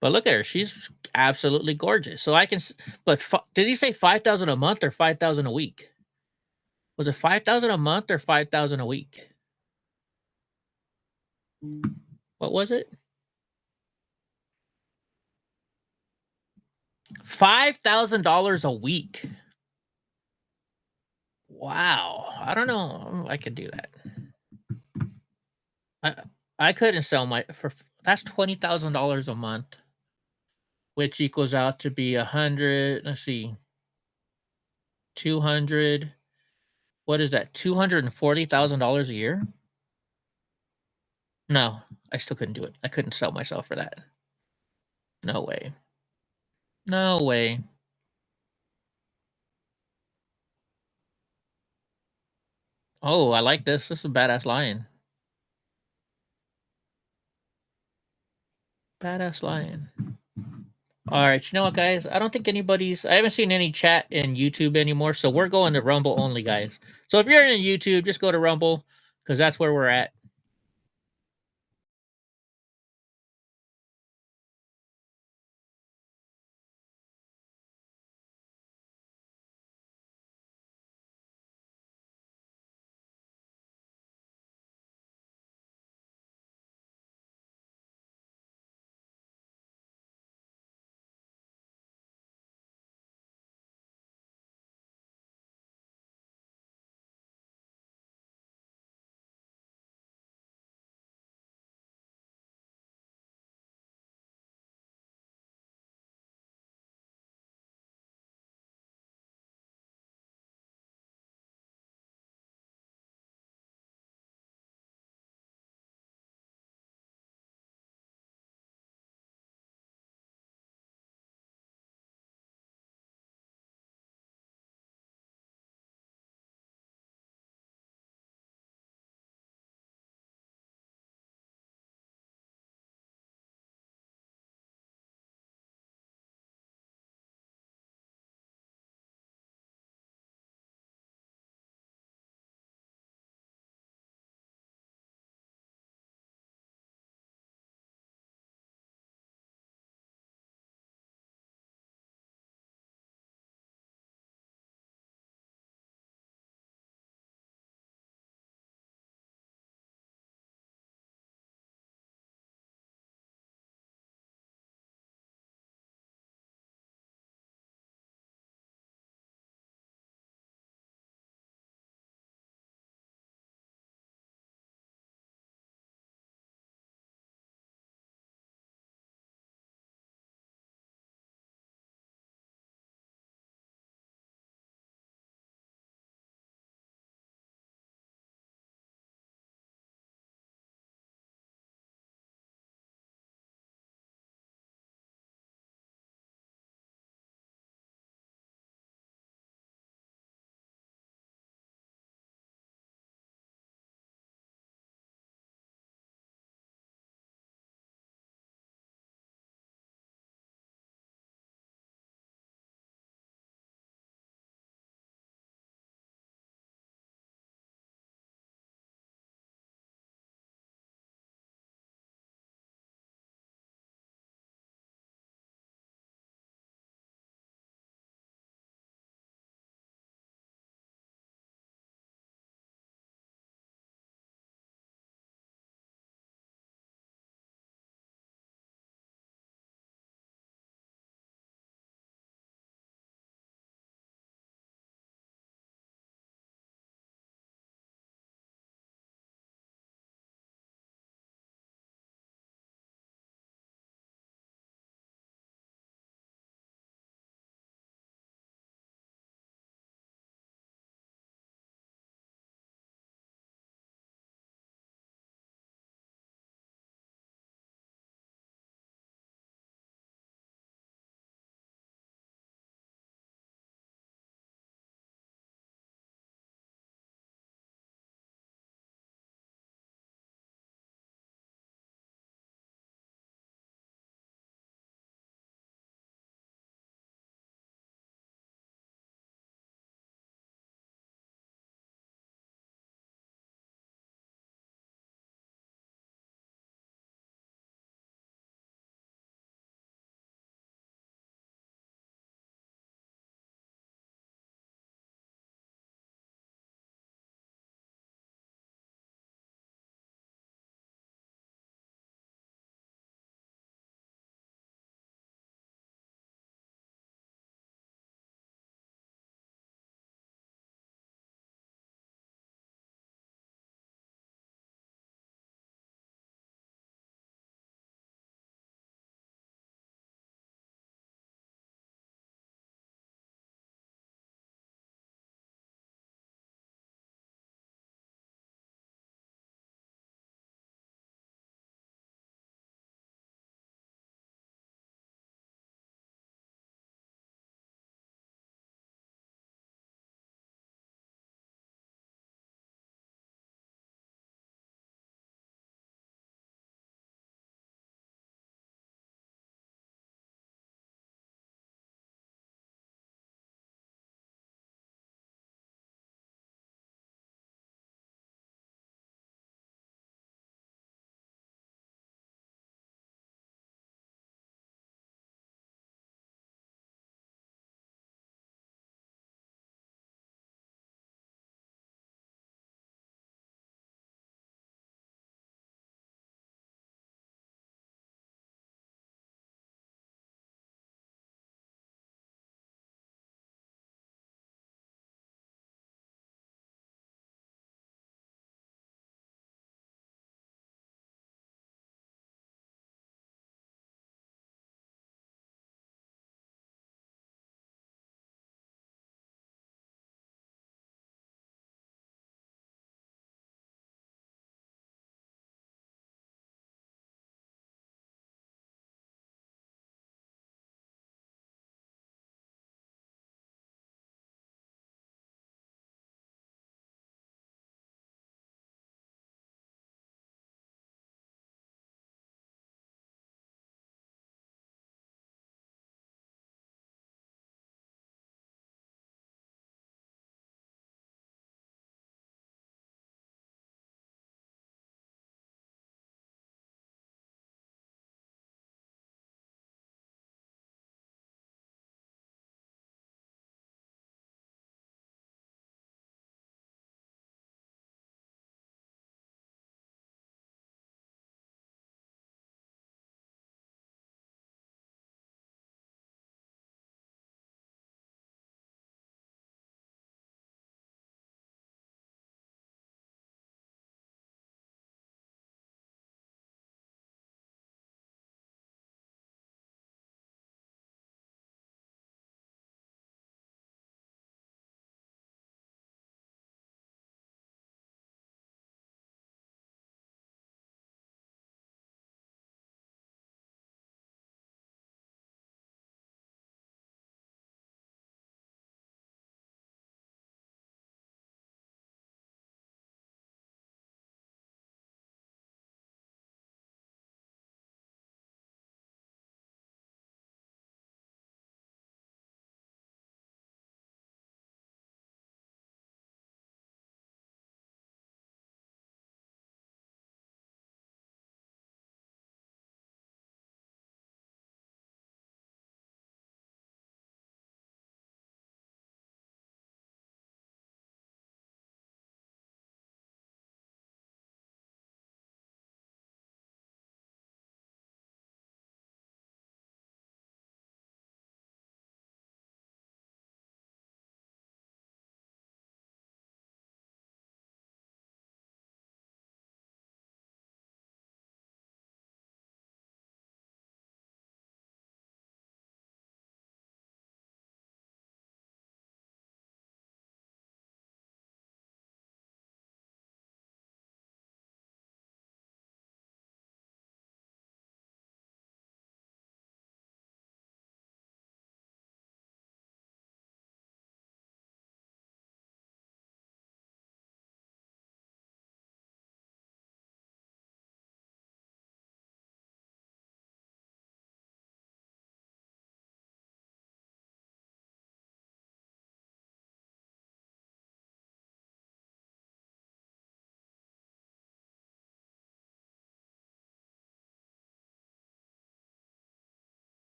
but look at her. She's absolutely gorgeous. So I can, but did he say 5,000 a month or 5,000 a week? Was it 5,000 a month or 5,000 a week? What was it? $5,000 a week. Wow. I don't know. I could do that. I couldn't sell that's $20,000 a month, which equals out to be 100. Let's see. 200. What is that? $240,000 a year? No, I still couldn't do it. I couldn't sell myself for that. No way. No way. Oh, I like this. This is a badass lion. Badass lion. All right, you know what, guys? I don't think I haven't seen any chat in YouTube anymore, so we're going to Rumble only, guys. So if you're in YouTube, just go to Rumble, because that's where we're at.